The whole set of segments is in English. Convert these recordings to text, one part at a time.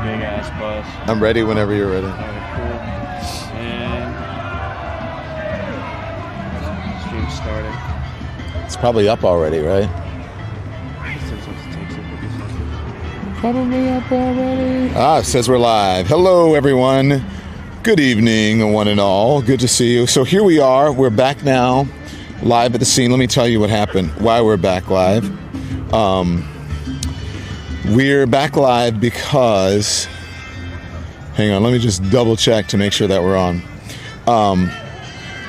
big ass bus. I'm ready whenever you're ready. Alright, cool. And stream starting. It's probably up already, right? Probably up already. It says we're live. Hello, everyone. Good evening, one and all. Good to see you. So here we are. We're back now, live at the scene. Let me tell you what happened, why we're back live. We're back live because... Hang on, let me just double check to make sure that we're on.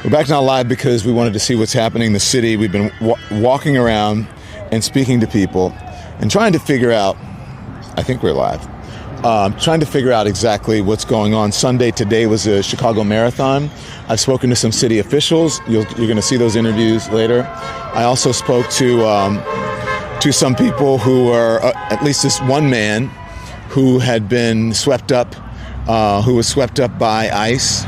We're back now live because we wanted to see what's happening in the city. We've been walking around and speaking to people and trying to figure out... I think we're live. Trying to figure out exactly what's going on. Sunday today was a Chicago Marathon. I've spoken to some city officials. You're going to see those interviews later. I also spoke to some people who are, at least this one man who had been swept up, who was swept up by ICE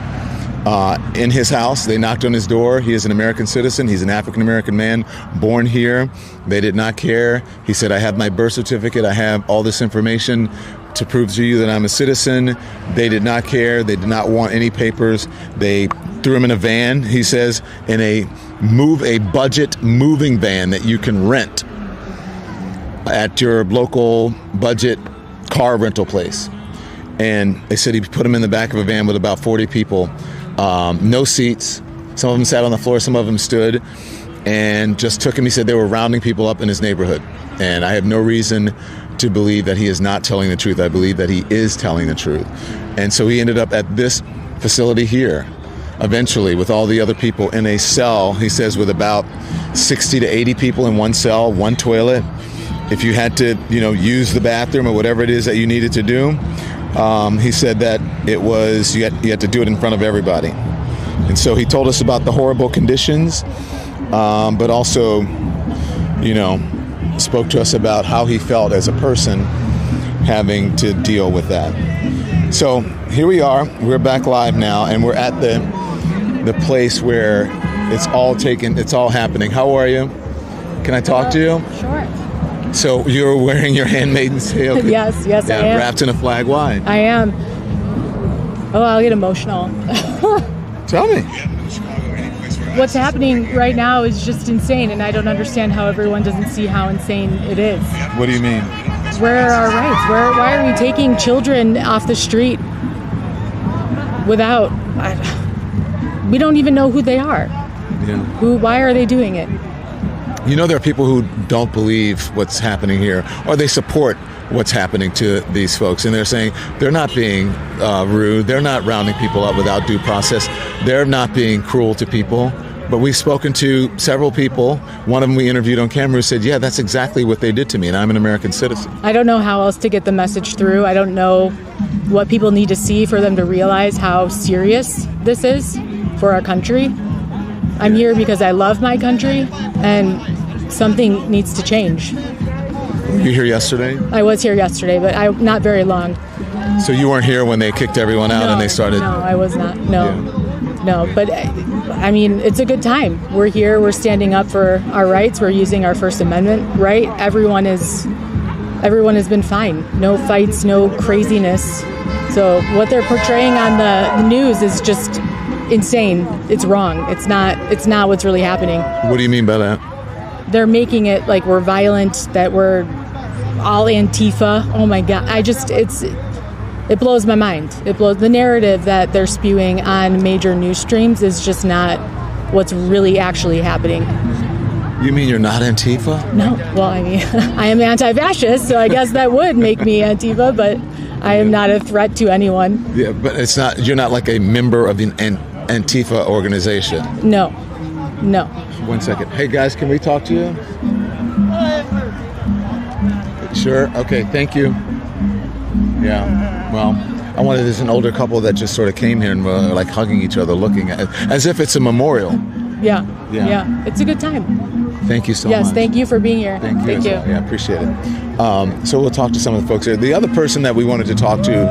in his house. They knocked on his door. He is an American citizen. He's an African-American man born here. They did not care. He said, I have my birth certificate. I have all this information to prove to you that I'm a citizen. They did not care. They did not want any papers. They threw him in a van, he says, in a budget moving van that you can rent at your local budget car rental place. And they said he put him in the back of a van with about 40 people. No seats. Some of them sat on the floor, some of them stood, and just took him. He said they were rounding people up in his neighborhood. And I have no reason to believe that he is not telling the truth. I believe that he is telling the truth. And so he ended up at this facility here, eventually, with all the other people in a cell, he says, with about 60 to 80 people in one cell, one toilet. If you had to, use the bathroom or whatever it is that you needed to do, he said that it was, you had to do it in front of everybody. And so he told us about the horrible conditions, but also, spoke to us about how he felt as a person having to deal with that. So here we are. We're back live now, and we're at the place where it's all happening. How are you? Can I talk to you? Sure. So you're wearing your handmaiden sail? Yes, I am. Wrapped in a flag. Why? I am. Oh, I'll get emotional. Tell me. What's happening right now is just insane, and I don't understand how everyone doesn't see how insane it is. What do you mean? Where are our rights? Why are we taking children off the street without... we don't even know who they are. Yeah. Why are they doing it? There are people who don't believe what's happening here, or they support what's happening to these folks, and they're saying they're not being rude, they're not rounding people up without due process, they're not being cruel to people. But we've spoken to several people. One of them we interviewed on camera who said, yeah, that's exactly what they did to me, and I'm an American citizen. I don't know how else to get the message through. I don't know what people need to see for them to realize how serious this is for our country. I'm here because I love my country, and something needs to change. Were you here yesterday? I was here yesterday, but not very long. So you weren't here when they kicked everyone out and they started? No, I was not. No. Yeah. No, but I mean, it's a good time. We're here, we're standing up for our rights, we're using our First Amendment right. Everyone has been fine. No fights, no craziness. So what they're portraying on the news is just insane. It's wrong. It's not what's really happening. What do you mean by that? They're making it like we're violent, that we're all Antifa. Oh my God. It blows my mind. The narrative that they're spewing on major news streams is just not what's really actually happening. You mean you're not Antifa? No. Well, I mean, I am anti-fascist, so I guess that would make me Antifa, but I am not a threat to anyone. Yeah, but you're not like a member of the Antifa organization. No. 1 second. Hey guys, can we talk to you? Sure. Okay, thank you. Yeah. Well, there's an older couple that just sort of came here and were like hugging each other, looking at it, as if it's a memorial. Yeah. It's a good time. Thank you so much. Yes, thank you for being here. Thank you. Well. Yeah, appreciate it. So we'll talk to some of the folks here. The other person that we wanted to talk to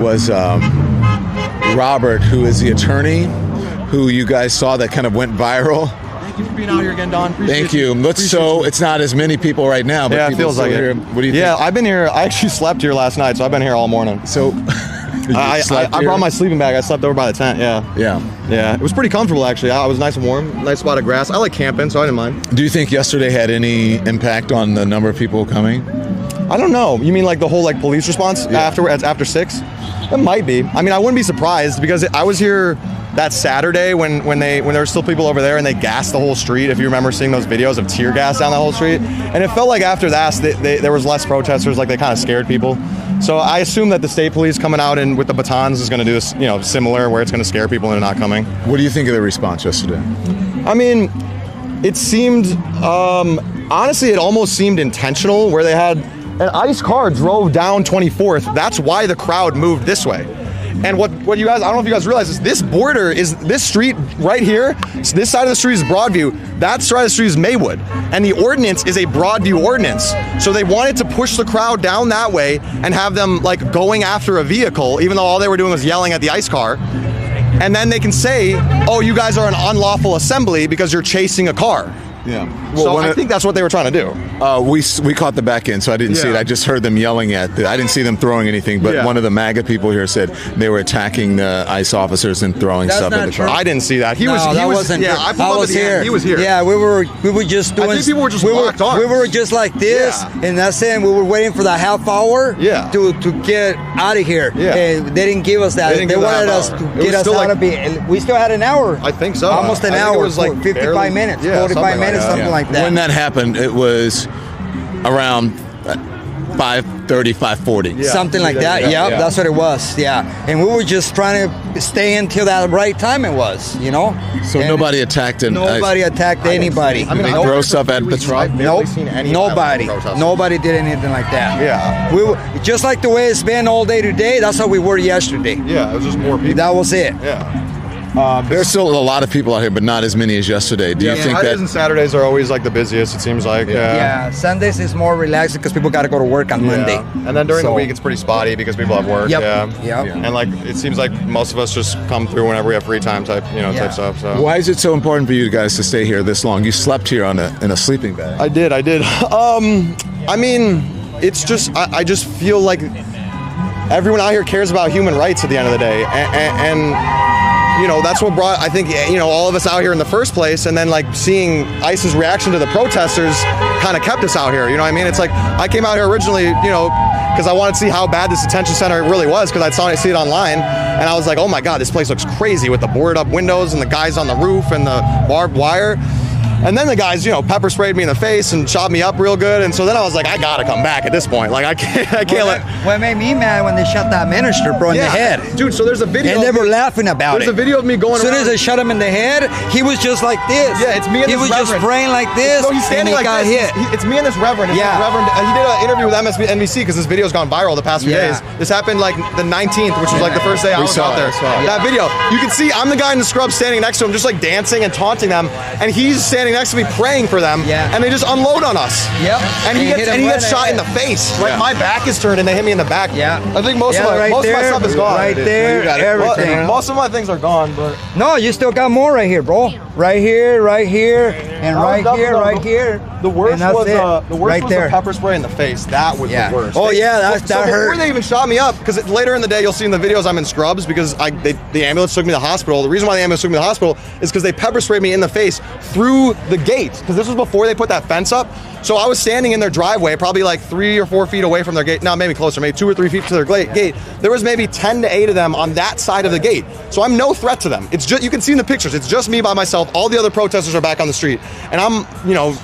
was Robert, who is the attorney who you guys saw that kind of went viral you for being out here again, Don. Thank you. It's not as many people right now, but Yeah, it people feels like still it. here. What do you think? Yeah, I've been here. I actually slept here last night, so I've been here all morning. So I brought my sleeping bag. I slept over by the tent. Yeah. It was pretty comfortable actually. I was nice and warm. Nice spot of grass. I like camping, so I didn't mind. Do you think yesterday had any impact on the number of people coming? I don't know. You mean like the whole like police response after 6? It might be. I mean, I wouldn't be surprised because I was here that Saturday when there were still people over there and they gassed the whole street. If you remember seeing those videos of tear gas down the whole street, and it felt like after that there was less protesters. Like they kind of scared people. So I assume that the state police coming out and with the batons is going to do this, similar, where it's going to scare people into not coming. What do you think of the response yesterday? I mean, it seemed honestly, it almost seemed intentional, where they had an ICE car drove down 24th. That's why the crowd moved this way. And what you guys, I don't know if you guys realize this border is this street right here. This side of the street is Broadview. That side of the street is Maywood. And the ordinance is a Broadview ordinance. So they wanted to push the crowd down that way and have them like going after a vehicle, even though all they were doing was yelling at the ICE car. And then they can say, oh, you guys are an unlawful assembly because you're chasing a car. Yeah. So I think that's what they were trying to do. We caught the back end, so I didn't see it. I just heard them yelling I didn't see them throwing anything, but one of the MAGA people here said they were attacking the ICE officers and throwing stuff at the car. I didn't see that. He was Yeah, I was here. He was here. Yeah, we were just doing. I think people were just locked arms. We were just like this, and that's it. We were waiting for the half hour to get out of here. Yeah. And they didn't give us that. They wanted us to get us out of it. We still had an hour. I think so. Almost an hour. It was like 55 minutes, 45 minutes, something like that. When that happened, it was around 5:30, 5:40. Something like that. Yeah, that's what it was. Yeah, and we were just trying to stay until that right time. It was, So and nobody attacked Nobody attacked anybody. I mean, throw stuff at the truck. Nope. Nobody did anything like that. Yeah. We were just like the way it's been all day today. That's how we were yesterday. Yeah, it was just more people. That was it. Yeah. There's still a lot of people out here, but not as many as yesterday. Do you think Fridays that? and Saturdays are always like the busiest, it seems like. Yeah, Sundays is more relaxed because people got to go to work on Monday. And then during the week, it's pretty spotty because people have work. Yep. Yeah. And like it seems like most of us just come through whenever we have free time type stuff. So. Why is it so important for you guys to stay here this long? You slept here in a sleeping bag. I did. I mean, it's just I just feel like everyone out here cares about human rights at the end of the day, and that's what brought, I think, all of us out here in the first place, and then like seeing ICE's reaction to the protesters kind of kept us out here. You know what I mean? It's like I came out here originally, because I wanted to see how bad this detention center really was, because I see it online, and I was like, oh my God, this place looks crazy with the boarded up windows and the guys on the roof and the barbed wire. And then the guys, pepper sprayed me in the face and shot me up real good. And so then I was like, I gotta come back at this point. Like I can't let. What made me mad when they shot that minister, bro, in the head. Dude, so there's a video. And they were laughing about it. There's a video of me going around. As soon as they shot him in the head, he was just like this. Yeah, it's me and this reverend. He was just praying like this. No, he's standing like got this. Hit. It's me and this reverend. He did an interview with MSNBC because this video's gone viral the past few days. This happened like the 19th, which was like the first day I was out there. That video. You can see I'm the guy in the scrubs standing next to him, just like dancing and taunting them. And he's standing next to me praying for them, and they just unload on us. Yep. And he gets shot in the face. Like my back is turned and they hit me in the back. Yeah. I think most of my stuff is gone. Right there, everything. Most of my things are gone, but no, you still got more right here, bro. Right here, and right here. The worst was the pepper spray in the face. That was the worst. Oh that hurt. Before they even shot me up, because later in the day you'll see in the videos I'm in scrubs because the ambulance took me to the hospital. The reason why the ambulance took me to the hospital is because they pepper sprayed me in the face through the gate. Because this was before they put that fence up. So I was standing in their driveway, probably like 3 or 4 feet away from their gate. No, maybe closer, maybe 2 or 3 feet to their gate. There was maybe 10 to 8 of them on that side of the gate. So I'm no threat to them. It's just, you can see in the pictures, it's just me by myself. All the other protesters are back on the street. And I'm,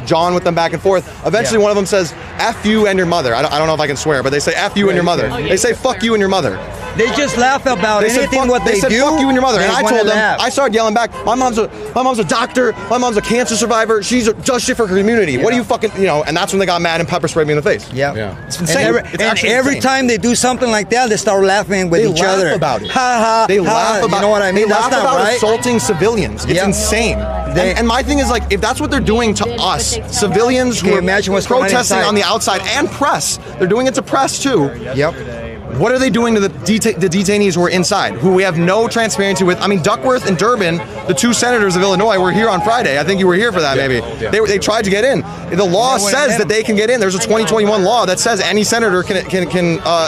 jawing with them back and forth. Eventually one of them says, F you and your mother. I don't know if I can swear, but they say F you and your mother. They say fuck you and your mother. They just laugh about anything what they do. They said fuck you and your mother. And I told them, I started yelling back, my mom's a doctor, my mom's a cancer survivor, she's does shit for her community. What do you fucking, and that's when they got mad and pepper sprayed me in the face. Yeah. It's insane. And every time they do something like that, they start laughing with each other. They laugh about it. Ha ha. They laugh about it. You know what I mean? They laugh That's not about right. assaulting civilians. It's insane. And my thing is like, if that's what they're doing to us, civilians who are protesting on the outside and press, they're doing it to press too. Yep. What are they doing to the detainees who are inside, who we have no transparency with? I mean, Duckworth and Durbin, the 2 senators of Illinois, were here on Friday. I think you were here for that, maybe. Yeah. They tried to get in. The law says that they can get in. There's a 2021 law that says any senator can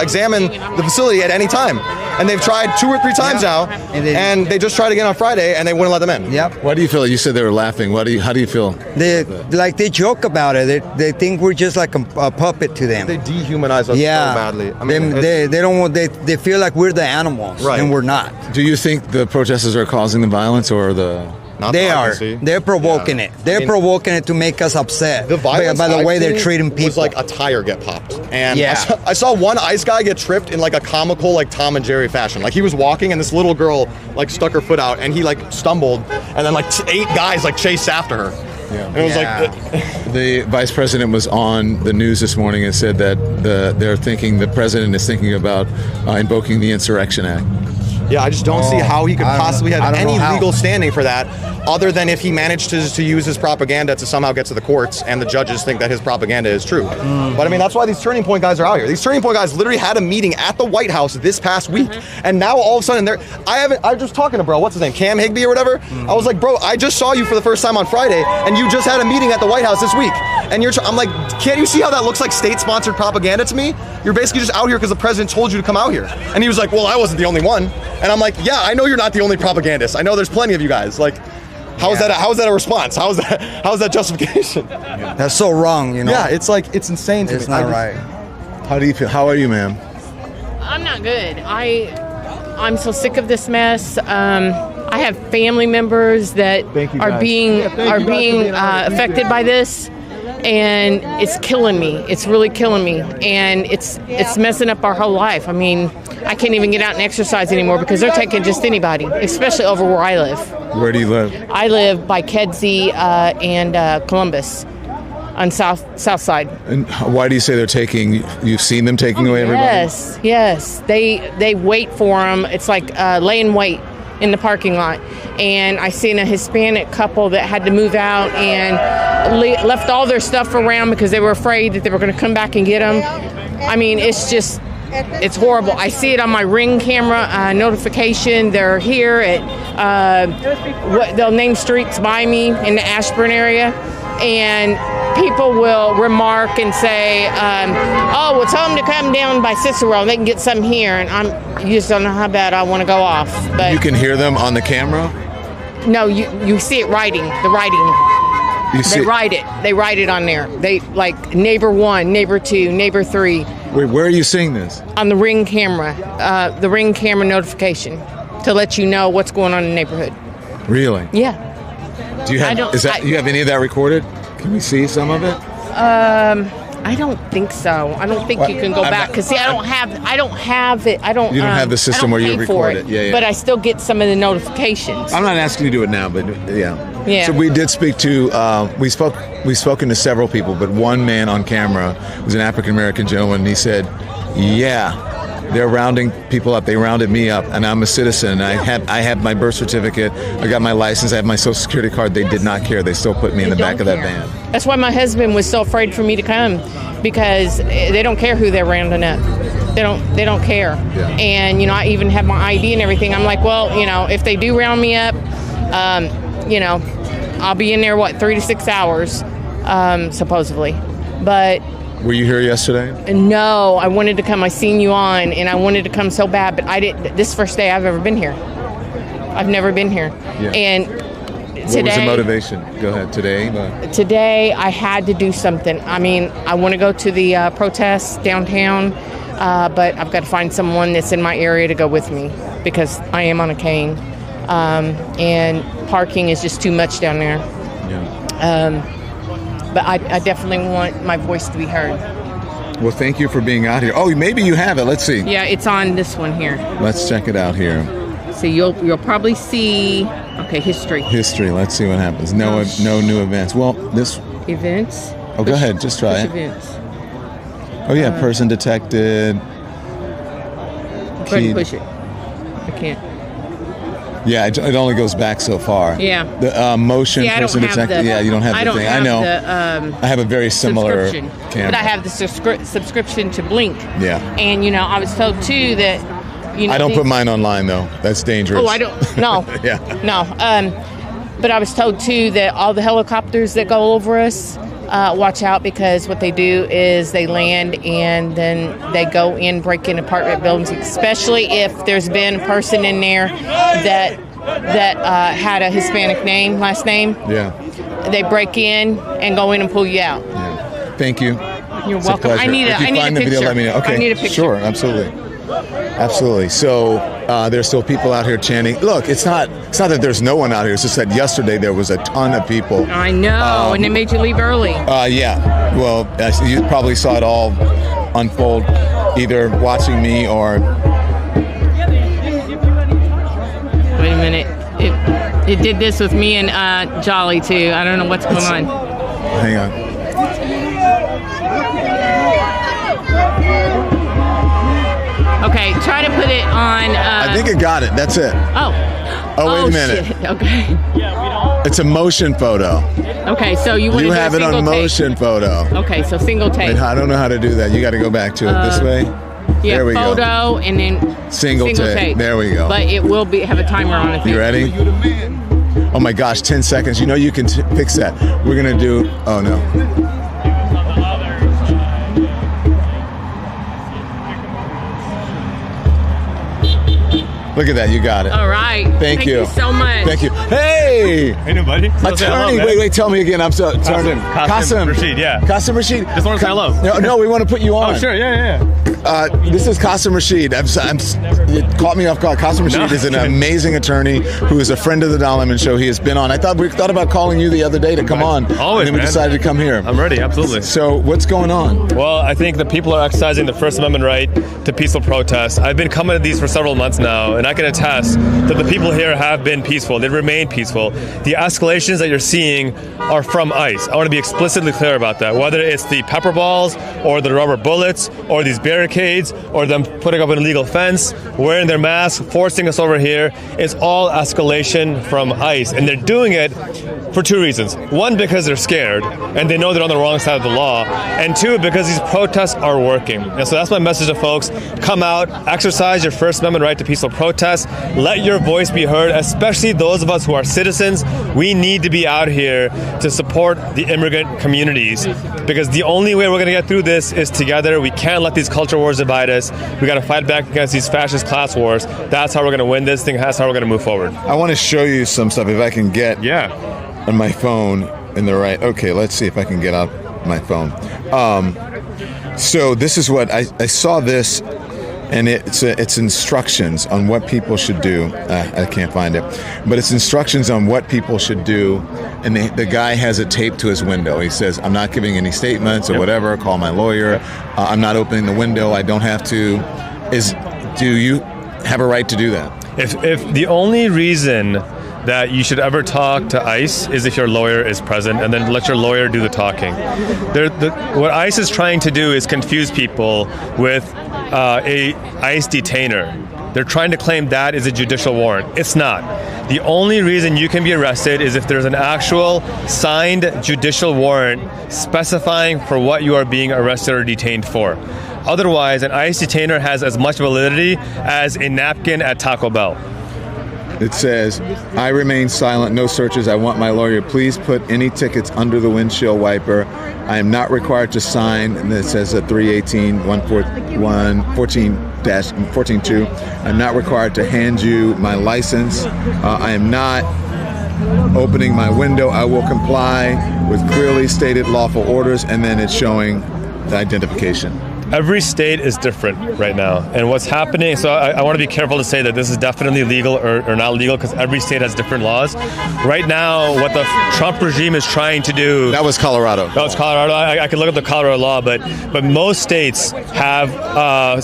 examine the facility at any time. And they've tried 2 or 3 times now, and they just tried again on Friday, and they wouldn't let them in. Yep. Why do you feel? You said they were laughing. How do you feel? They joke about it. They think we're just like a puppet to them. They dehumanize us so badly. I mean, they feel like we're the animals, and we're not. Do you think the protesters are causing the violence, or the? They are. They're provoking it. They're provoking it to make us upset. The violence by the way they're treating people. Was like a tire get popped, and I saw one ICE guy get tripped in like a comical, like Tom and Jerry fashion. Like he was walking, and this little girl like stuck her foot out, and he like stumbled, and then like 8 guys like chased after her. Yeah. And it was like the vice president was on the news this morning and said that the president is thinking about invoking the Insurrection Act. Yeah, I just don't see how he could possibly have any legal standing for that, other than if he managed to use his propaganda to somehow get to the courts and the judges think that his propaganda is true. But I mean, that's why these Turning Point guys are out here. These Turning Point guys literally had a meeting at the White House this past week, and now all of a sudden I was just talking to what's his name, Cam Higbee or whatever. I was like, bro, I just saw you for the first time on Friday, and you just had a meeting at the White House this week, and I'm like, can't you see how that looks like state-sponsored propaganda to me? You're basically just out here because the president told you to come out here. And he was like, well, I wasn't the only one. And I'm like, yeah, I know you're not the only propagandist. I know there's plenty of you guys. Like, how is that a response? How is that justification? That's so wrong, you know. Yeah, it's like, it's insane to me. It's not right. How do you feel? How are you, ma'am? I'm not good. I'm so sick of this mess. I have family members that are being affected by this, and it's killing me. It's really killing me, and it's messing up our whole life. I mean, I can't even get out and exercise anymore because they're taking just anybody, especially over where I live. Where do you live? I live by Kedzie and Columbus on south side. And why do you say they're taking? You've seen them taking away everybody? Yes. They wait for them. It's like laying wait in the parking lot. And I seen a Hispanic couple that had to move out and left all their stuff around because they were afraid that they were going to come back and get them. I mean, it's horrible. I see it on my Ring camera notification. They're here at they'll name streets by me in the Ashburn area, and people will remark and say, "Oh, well, tell them to come down by Cicero. They can get some here." And you just don't know how bad I want to go off. But you can hear them on the camera. No, you see it writing. The writing. They write it. They write it on there. They like neighbor 1, neighbor 2, neighbor 3. Wait, where are you seeing this? On the Ring camera. The Ring camera notification to let you know what's going on in the neighborhood. Really? Yeah. Do you have? You have any of that recorded? Can we see some of it? I don't think so. I don't think you can go back because I don't have it. I don't. You don't have the system where you record it. Yeah. But I still get some of the notifications. I'm not asking you to do it now, but yeah. Yeah. So we did speak to. We've spoken to several people, but one man on camera was an African American gentleman. And he said, "Yeah, they're rounding people up. They rounded me up, and I'm a citizen. I have my birth certificate. I got my license. I have my Social Security card. They did not care. They still put me in the back of that van." That's why my husband was so afraid for me to come, because they don't care who they're rounding up. They don't care. Yeah. And I even have my ID and everything. I'm like, well, if they do round me up, I'll be in there 3 to 6 hours, supposedly. But were you here yesterday? No, I wanted to come. I seen you on, and I wanted to come so bad, but I didn't. This is the first day I've ever been here. I've never been here. Yeah. And today, what was the motivation? Go ahead. Today, I had to do something. I mean, I want to go to the protests downtown, but I've got to find someone that's in my area to go with me because I am on a cane, and parking is just too much down there. Yeah. But I definitely want my voice to be heard. Well, thank you for being out here. Oh, maybe you have it. Let's see. Yeah, it's on this one here. Let's check it out here. So you'll probably see. Okay, history. History. Let's see what happens. No new events. Well, this events. Oh, go ahead. Just try it. Events. Oh yeah, person detected. Go ahead and push it. I can't. Yeah, it only goes back so far. Yeah. The motion See, I don't person have detector. the- Yeah, you don't have I the don't thing. have I know. the, I have a very similar subscription, camera. but I have the subscription to Blink. Yeah. And I was told too that I don't put mine online though. That's dangerous. Oh, I don't. No. Yeah. No. But I was told too that all the helicopters that go over us, watch out, because what they do is they land and then they go in, break in apartment buildings, especially if there's been a person in there that had a Hispanic last name. Yeah. They break in and go in and pull you out. Yeah. Thank you. You're It's a welcome. pleasure. I need If you a find the picture. video, let me know. Okay. I need a picture. Sure, absolutely. So there's still people out here chanting. Look, it's not that there's no one out here. It's just that yesterday there was a ton of people. I know, and they made you leave early. Yeah. Well, you probably saw it all unfold, either watching me or. Wait a minute. It did this with me and Jolly too. I don't know what's going on. Hang on. Okay, try to put it on. I think I got it. That's it. Oh, wait a minute. Shit. Okay. It's a motion photo. Okay, so you want to You do have a it on single take. motion photo. Okay, so single take. Wait, I don't know how to do that. You got to go back to it this way. Yeah, there we go. photo and then Single take. There we go. But it will have a timer on it. You ready? Oh my gosh, 10 seconds. You know you can fix that. We're going to do. Oh no. Look at that, you got it. All right. Thank you. so much. Thank you. Hey! Hey, nobody. Attorney, wait, tell me again. I'm so sorry. Qasim Rashid, yeah. Qasim Rashid. Just want to say hello. No, we want to put you on. Oh, sure, yeah. This is Qasim Rashid. It caught me off guard. Qasim Rashid is an amazing attorney who is a friend of the Don Lemon Show. He has been on. We thought about calling you the other day to come on. Always, and then we decided to come here. I'm ready, absolutely. So what's going on? Well, I think the people are exercising the First Amendment right to peaceful protest. I've been coming to these for several months now, and I can attest that the people here have been peaceful. They remain peaceful. The escalations that you're seeing are from ICE. I want to be explicitly clear about that. Whether it's the pepper balls or the rubber bullets or these barricades or them putting up an illegal fence, wearing their masks, forcing us over here, it's all escalation from ICE. And they're doing it for two reasons. One, because they're scared and they know they're on the wrong side of the law. And two, because these protests are working. And so that's my message to folks. Come out, exercise your First Amendment right to peaceful protest. Let your voice be heard, especially those of us who are citizens. We need to be out here to support the immigrant communities, because the only way we're going to get through this is together. We can't let these culture wars divide us. We got to fight back against these fascist class wars. That's how we're going to win this thing. That's how we're going to move forward. I want to show you some stuff if I can get on my phone in the right. Okay, let's see if I can get out my phone. So this is what I saw this, and it's instructions on what people should do. I can't find it, but it's instructions on what people should do. And the guy has it taped to his window. He says, "I'm not giving any statements or whatever. Call my lawyer. I'm not opening the window. I don't have to." Do you have a right to do that? If the only reason that you should ever talk to ICE is if your lawyer is present, and then let your lawyer do the talking. What ICE is trying to do is confuse people with a ICE detainer. They're trying to claim that is a judicial warrant. It's not. The only reason you can be arrested is if there's an actual signed judicial warrant specifying for what you are being arrested or detained for. Otherwise, an ICE detainer has as much validity as a napkin at Taco Bell. It says, "I remain silent, no searches. I want my lawyer. Please put any tickets under the windshield wiper. I am not required to sign." And it says at 318-114-2. I'm not required to hand you my license. I am not opening my window. I will comply with clearly stated lawful orders. And then it's showing the identification. Every state is different right now, and what's happening, so I want to be careful to say that this is definitely legal or not legal, because every state has different laws. Right now, what the Trump regime is trying to do... That was Colorado. That was Colorado. I could look up the Colorado law, but most states have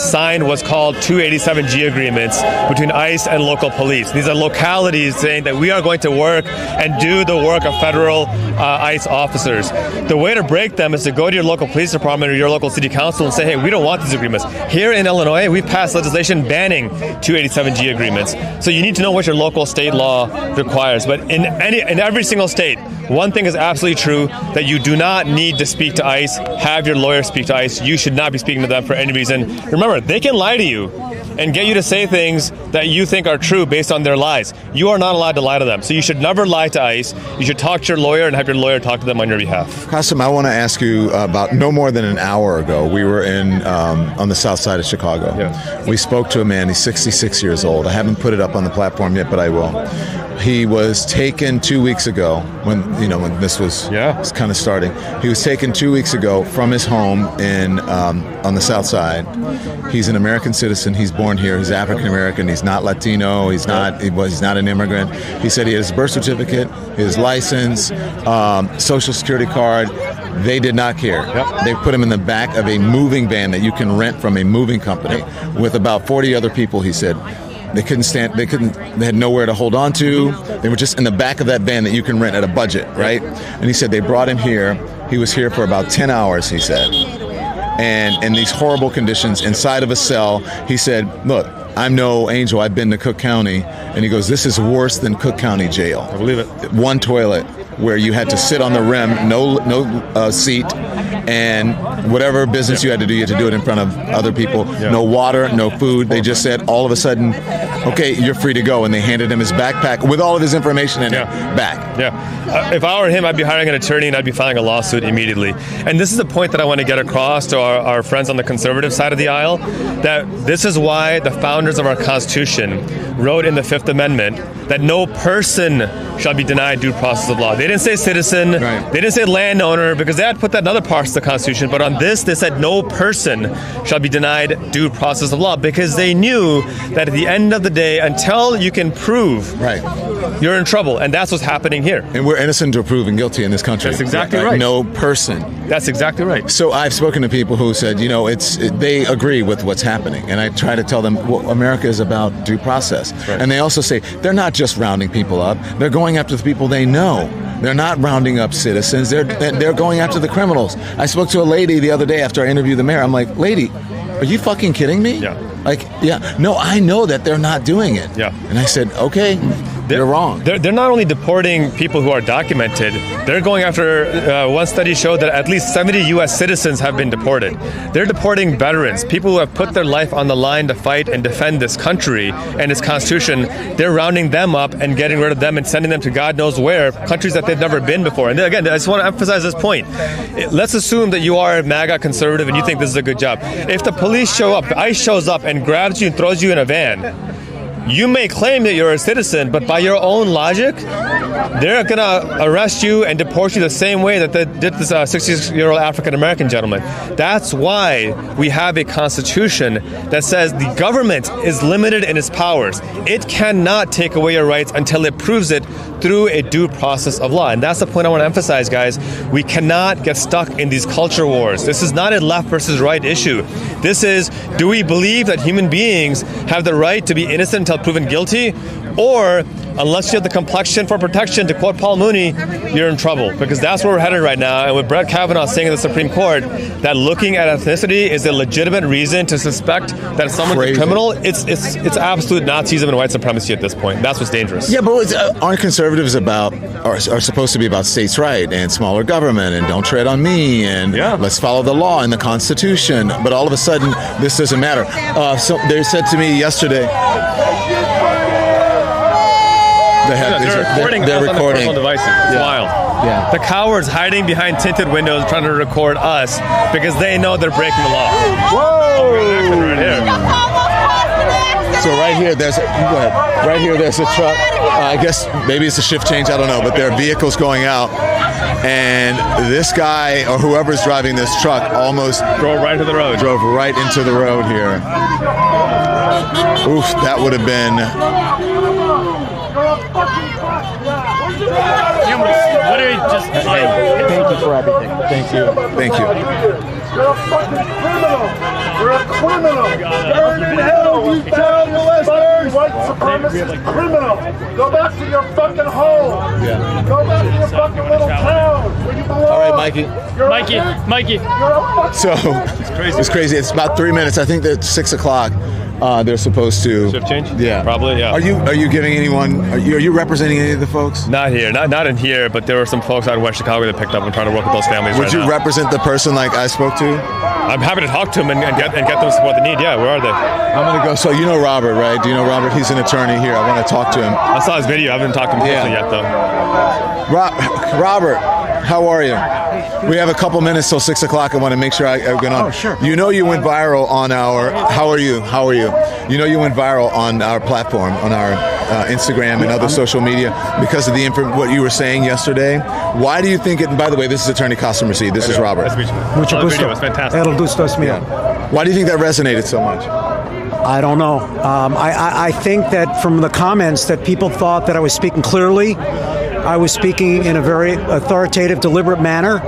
signed what's called 287G agreements between ICE and local police. These are localities saying that we are going to work and do the work of federal ICE officers. The way to break them is to go to your local police department or your local city council and say, hey, and we don't want these agreements. Here in Illinois, we passed legislation banning 287G agreements. So you need to know what your local state law requires. But in every single state, one thing is absolutely true, that you do not need to speak to ICE, have your lawyer speak to ICE. You should not be speaking to them for any reason. Remember, they can lie to you and get you to say things that you think are true based on their lies. You are not allowed to lie to them. So you should never lie to ICE. You should talk to your lawyer and have your lawyer talk to them on your behalf. Qasim, I want to ask you about no more than an hour ago. We were on the south side of Chicago. Yeah. We spoke to a man. He's 66 years old. I haven't put it up on the platform yet, but I will. He was taken 2 weeks ago when this was kind of starting. He was taken 2 weeks ago from his home on the south side. He's an American citizen. He's born here. He's African American. He's not Latino. He's not an immigrant. He said he had his birth certificate, his license, social security card. They did not care. Yep. They put him in the back of a moving van that you can rent from a moving company with about 40 other people, he said. They had nowhere to hold on to. They were just in the back of that van that you can rent at a budget, right? And he said they brought him here. He was here for about 10 hours, he said. And in these horrible conditions inside of a cell, he said, look, I'm no angel. I've been to Cook County. And he goes, this is worse than Cook County jail. I believe it. One toilet where you had to sit on the rim, no seat, and whatever business you had to do it in front of other people. Yeah. No water, no food. They just said all of a sudden, okay, you're free to go. And they handed him his backpack with all of his information in it back. Yeah. If I were him, I'd be hiring an attorney and I'd be filing a lawsuit immediately. And this is the point that I want to get across to our friends on the conservative side of the aisle, that this is why the founders of our Constitution wrote in the Fifth Amendment that no person shall be denied due process of law. They didn't say citizen, right. They didn't say landowner, because they had put that in other parts of the Constitution, but on this they said no person shall be denied due process of law, because they knew that at the end of the day, until you can prove you're in trouble, and that's what's happening here. And we're innocent until proven guilty in this country. That's exactly right. No person. That's exactly right. So I've spoken to people who said, they agree with what's happening. And I try to tell them, well, America is about due process. Right. And they also say they're not just rounding people up. They're going after the people they know. They're not rounding up citizens. They're going after the criminals. I spoke to a lady the other day after I interviewed the mayor. I'm like, lady, are you fucking kidding me? Yeah. No, I know that they're not doing it. Yeah. And I said, okay, they're wrong. They're not only deporting people who are documented, they're going after, one study showed that at least 70 U.S. citizens have been deported. They're deporting veterans, people who have put their life on the line to fight and defend this country and its Constitution. They're rounding them up and getting rid of them and sending them to God knows where, countries that they've never been before. And again, I just want to emphasize this point. Let's assume that you are a MAGA conservative and you think this is a good job. If the police show up, ICE shows up and grabs you and throws you in a van, you may claim that you're a citizen, but by your own logic, they're going to arrest you and deport you the same way that they did this 66-year-old African-American gentleman. That's why we have a constitution that says the government is limited in its powers. It cannot take away your rights until it proves it through a due process of law. And that's the point I want to emphasize, guys. We cannot get stuck in these culture wars. This is not a left versus right issue. This is, do we believe that human beings have the right to be innocent until proven guilty? Or, unless you have the complexion for protection, to quote Paul Mooney, you're in trouble. Because that's where we're headed right now. And with Brett Kavanaugh saying in the Supreme Court that looking at ethnicity is a legitimate reason to suspect that someone's a criminal, it's absolute Nazism and white supremacy at this point. That's what's dangerous. Yeah, but aren't conservatives are supposed to be about states' right and smaller government and don't tread on me and let's follow the law and the Constitution? But all of a sudden, this doesn't matter. So they said to me yesterday, they're recording on personal devices. It's wild. Yeah. The cowards hiding behind tinted windows trying to record us because they know they're breaking the law. Whoa! Right here. So right here, there's a truck. I guess maybe it's a shift change. I don't know, but there are vehicles going out, and this guy or whoever's driving this truck almost drove right into the road. Drove right into the road here. Oof, that would have been. Thank you for everything. Thank you. Thank you. You're a fucking criminal. You're a criminal. Burn in hell, you child molester. white supremacist criminal. Go back to your fucking home. Yeah. Go back to your fucking little town where you belong. All right, Mikey. Mikey. You're a So it's crazy. It's about 3 minutes. I think that 6 o'clock. They're supposed to shift change. Yeah, probably. Yeah. Are you giving anyone? Are you representing any of the folks? Not here, not in here, but there were some folks out in West Chicago that picked up and trying to work with those families. Would you represent the person like I spoke to? I'm happy to talk to them and get them what they need. Yeah, where are they? I'm gonna go. So you know Robert, right? Do you know Robert? He's an attorney here. I want to talk to him. I saw his video. I haven't talked to him personally yet, though. Robert, how are you? We have a couple minutes till 6 o'clock. I want to make sure I get on. Oh, sure. You know you went viral on our. How are you? You know you went viral on our platform, on our Instagram and other social media because of what you were saying yesterday. Why do you think it? And by the way, this is Attorney Costume Receipt. This is Robert. Mucho gusto. It was fantastic. El gusto es mío. Yeah. Why do you think that resonated so much? I don't know. I think that from the comments that people thought that I was speaking clearly, I was speaking in a very authoritative, deliberate manner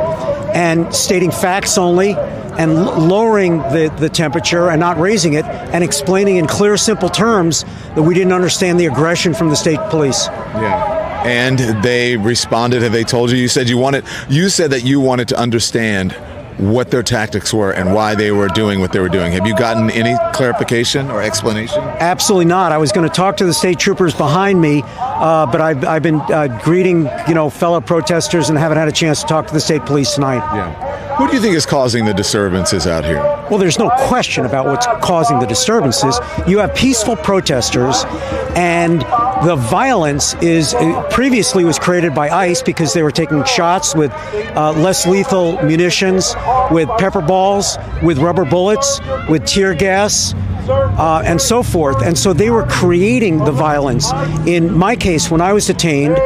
and stating facts only and lowering the temperature and not raising it and explaining in clear, simple terms that we didn't understand the aggression from the state police. Yeah. And they responded. Have they told you? You said that you wanted to understand what their tactics were and why they were doing what they were doing. Have you gotten any clarification or explanation? Absolutely not. I was going to talk to the state troopers behind me, but I've been greeting fellow protesters and haven't had a chance to talk to the state police tonight. Yeah. Who do you think is causing the disturbances out here? Well, there's no question about what's causing the disturbances. You have peaceful protesters, and the violence previously was created by ICE because they were taking shots with less lethal munitions, with pepper balls, with rubber bullets, with tear gas, and so forth. And so they were creating the violence. In my case, when I was detained,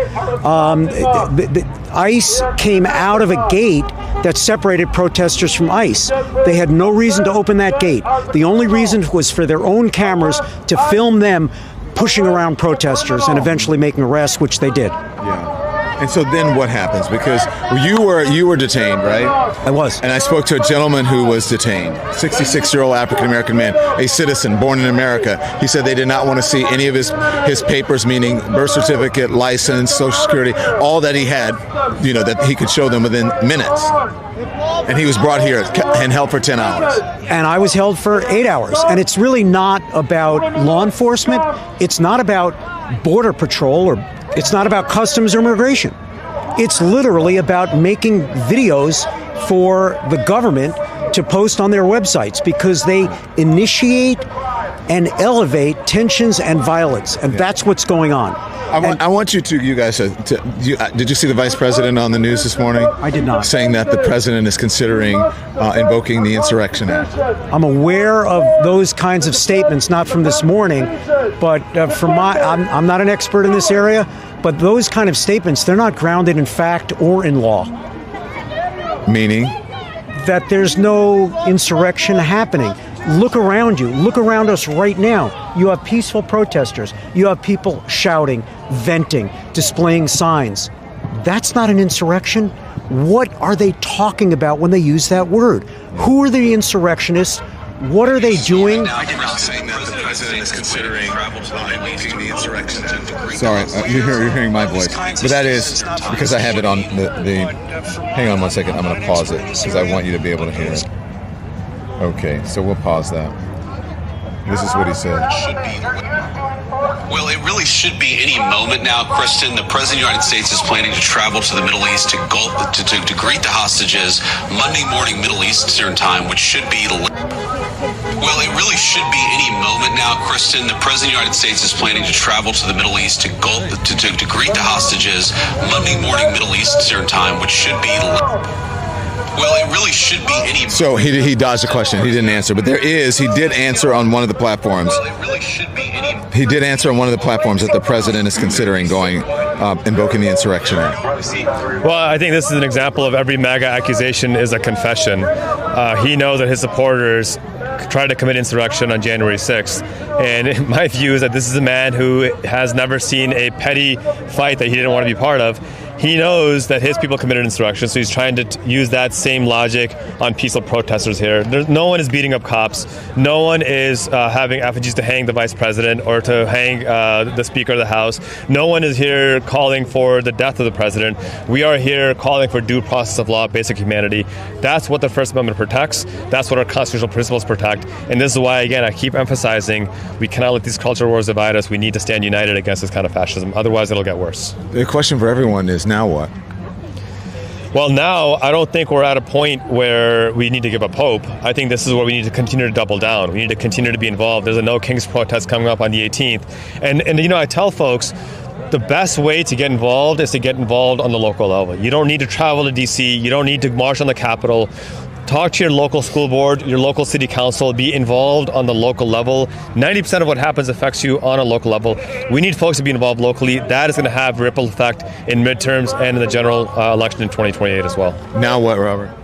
ICE came out of a gate that separated protesters from ICE. They had no reason to open that gate. The only reason was for their own cameras to film them pushing around protesters and eventually making arrests, which they did. Yeah. And so then what happens? Because you were detained, right? I was. And I spoke to a gentleman who was detained, 66-year-old African-American man, a citizen born in America. He said they did not want to see any of his papers, meaning birth certificate, license, Social Security, all that he had, that he could show them within minutes. And he was brought here and held for 10 hours. And I was held for 8 hours. And it's really not about law enforcement. It's not about Border Patrol, or it's not about Customs or Immigration. It's literally about making videos for the government to post on their websites because they initiate and elevate tensions and violence. And that's what's going on. I want you guys to did you see the Vice President on the news this morning? I did not. Saying that the President is considering invoking the Insurrection Act. I'm aware of those kinds of statements, not from this morning, but I'm not an expert in this area, but those kind of statements, they're not grounded in fact or in law. Meaning? That there's no insurrection happening. Look around you. Look around us right now. You have peaceful protesters. You have people shouting, venting, displaying signs. That's not an insurrection. What are they talking about when they use that word? Who are the insurrectionists? What are they doing? Saying that the President is considering invoking the Insurrection Act. Sorry, you're hearing my voice. But that is because I have it on the... Hang on one second. I'm going to pause it because I want you to be able to hear it. Okay, so we'll pause that. This is what he said. Well, it really should be any moment now, Kristen. The President of the United States is planning to travel to the Middle East to greet the hostages Monday morning Middle Eastern time, which should be Well, it really should be any moment now, Kristen. The President of the United States is planning to travel to the Middle East to greet the hostages Monday morning Middle Eastern time, which should be Well, it really should be any... So he dodged the question. He didn't answer. But he did answer on one of the platforms. Well, it really should be any... He did answer on one of the platforms that the President is considering invoking the Insurrection Act. Well, I think this is an example of every MAGA accusation is a confession. He knows that his supporters tried to commit insurrection on January 6th. And my view is that this is a man who has never seen a petty fight that he didn't want to be part of. He knows that his people committed insurrection, so he's trying to use that same logic on peaceful protesters here. No one is beating up cops. No one is having effigies to hang the vice president or to hang the Speaker of the House. No one is here calling for the death of the president. We are here calling for due process of law, basic humanity. That's what the First Amendment protects. That's what our constitutional principles protect. And this is why, again, I keep emphasizing we cannot let these culture wars divide us. We need to stand united against this kind of fascism. Otherwise, it'll get worse. The question for everyone is, now what? Well, now I don't think we're at a point where we need to give up hope. I think this is where we need to continue to double down. We need to continue to be involved. There's a No Kings protest coming up on the 18th. And you know, I tell folks, the best way to get involved is to get involved on the local level. You don't need to travel to D.C. You don't need to march on the Capitol. Talk to your local school board, your local city council, be involved on the local level. 90% of what happens affects you on a local level. We need folks to be involved locally. That is going to have ripple effect in midterms and in the general election in 2028 as well. Now what, Robert?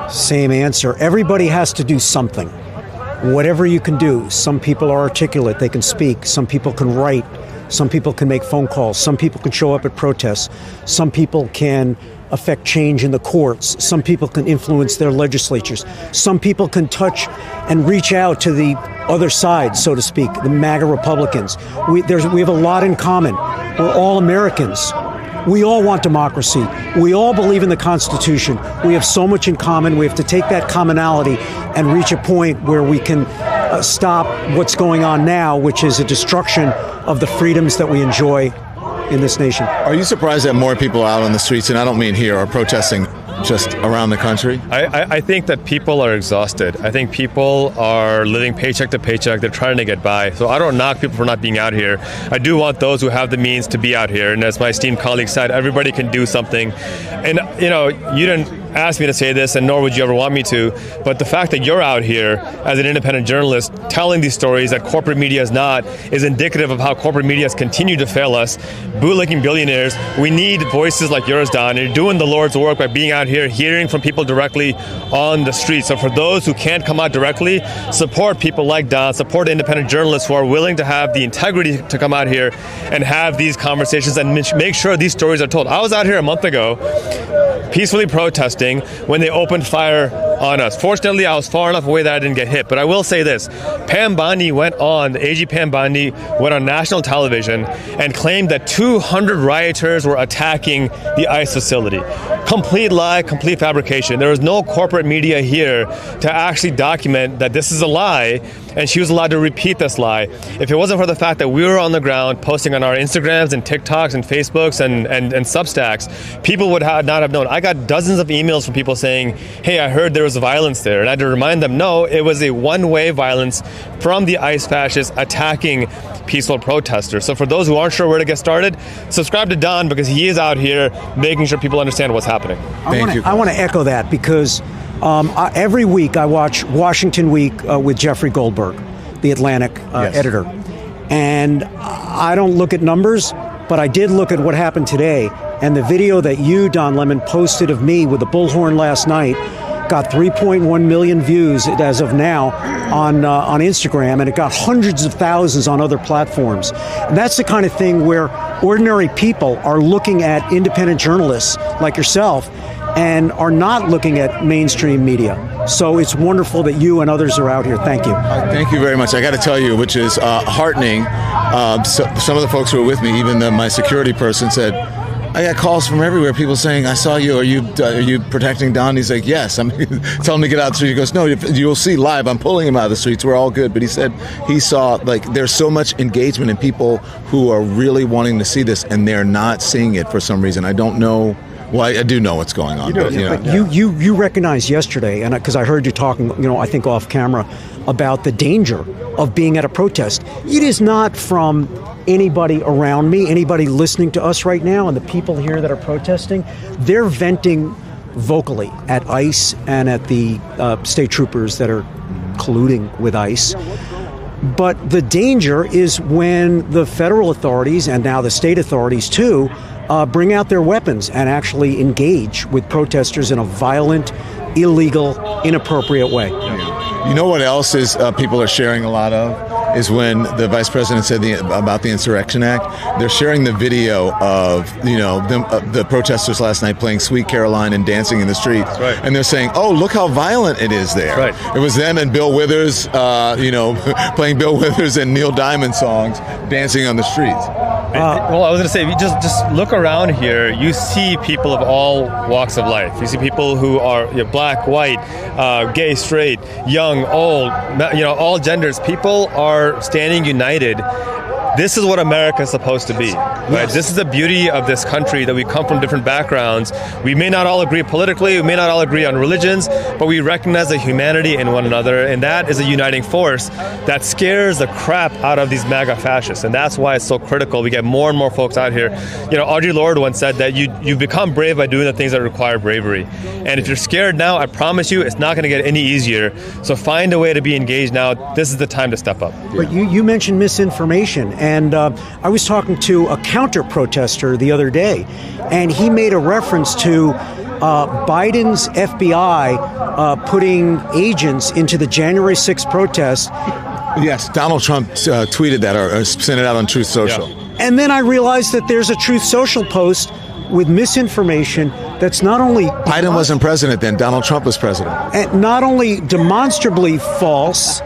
Same answer. Everybody has to do something. Whatever you can do. Some people are articulate. They can speak. Some people can write. Some people can make phone calls. Some people can show up at protests. Some people can affect change in the courts. Some people can influence their legislatures. Some people can touch and reach out to the other side, so to speak, the MAGA Republicans. We have a lot in common. We're all Americans. We all want democracy. We all believe in the Constitution. We have so much in common. We have to take that commonality and reach a point where we can stop what's going on now, which is a destruction of the freedoms that we enjoy in this nation. Are you surprised that more people out on the streets, and I don't mean here, are protesting just around the country? I think that people are exhausted. I think people are living paycheck to paycheck. They're trying to get by. So I don't knock people for not being out here. I do want those who have the means to be out here. And as my esteemed colleague said, everybody can do something. And, you know, you didn't ask me to say this, and nor would you ever want me to, but the fact that you're out here as an independent journalist telling these stories that corporate media is not is indicative of how corporate media has continued to fail us, bootlicking billionaires. We need voices like yours, Don. You're doing the Lord's work by being out here, hearing from people directly on the street. So for those who can't come out directly, support people like Don, support independent journalists who are willing to have the integrity to come out here and have these conversations and make sure these stories are told. I was out here a month ago peacefully protesting when they opened fire on us. Fortunately, I was far enough away that I didn't get hit. But I will say this, the AG Pam Bondi went on national television and claimed that 200 rioters were attacking the ICE facility. Complete lie, complete fabrication. There was no corporate media here to actually document that this is a lie, and she was allowed to repeat this lie. If it wasn't for the fact that we were on the ground posting on our Instagrams and TikToks and Facebooks and Substacks, people would not have known. I got dozens of emails from people saying, hey, I heard there was violence there. And I had to remind them, no, it was a one-way violence from the ICE fascists attacking peaceful protesters. So for those who aren't sure where to get started, subscribe to Don because he is out here making sure people understand what's happening. I want to echo that because every week I watch Washington Week with Jeffrey Goldberg, the Atlantic editor. And I don't look at numbers, but I did look at what happened today. And the video that you, Don Lemon, posted of me with the bullhorn last night got 3.1 million views as of now on Instagram, and it got hundreds of thousands on other platforms. And that's the kind of thing where ordinary people are looking at independent journalists like yourself and are not looking at mainstream media. So it's wonderful that you and others are out here. Thank you. Thank you very much. I got to tell you, which is heartening, some of the folks who were with me, even my security person said, I got calls from everywhere, people saying, I saw you, are you protecting Don? He's like, yes. I'm tell him to get out of the street. He goes, no, you'll see live, I'm pulling him out of the streets, we're all good. But he said he saw, there's so much engagement in people who are really wanting to see this, and they're not seeing it for some reason. I don't know. Well, I do know what's going on. You recognized yesterday, and because I heard you talking, I think off camera, about the danger of being at a protest. It is not from anybody around me, anybody listening to us right now, and the people here that are protesting. They're venting vocally at ICE and at the state troopers that are colluding with ICE. But the danger is when the federal authorities, and now the state authorities too, bring out their weapons and actually engage with protesters in a violent, illegal, inappropriate way. You know what else is people are sharing a lot of? is when the vice president said about the Insurrection Act. They're sharing the video of the protesters last night playing Sweet Caroline and dancing in the streets, and they're saying, "Oh, look how violent it is there." Right. It was them and Bill Withers, playing Bill Withers and Neil Diamond songs, dancing on the streets. Well, I was going to say, if you just look around here, you see people of all walks of life. You see people who are black, white, gay, straight, young, old, all genders. People are standing united. This is what America is supposed to be, right? Yes. This is the beauty of this country, that we come from different backgrounds. We may not all agree politically, we may not all agree on religions, but we recognize the humanity in one another, and that is a uniting force that scares the crap out of these MAGA fascists, and that's why it's so critical. We get more and more folks out here. Audre Lorde once said that you become brave by doing the things that require bravery. And if you're scared now, I promise you, it's not going to get any easier. So find a way to be engaged now. This is the time to step up. But you mentioned misinformation. And I was talking to a counter-protester the other day, and he made a reference to Biden's FBI putting agents into the January 6th protest. Yes, Donald Trump tweeted that or sent it out on Truth Social. Yeah. And then I realized that there's a Truth Social post with misinformation that's not only... Biden wasn't president then, Donald Trump was president. And not only demonstrably false...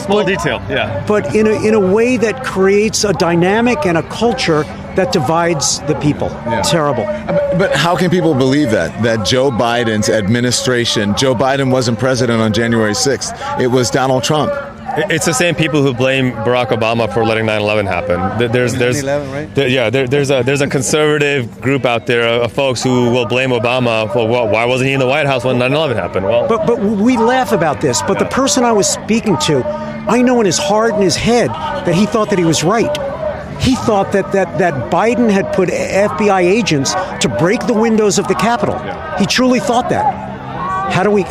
Small detail, yeah. But in a way that creates a dynamic and a culture that divides the people. Yeah. Terrible. But how can people believe that Joe Biden's administration, Joe Biden wasn't president on January 6th, it was Donald Trump? It's the same people who blame Barack Obama for letting 9/11 happen. There's 9/11, right? There's a conservative group out there of folks who will blame Obama for why wasn't he in the White House when 9/11 happened? Well, but we laugh about this. But the person I was speaking to, I know in his heart and his head that he thought that he was right. He thought that Biden had put FBI agents to break the windows of the Capitol. Yeah. He truly thought that. How do we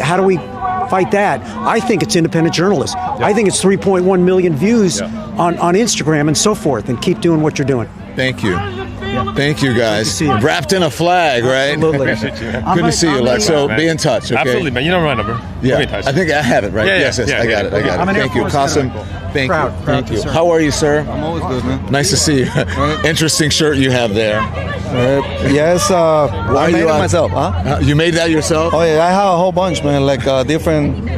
fight that? I think it's independent journalists. Yeah. I think it's 3.1 million views on Instagram and so forth, and keep doing what you're doing. Thank you. Yeah. Thank you, guys. Wrapped in a flag, right? Absolutely. Good to see you, Lex. So be in touch, okay? Absolutely, man. You know my number. Yeah. I think I have it, right? Yes, I got it. Thank you. Qasim, thank you. How are you, sir? I'm always good, man. Nice to see you. Interesting shirt you have there. Yes, I made it myself. Huh? You made that yourself? Oh, yeah. I have a whole bunch, man. Like different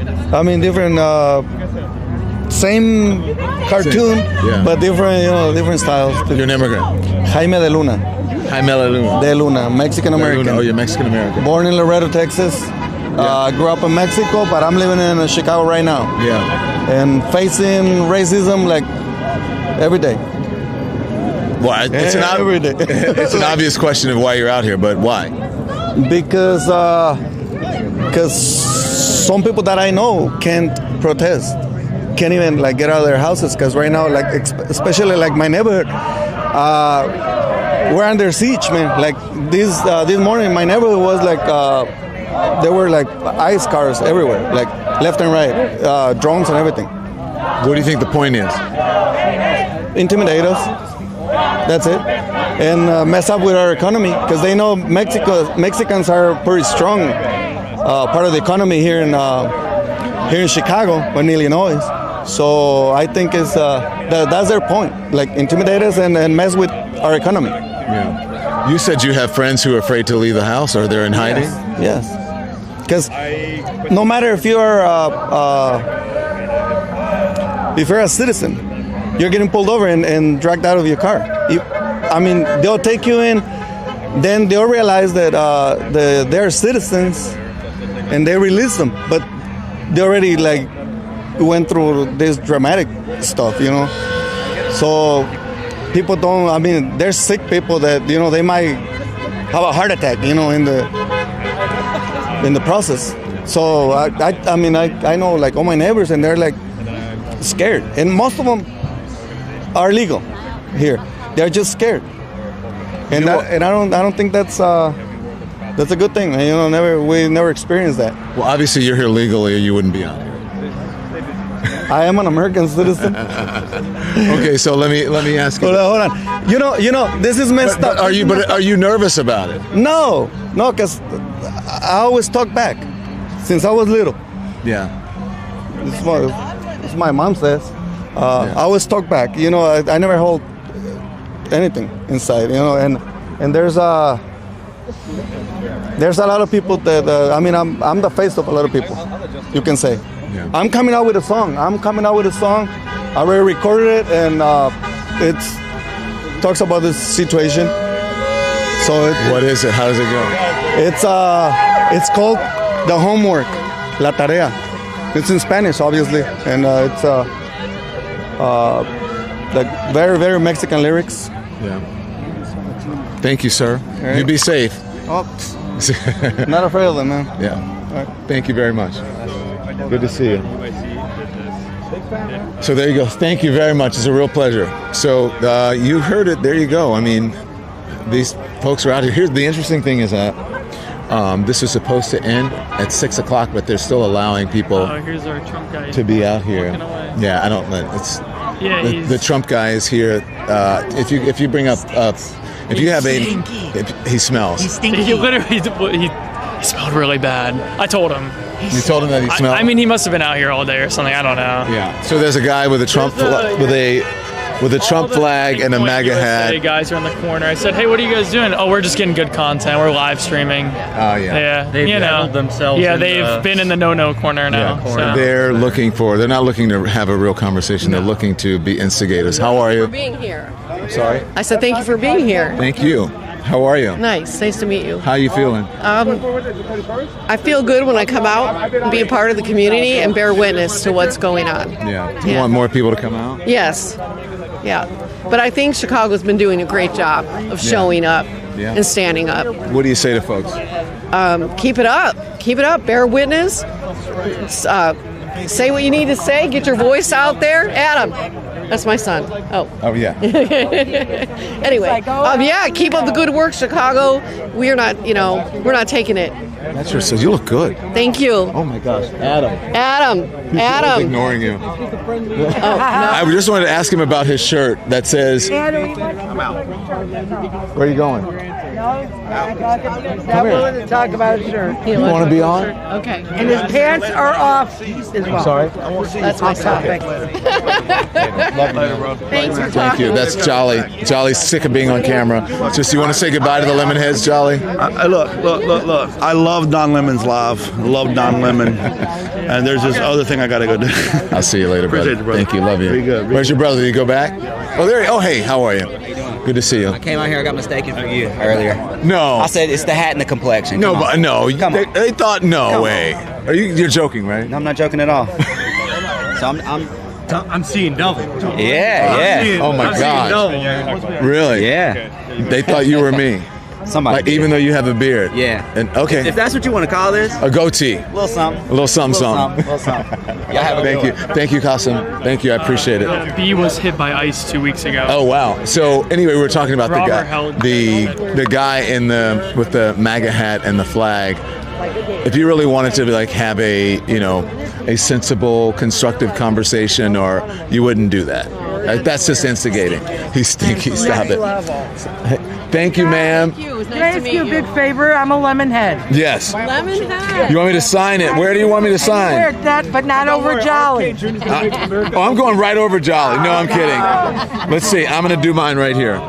same cartoon, but different styles. You're an immigrant. Jaime de Luna. Jaime de Luna. De Luna, Mexican-American. Oh, you're Mexican-American. Born in Laredo, Texas. Grew up in Mexico, but I'm living in Chicago right now. Yeah. And facing racism like every day. Well, it's an obvious question of why you're out here, but why? Because some people that I know can't protest, can't even like get out of their houses. Because right now, like especially like my neighborhood, we're under siege, man. Like this morning, my neighborhood was like there were like ICE cars everywhere, like left and right, drones and everything. What do you think the point is? Intimidate us. That's it. And mess up with our economy because they know Mexicans are pretty strong part of the economy here in Chicago and Illinois. So I think that's their point. Like intimidate us and mess with our economy. Yeah. You said you have friends who are afraid to leave the house or they're in hiding? Yes. Because no matter if you're a citizen, you're getting pulled over and dragged out of your car. They'll take you in, then they'll realize that they're citizens, and they release them. But they already like went through this dramatic stuff, So people don't. There's sick people that they might have a heart attack, in the process. So I know like all my neighbors, and they're like scared, and most of them are legal here. They're just scared, and I don't think that's a good thing. We never experienced that. Well, obviously you're here legally, or you wouldn't be on here. I am an American citizen. Okay, so let me ask you. Hold on. This is messed up. Are you nervous about it? No, because I always talk back since I was little. Yeah. This is what my mom says. I always talk back. You know, I never hold anything inside. You know, and there's a lot of people that I mean, I'm the face of a lot of people. You can say. Yeah. I'm coming out with a song. I already recorded it, and it talks about this situation. So what is it? How does it go? It's called The Homework, La Tarea. It's in Spanish, obviously, and it's like very, very Mexican lyrics. Yeah. Thank you, sir. Right. You be safe. Oh, not afraid of them, man. Yeah. Right. Thank you very much. Good to see you. So there you go. Thank you very much. It's a real pleasure. So you heard it. There you go. I mean, these folks are out here. Here's the interesting thing is that this is supposed to end at 6 o'clock, but they're still allowing people here's our Trump guy to be out here. Yeah, I don't. It's the Trump guy is here. If you bring up if you have he smells. He's stinky. He literally he smelled really bad. I told him. You told him that he smelled? I mean, he must have been out here all day or something. I don't know. Yeah. So there's a guy with a Trump with a Trump flag and a MAGA hat. Hey, guys are in the corner. I said, hey, what are you guys doing? Oh, we're just getting good content. We're live streaming. Oh, yeah. Yeah. They've handled themselves. Yeah, they've been in the no corner now. Yeah. So. They're not looking to have a real conversation. They're looking to be instigators. How are you? For being here. I'm sorry? I said thank you for being here. Thank you. How are you? Nice to meet you. How are you feeling? I feel good when I come out and be a part of the community and bear witness to what's going on. Yeah. Do you want more people to come out? Yes. Yeah. But I think Chicago's been doing a great job of showing up and standing up. What do you say to folks? Keep it up. Keep it up. Bear witness. Say what you need to say. Get your voice out there. Adam. That's my son. Oh, yeah. Anyway, keep up the good work, Chicago. We're not taking it. That's your son. You look good. Thank you. Oh my gosh, Adam. Adam. Ignoring you. No. I just wanted to ask him about his shirt that says. I'm out. Where are you going? Not willing to talk about his shirt. You want to be on? Okay. And his pants are off as well. I'm sorry? That's my topic. Thanks for talking. Thank you. That's Jolly. Jolly's sick of being on camera. Just you want to say goodbye to the Lemonheads, Jolly? Look. I love Don Lemon's live. I love Don Lemon. And there's this other thing I got to go do. I'll see you later, brother. Thank you. Love you. Very good. Where's your brother? Did you go back? Oh, there. Oh, hey. How are you? Good to see you. I came out here. I got mistaken for you earlier. No. I said it's the hat and the complexion. No, but no. They thought no way. Are you're joking, right? No, I'm not joking at all. So I'm seeing double. Yeah. Oh my God. Really? Yeah. They thought you were me. Somebody. Like, even though you have a beard. Yeah. And okay. If that's what you want to call this. A goatee. A little something. A little something. Y'all have a Thank you. Thank you, Qasim. Thank you. I appreciate it. B was hit by ice 2 weeks ago. Oh wow. So anyway, we were talking about the guy with the MAGA hat and the flag. If you really wanted to have a sensible, constructive conversation, or you wouldn't do that. That's just instigating. He's stinky. Stop it. Thank you, ma'am. Can I ask you a big favor? I'm a lemon head. Yes. Lemon head. You want me to sign it? Where do you want me to sign? Where that, but not over Jolly. I'm going right over Jolly. No, I'm kidding. Let's see. I'm going to do mine right here.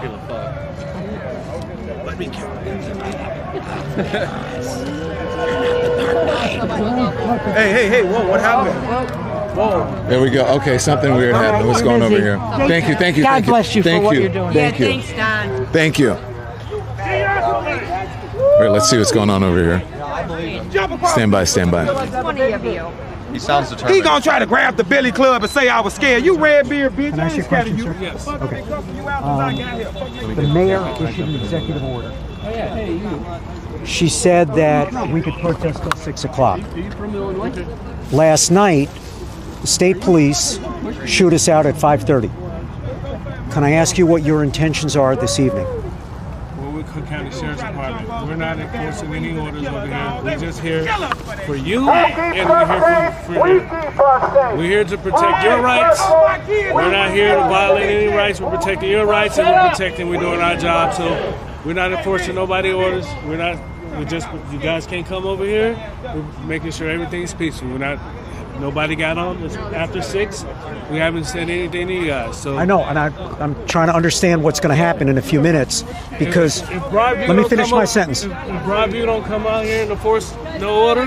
Hey, whoa, what happened? Whoa. There we go. Okay, something weird happened. What's going over here? Thank you. God bless you for what you're doing. Thank you. Thanks, Don. Thank you. Wait, let's see what's going on over here. Stand by. 20 of you. He sounds determined. He gonna try to grab the Billy Club and say I was scared. You red beard, bitch. Can I ask you a question, sir? Yes. Okay. The mayor issued an executive order. She said that we could protest till 6 o'clock. Last night, the state police shoot us out at 5:30. Can I ask you what your intentions are this evening? Well, we're Cook County Sheriff's Department. We're not enforcing any orders over here. We're just here for you, and we're here for them. We're here to protect your rights. We're not here to violate any rights. We're protecting your rights, and we're doing our job. So we're not enforcing nobody's orders. You guys can't come over here. We're making sure everything's peaceful. We're not Nobody got on. It's after 6. We haven't said anything to you guys. So I know, and I'm trying to understand what's going to happen in a few minutes because let me finish my sentence. If Broadview don't come out here and enforce no order,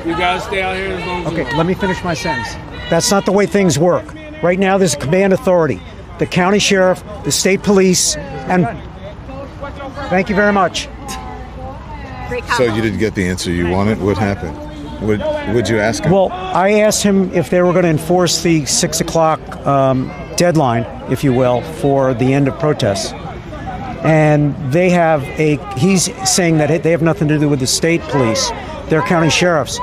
you guys stay out here as long as you want. Let me finish my sentence. That's not the way things work. Right now, there's a command authority. The county sheriff, the state police, and thank you very much. So you didn't get the answer you wanted? What happened? Would you ask him? Well, I asked him if they were going to enforce the 6 o'clock deadline, if you will, for the end of protests. And he's saying that they have nothing to do with the state police. They're county sheriffs.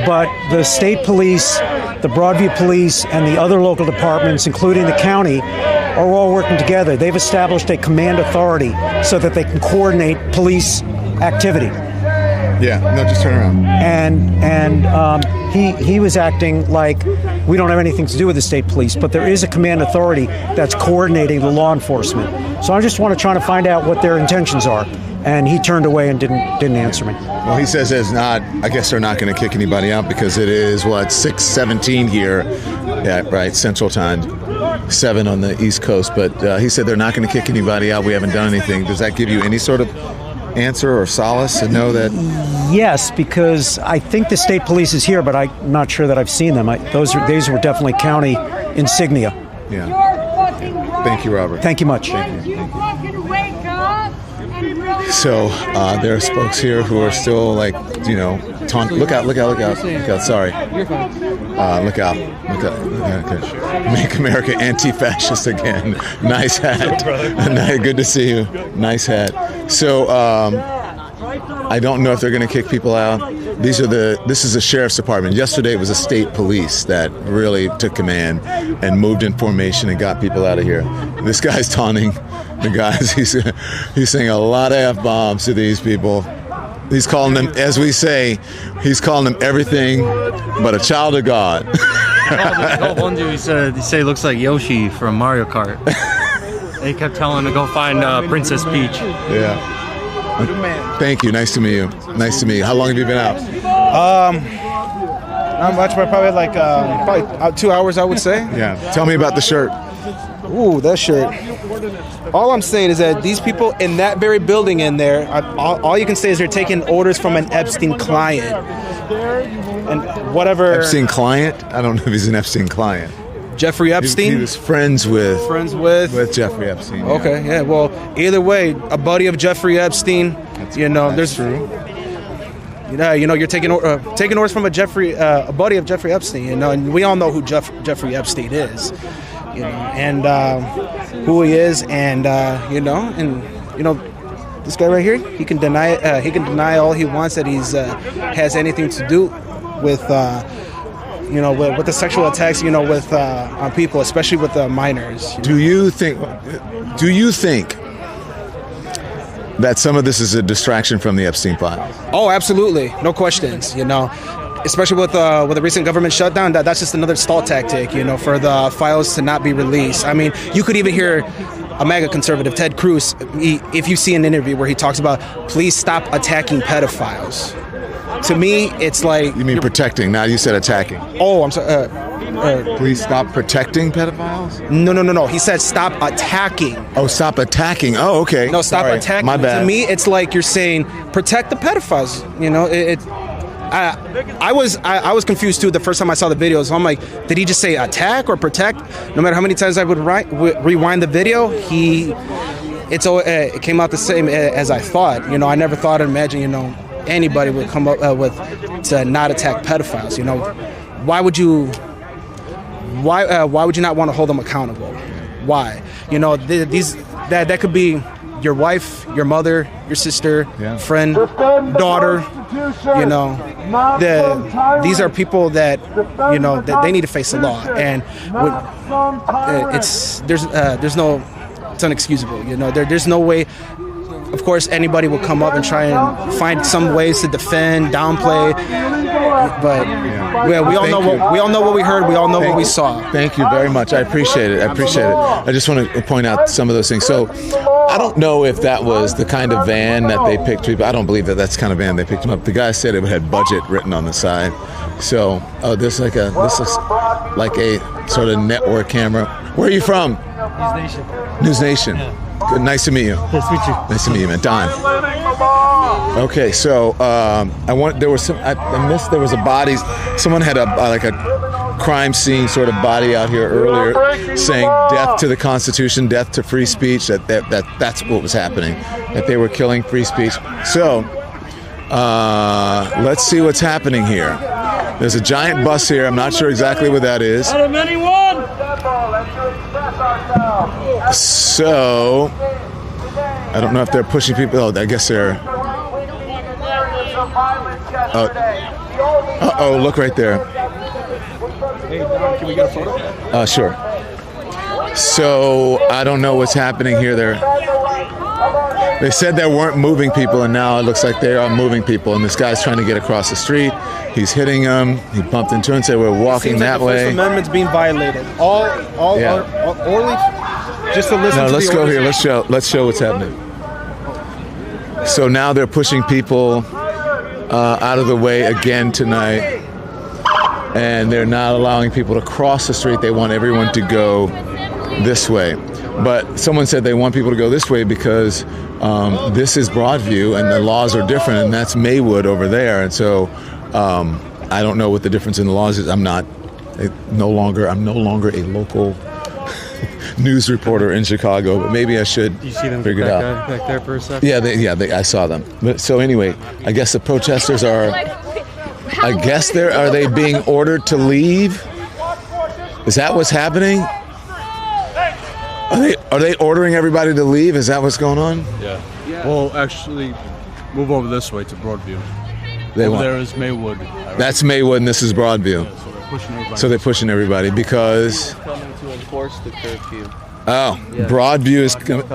But the state police, the Broadview police, and the other local departments, including the county, are all working together. They've established a command authority so that they can coordinate police activity. Yeah, no, just turn around. And he was acting like we don't have anything to do with the state police, but there is a command authority that's coordinating the law enforcement. So I just want to try to find out what their intentions are. And he turned away and didn't answer me. Well, he says it's not. I guess they're not going to kick anybody out because it is 6:17 here, right, Central Time, 7 on the East Coast. But he said they're not going to kick anybody out. We haven't done anything. Does that give you any sort of answer or solace to know that? Yes, because I think the state police is here, but I'm not sure that I've seen them. These were definitely county insignia. Yeah. Thank you, Robert. Thank you much. Thank you. So there are folks here who are still look out. Sorry. Look out. Make America anti-fascist again. Nice hat. Good to see you. Nice hat. So I don't know if they're going to kick people out. This is the sheriff's department. Yesterday it was the state police that really took command and moved in formation and got people out of here. This guy's taunting the guys. He's saying a lot of F-bombs to these people. He's calling them, as we say, he's calling them everything but a child of God. One dude, he said he looks like Yoshi from Mario Kart. They kept telling him to go find Princess Peach. Yeah. Thank you. Nice to meet you. Nice to meet you. How long have you been out? Not much, but probably probably 2 hours, I would say. Yeah. Tell me about the shirt. Ooh, that shirt. All I'm saying is that these people in that very building in there, all you can say is they're taking orders from an Epstein client. And whatever. Epstein client? I don't know if he's an Epstein client. Jeffrey Epstein? He was friends with Jeffrey Epstein. Yeah. Okay, yeah. Well, either way, a buddy of Jeffrey Epstein. That's true. You're taking orders from a buddy of Jeffrey Epstein. And we all know who Jeffrey Epstein is. And who he is, and this guy right here, he can deny he can deny all he wants that he's has anything to do with with the sexual attacks with on people, especially with minors. Do you think that some of this is a distraction from the Epstein files? Oh, absolutely, no questions. Especially with the recent government shutdown, that's just another stall tactic, for the files to not be released. I mean, you could even hear a MAGA conservative, Ted Cruz, if you see an interview where he talks about, please stop attacking pedophiles. To me, it's like... You mean protecting, now you said attacking. Oh, I'm sorry. Please stop protecting pedophiles? No. He said stop attacking. Oh, stop attacking. Oh, okay. No, stop attacking. My bad. To me, it's like you're saying, protect the pedophiles. I was confused too the first time I saw the video. So I'm like, did he just say attack or protect? No matter how many times I would rewind the video, it came out the same as I thought. I never thought or imagined, anybody would come up with to not attack pedophiles. Why would you not want to hold them accountable? Why? That could be your wife, your mother, your sister, friend, daughter. These are people that that they need to face the law, and it's unexcusable. There's no way. Of course, anybody will come up and try and find some ways to defend, downplay, but we all know what we heard. We all know what we saw. Thank you very much. I appreciate it. I just want to point out some of those things. So, I don't know if that was the kind of van that they picked people. I don't believe that's the kind of van they picked them up. The guy said it had budget written on the side. So, this looks like a sort of network camera. Where are you from? News Nation. News Nation. Yeah. Good. Nice to meet you. Nice to meet you. Nice to meet you, man. Don. Okay, so I missed. There was a body. Someone had a crime scene sort of body out here earlier, saying "death to the Constitution, death to free speech." That's what was happening. That they were killing free speech. So let's see what's happening here. There's a giant bus here. I'm not sure exactly what that is. Out of anyone. So I don't know if they're pushing people. Oh, I guess they're. Oh, look right there. Hey, Don, can we get a photo? Sure. So I don't know what's happening here. They said there weren't moving people, and now it looks like they are moving people. And this guy's trying to get across the street. He's hitting him. He bumped into him and said, "We're walking that way." The First Amendment's being violated. Only just to listen. No, to let's the go orders. here. Let's show what's happening. So now they're pushing people out of the way again tonight, and they're not allowing people to cross the street. They want everyone to go this way. But someone said they want people to go this way because this is Broadview and the laws are different, and that's Maywood over there. And so I don't know what the difference in the laws is. I'm no longer a local news reporter in Chicago, but maybe I should Do you see them figure it out. back there for a second? Yeah, I saw them. But so anyway, I guess the protesters are. Are they being ordered to leave? Is that what's happening? Are they ordering everybody to leave? Is that what's going on? Yeah. Well, actually, move over this way to Broadview. There is Maywood. That's Maywood, and this is Broadview. Yeah, so they're pushing everybody. So they're pushing everybody because. Coming to enforce the curfew. Oh, yeah. Broadview is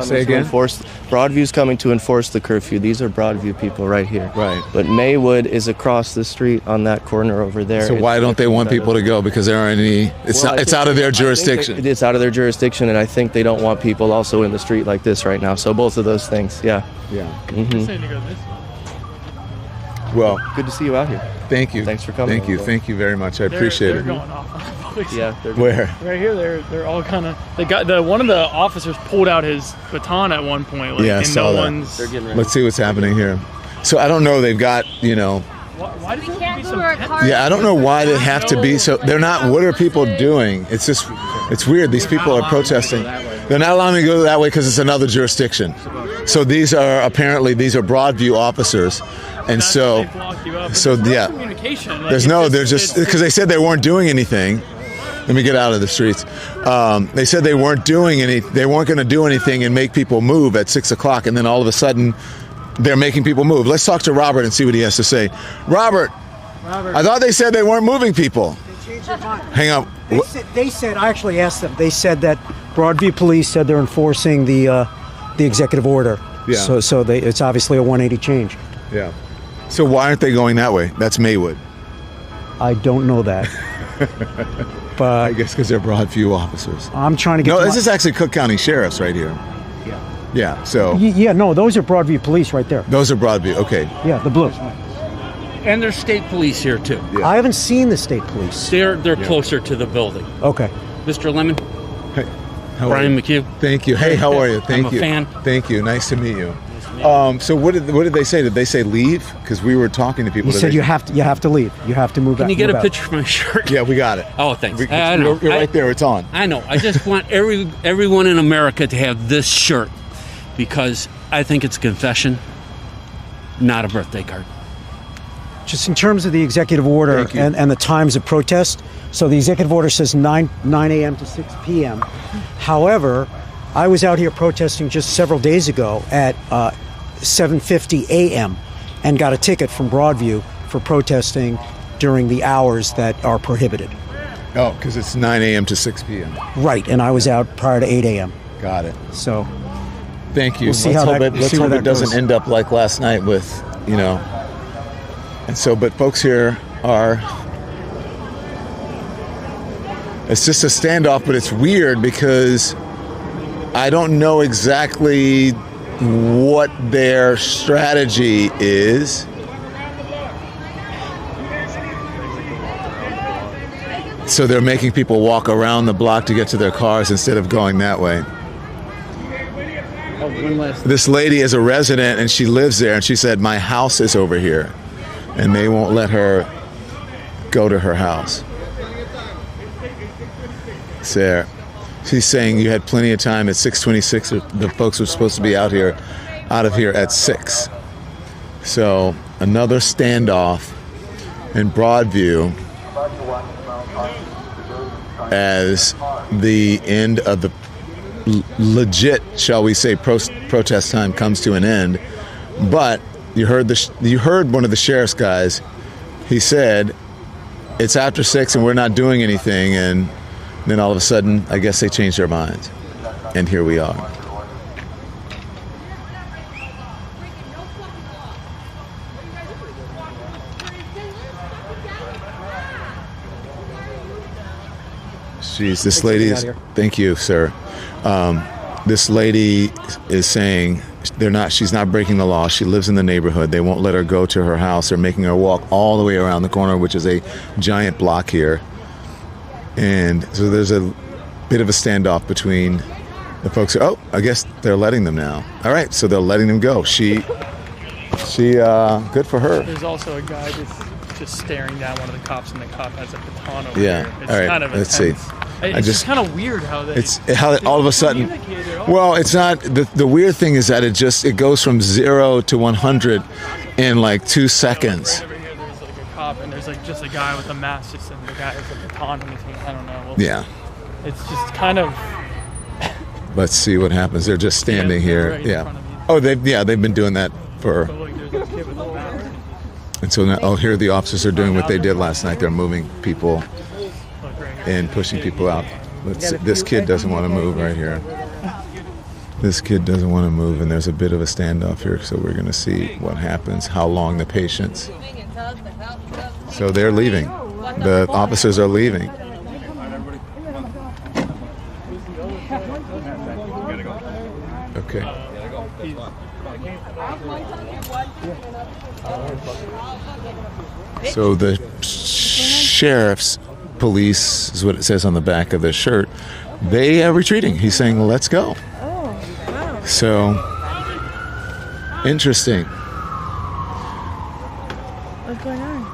say again. Broadview's coming to enforce the curfew. These are Broadview people right here. Right. But Maywood is across the street on that corner over there. So why don't they want people to go? Because there aren't any. It's out of their jurisdiction. It's out of their jurisdiction, and I think they don't want people also in the street like this right now. So both of those things. Yeah. Yeah. Mm-hmm. Well, good to see you out here. Thank you. Thanks for coming. Thank you very much. I appreciate they're it. Going off. Yeah. Where? Right here, they're all kind of. They got one of the officers pulled out his baton at one point. Yeah, I saw that. Let's see what's happening here. So I don't know. They've got Why does it have to be so tense? Yeah, I don't know why they have to be so. They're not. What are people doing? It's just. It's weird. These people are protesting. They're not allowing me to go that way because it's another jurisdiction. So these are Broadview officers, and so yeah. They're just because they said they weren't doing anything. Let me get out of the streets. They said they weren't going to do anything and make people move at 6:00, and then all of a sudden, they're making people move. Let's talk to Robert and see what he has to say. Robert, I thought they said they weren't moving people. They changed their mind. Hang on. They said I actually asked them. They said that Broadview police said they're enforcing the executive order. Yeah. So it's obviously a 180 change. Yeah. So why aren't they going that way? That's Maywood. I don't know that. But I guess because they're Broadview officers. I'm trying to get. No, this is actually Cook County Sheriffs right here. Yeah. Yeah. So. Yeah. No, those are Broadview police right there. Those are Broadview. Okay. Yeah, the blue. And there's state police here too. Yeah. I haven't seen the state police. They're closer to the building. Okay. Mr. Lemon. Hey. Brian McHugh. Thank you. Hey, how are you? Thank you. I'm a fan. Thank you. Nice to meet you. So what did they say? Did they say leave? Because we were talking to people. He said you have to leave. You have to move out. Can you get a out. picture of my shirt? Yeah, we got it. Oh, thanks. I know. You're right there. It's on. I know. I just want everyone in America to have this shirt because I think it's a confession, not a birthday card. Just in terms of the executive order and the times of protest. So the executive order says 9 a.m. to 6 p.m. However, I was out here protesting just several days ago at 7:50 a.m. and got a ticket from Broadview for protesting during the hours that are prohibited. Oh, because it's 9 a.m. to 6 p.m. Right, and I was out prior to 8 a.m. Got it. So, thank you. We'll see let's how hope that it doesn't goes. end up like last night with, And so, but folks here are. It's just a standoff, but it's weird because I don't know exactly what their strategy is. So they're making people walk around the block to get to their cars instead of going that way. This lady is a resident and she lives there, and she said, my house is over here, and they won't let her go to her house. Sarah, she's saying you had plenty of time at 6:26. The folks were supposed to be out of here at 6. So another standoff in Broadview as the end of the legit, shall we say, protest time comes to an end. But you heard one of the sheriff's guys. He said it's after 6 and we're not doing anything, and then all of a sudden, I guess they changed their minds, and here we are. Jeez, this lady is. Thank you, sir. This lady is saying she's not breaking the law. She lives in the neighborhood. They won't let her go to her house. They're making her walk all the way around the corner, which is a giant block here. And so there's a bit of a standoff between the folks. Oh, I guess they're letting them now. All right, so they're letting them go. She, good for her. There's also a guy just staring down one of the cops, and the cop has a baton over Yeah. there. It's all right. kind of Let's intense. see. It's just kind of weird how they. It's how all of a sudden. Well, it's not. The weird thing is that it goes from 0 to 100 in like 2 seconds. Right over here, there's like a cop, and there's like just a guy with a mask, and the guy has a baton in his hand. I don't know. Well, Yeah. It's just kind of. Let's see what happens. They're just standing here. Right in front of you. Oh, they've been doing that for. But look, there's a kid with a mask. And so now, here the officers are doing what they did last night. They're moving people and pushing people out. This kid doesn't want to move right here. This kid doesn't want to move, and there's a bit of a standoff here, so we're going to see what happens, how long the patience. So they're leaving. The officers are leaving. Okay. So the sheriff's police is what it says on the back of the shirt. They are retreating. He's saying, let's go. So, interesting. What's going on?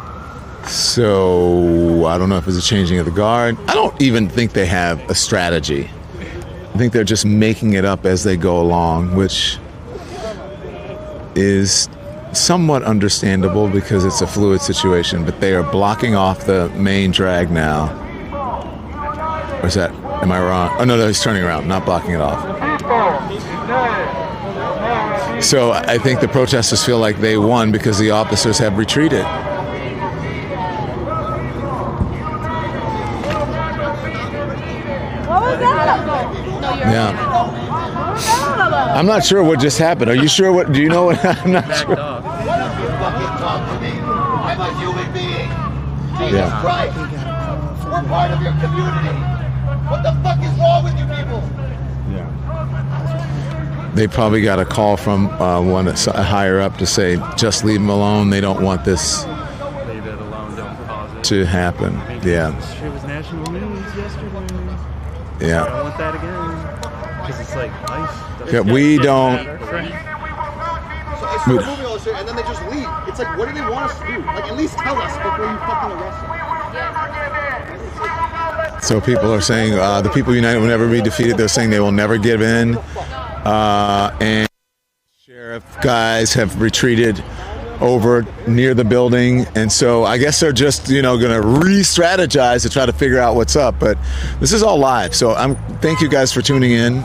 So, I don't know if it's a changing of the guard. I don't even think they have a strategy. I think they're just making it up as they go along, which is somewhat understandable because it's a fluid situation, but they are blocking off the main drag now. Or is that, am I wrong? Oh, no, he's turning around, not blocking it off. So I think the protesters feel like they won because the officers have retreated. What was that? Yeah. I'm not sure what just happened. Are you sure what, do you know what, I'm not sure. I'm a human being. Jesus Yeah. Christ. We're part of your community. What the fuck is wrong with you people? They probably got a call from one that's higher up to say, just leave them alone. They don't want this Leave it alone. Don't cause it. to happen. Yeah. It was national news yesterday. Yeah. I don't want that again. Because it's like life. Yeah, we don't. So I start moving all this shit, and then they just leave. It's like, what do they want us to do? Like, at least tell us before you fucking arrest us. So people are saying the People United will never be defeated. They're saying they will never give in. And sheriff guys have retreated over near the building. And so I guess they're just, going to re-strategize to try to figure out what's up. But this is all live. So thank you guys for tuning in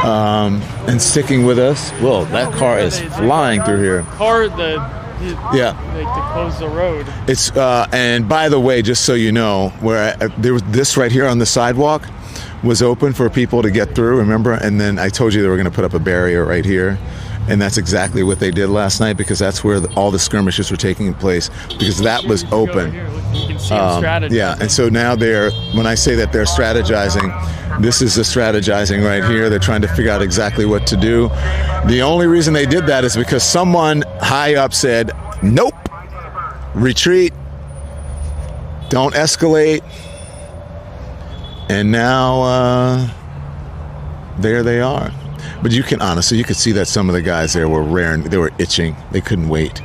and sticking with us. Whoa, that car is flying through here. Yeah. Like to close the road. It's and by the way, just so you know, where there was this right here on the sidewalk was open for people to get through, remember? And then I told you they were going to put up a barrier right here. And that's exactly what they did last night because that's where all the skirmishes were taking place because that was open. You can see them strategizing. Yeah, and so now when I say that they're strategizing, this is the strategizing right here. They're trying to figure out exactly what to do. The only reason they did that is because someone high up said, nope, retreat, don't escalate. And now there they are. But you can honestly, you could see that some of the guys there were raring, they were itching. They couldn't wait.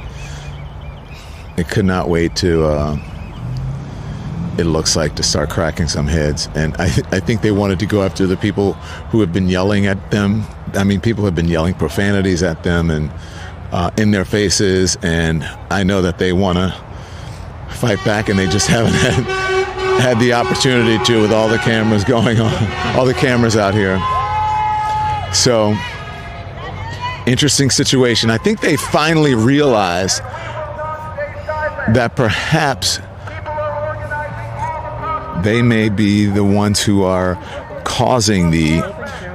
They could not wait to, it looks like, to start cracking some heads. And I think they wanted to go after the people who have been yelling at them. I mean, people have been yelling profanities at them and in their faces. And I know that they want to fight back, and they just haven't had the opportunity to, with all the cameras going on, all the cameras out here. So, interesting situation. I think they finally realized that perhaps they may be the ones who are causing the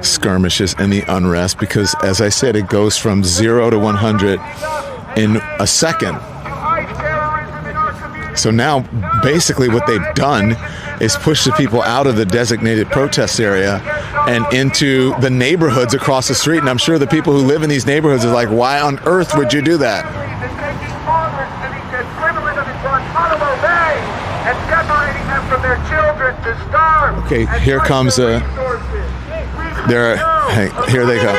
skirmishes and the unrest, because, as I said, it goes from 0 to 100 in a second. So now, basically, what they've done is push the people out of the designated protest area and into the neighborhoods across the street. And I'm sure the people who live in these neighborhoods are like, why on earth would you do that? Okay, here comes here they go.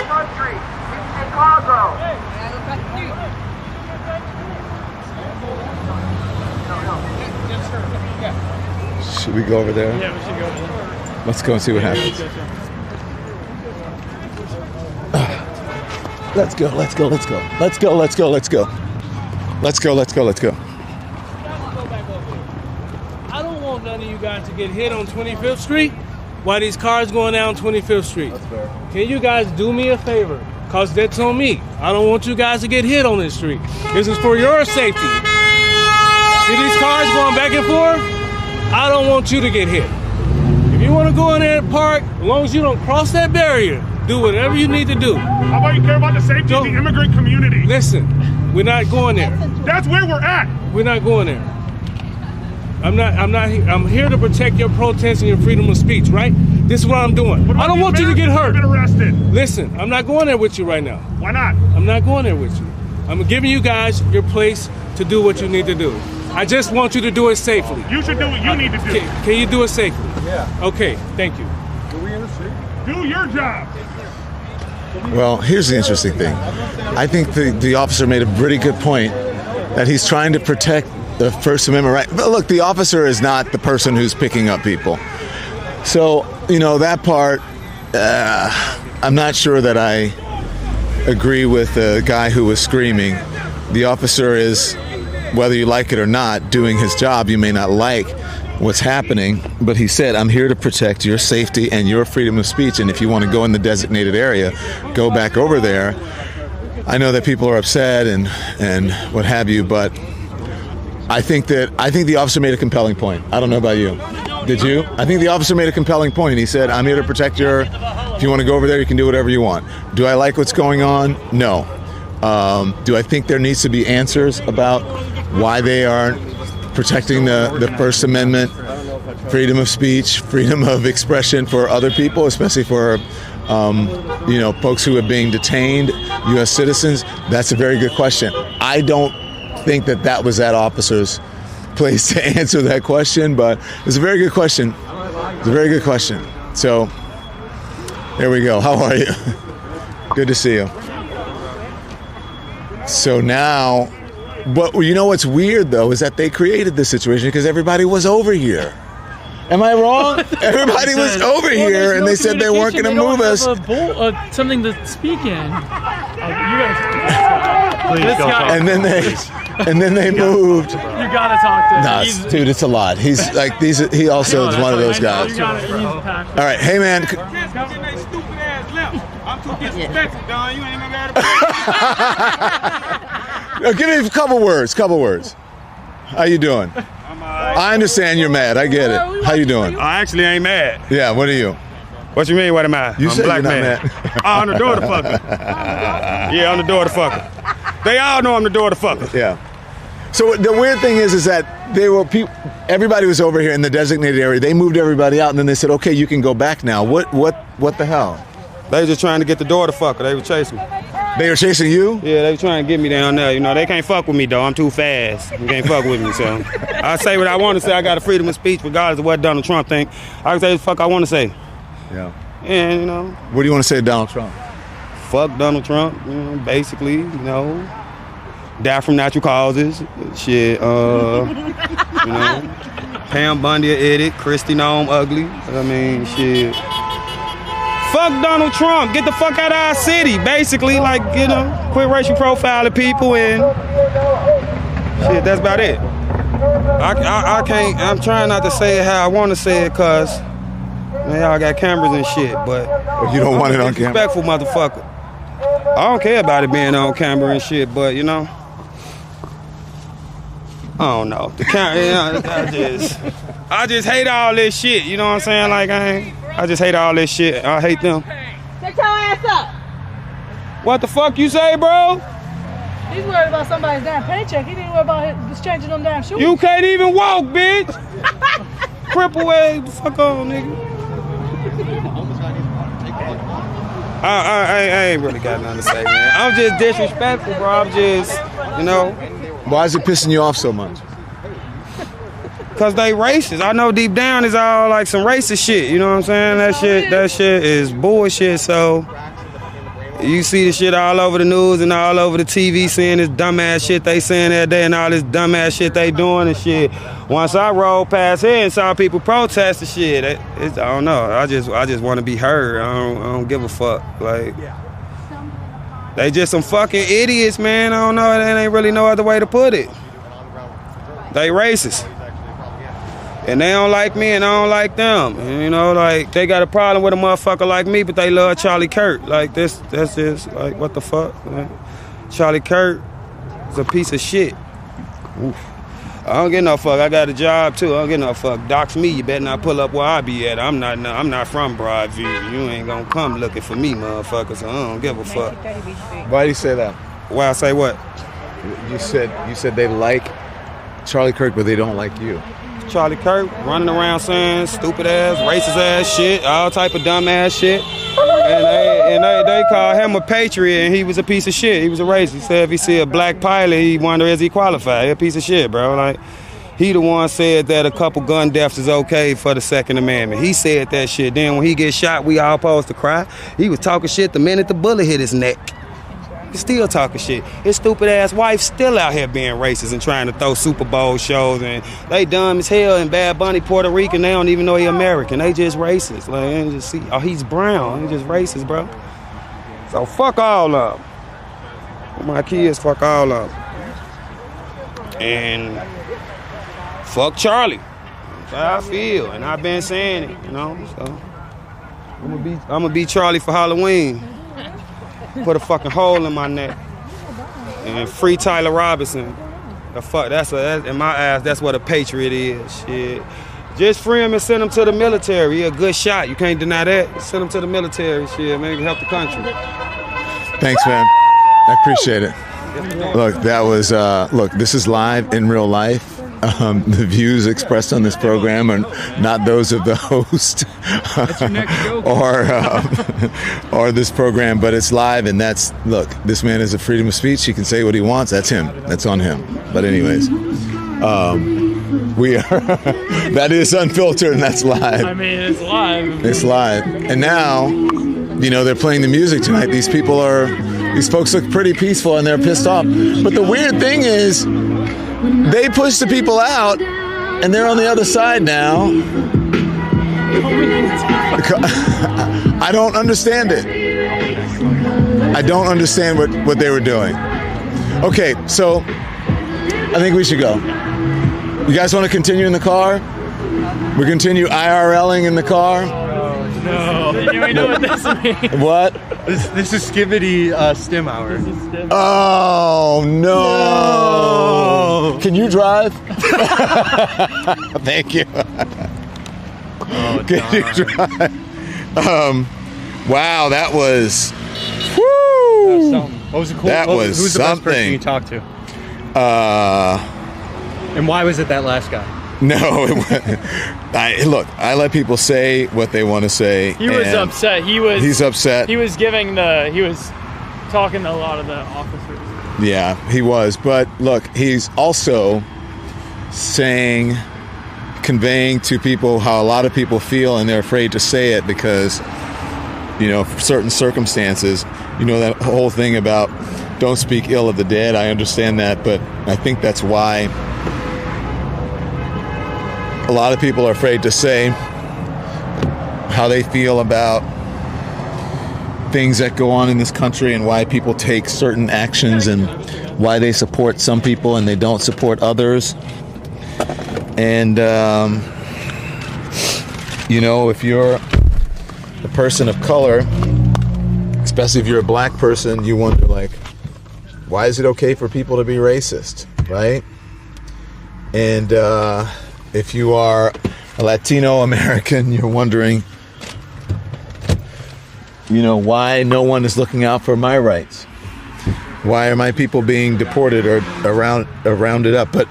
Should we go over there? Yeah, we should go over there. Let's go and see what happens. Let's go. Let's go. Let's go. Let's go. Let's go. Let's go. Let's go. Let's go. Let's go. I don't want none of you guys to get hit on 25th Street while these cars going down 25th Street. That's fair. Can you guys do me a favor? Because that's on me. I don't want you guys to get hit on this street. This is for your safety. See these cars going back and forth? I don't want you to get hit. If you want to go in there and park, as long as you don't cross that barrier, do whatever you need to do. How about you care about the safety of the immigrant community? Listen, we're not going there. That's where we're at. We're not going there. I'm here to protect your protest and your freedom of speech, right? This is what I'm doing. I don't want you to get hurt. Been arrested. Listen, I'm not going there with you right now. Why not? I'm not going there with you. I'm giving you guys your place to do what you need to do. I just want you to do it safely. You should do what you need to do. Can you do it safely? Yeah. Okay, thank you. Are we in the street? Do your job. Well, here's the interesting thing. I think the officer made a pretty good point that he's trying to protect the First Amendment right. But look, the officer is not the person who's picking up people. So, that part, I'm not sure that I agree with the guy who was screaming. The officer is, whether you like it or not, doing his job. You may not like what's happening, but he said, I'm here to protect your safety and your freedom of speech, and if you want to go in the designated area, go back over there. I know that people are upset and what have you, but I think the officer made a compelling point. I don't know about you. Did you? I think the officer made a compelling point. He said, I'm here to protect if you want to go over there, you can do whatever you want. Do I like what's going on? No. Do I think there needs to be answers about why they aren't protecting the First Amendment, freedom of speech, freedom of expression for other people, especially for folks who are being detained, U.S. citizens? That's a very good question. I don't think that was that officer's place to answer that question, but it's a very good question. It's a very good question. So there we go. How are you? Good to see you. So now, but what's weird though is that they created this situation because everybody was over here. Am I wrong? Everybody was over here, and they said they weren't going to move us. Something to speak in. And then they moved. You gotta talk to him. Dude, it's a lot. He's like he also is one of those guys. All right, hey man. I'm too disrespectful, Don. You ain't even Now, give me a couple words. How you doing? I understand you're mad. I get it. How you doing? I actually ain't mad. Yeah, what are you? What you mean, what am I? You I'm said a black you're not man. mad. I'm the door to fucker. Yeah, I'm the door to fucker. They all know I'm the door to fucker. Yeah. So the weird thing is that everybody was over here in the designated area. They moved everybody out, and then they said, "Okay, you can go back now." What the hell? They was just trying to get the door to fucker. They were chasing me. They were chasing you? Yeah, they were trying to get me down there. You know, they can't fuck with me, though. I'm too fast. You can't fuck with me, so. I say what I want to say. I got a freedom of speech regardless of what Donald Trump think. I can say what the fuck I want to say. Yeah. And, you know. What do you want to say to Donald Trump? Fuck Donald Trump, you know, basically, you know. Die from natural causes. Shit, you know. Pam Bundy an idiot. Christy Nome ugly. I mean, shit. Fuck Donald Trump. Get the fuck out of our city. Basically, like, you know, quit racial profiling people and shit, that's about it. I can't, I'm trying not to say it how I want to say it because, man, y'all got cameras and shit, but. You don't want it on camera? Disrespectful motherfucker. I don't care about it being on camera and shit, but, you know. I don't know. The camera, you know, I just hate all this shit, you know what I'm saying? Like, I just hate all this shit. I hate them. Get your ass up. What the fuck you say, bro? He's worried about somebody's damn paycheck. He didn't worry about just changing them damn shoes. You can't even walk, bitch. Cripple ass, the fuck on, nigga. I ain't really got nothing to say, man. I'm just disrespectful, bro. I'm just, you know. Why is it pissing you off so much? Cause they racist. I know deep down it's all like some racist shit. You know what I'm saying? That shit is bullshit. So you see the shit all over the news and all over the TV, seeing this dumbass shit they saying that day and all this dumbass shit they doing and shit. Once I rolled past here and saw people protest the shit, I don't know. I just want to be heard. I don't give a fuck. Like, they just some fucking idiots, man. I don't know. There ain't really no other way to put it. They racist. And they don't like me and I don't like them. And, you know, like, they got a problem with a motherfucker like me, but they love Charlie Kirk. Like, that's just, like, what the fuck? Like, Charlie Kirk is a piece of shit. Oof. I don't get no fuck. I got a job, too. I don't get no fuck. Dox me, you better not pull up where I be at. I'm not from Broadview. You ain't gonna come looking for me, motherfucker, so I don't give a fuck. Why do you say that? Why I say what? You said they like Charlie Kirk, but they don't like you. Charlie Kirk running around saying stupid ass, racist ass shit, all type of dumb ass shit. And they call him a patriot and he was a piece of shit. He was a racist. He said if he see a black pilot, he wonder is he qualified. He a piece of shit, bro. Like, he the one said that a couple gun deaths is okay for the Second Amendment. He said that shit. Then when he get shot, we all supposed to cry. He was talking shit the minute the bullet hit his neck. Still talking shit. His stupid ass wife still out here being racist and trying to throw Super Bowl shows, and they dumb as hell. And Bad Bunny Puerto Rican, they don't even know he American. They just racist. Like, they just see, oh, he's brown. He just racist, bro. So fuck all of them. My kids, fuck all of them. And fuck Charlie. That's how I feel, and I've been saying it, you know. So I'm gonna be Charlie for Halloween. Put a fucking hole in my neck and free Tyler Robinson. The fuck, in my eyes, that's what a patriot is. Shit, just free him and send him to the military. He a good shot. You can't deny that. Send him to the military. Shit, man, help the country. Thanks, man. I appreciate it. Look, that was look. This is live in real life. The views expressed on this program are not those of the host or this program, but it's live, and that's, look, this man has a freedom of speech. He can say what he wants. That's him. That's on him. But anyways, we are, that is Unfiltered, and that's live. I mean, it's live. It's live. And now, you know, they're playing the music tonight. These folks look pretty peaceful, and they're pissed off. But the weird thing is, they push the people out, and they're on the other side now. I don't understand it. I don't understand what they were doing. Okay, so I think we should go. You guys want to continue in the car? We continue IRLing in the car? No. You know what this means. What? This is Skivity Stim Hour. Oh, no. Can you drive? Thank you. Can you drive? Wow, that was... Woo! What was the cool? That was who's the best person you talked to? And why was it that last guy? No, look, I let people say what they want to say. He was upset. He's upset. He was giving the talking to a lot of the officers. Yeah, he was. But look, he's also conveying to people how a lot of people feel, and they're afraid to say it because, for certain circumstances, that whole thing about don't speak ill of the dead. I understand that, but I think that's why a lot of people are afraid to say how they feel about things that go on in this country and why people take certain actions and why they support some people and they don't support others. And, if you're a person of color, especially if you're a black person, you wonder, why is it okay for people to be racist, right? And if you are a Latino American, you're wondering, why no one is looking out for my rights? Why are my people being deported or rounded up? But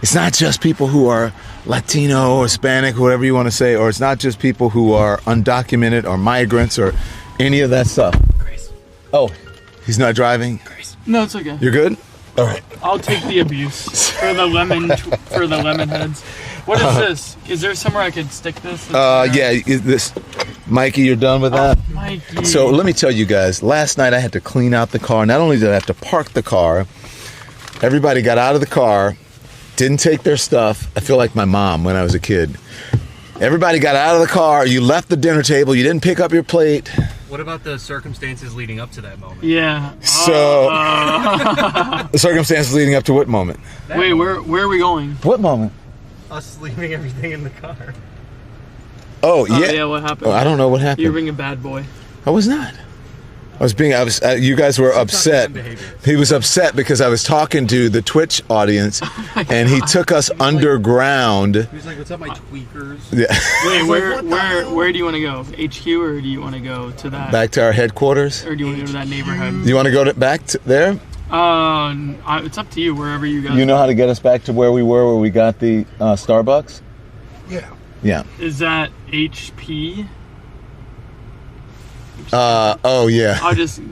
it's not just people who are Latino or Hispanic, whatever you want to say, or it's not just people who are undocumented or migrants or any of that stuff. Grace. Oh, he's not driving? Grace. No, it's okay. You're good? All right. I'll take the abuse for the lemon heads. What is this? Is there somewhere I could stick this? This. Mikey, you're done with that? Mikey. So let me tell you guys, last night I had to clean out the car. Not only did I have to park the car, everybody got out of the car, didn't take their stuff. I feel like my mom when I was a kid. Everybody got out of the car, you left the dinner table, you didn't pick up your plate. What about the circumstances leading up to that moment? Yeah. So, the circumstances leading up to what moment? Wait, where are we going? What moment? Us leaving everything in the car. Oh, yeah, what happened? Oh, I don't know what happened. You're being a bad boy. I was not. You guys were upset. He was upset because I was talking to the Twitch audience, and he took us underground. He was like, "What's up, my tweakers?" Yeah. Wait, where do you want to go? HQ, or do you want to go to that? Back to our headquarters. Or do you want to go to that neighborhood? Do you want to go back to there? It's up to you. Wherever you guys. You know how to get us back to where we were, where we got the Starbucks? Yeah. Yeah. Is that HP? Oh yeah. I'll just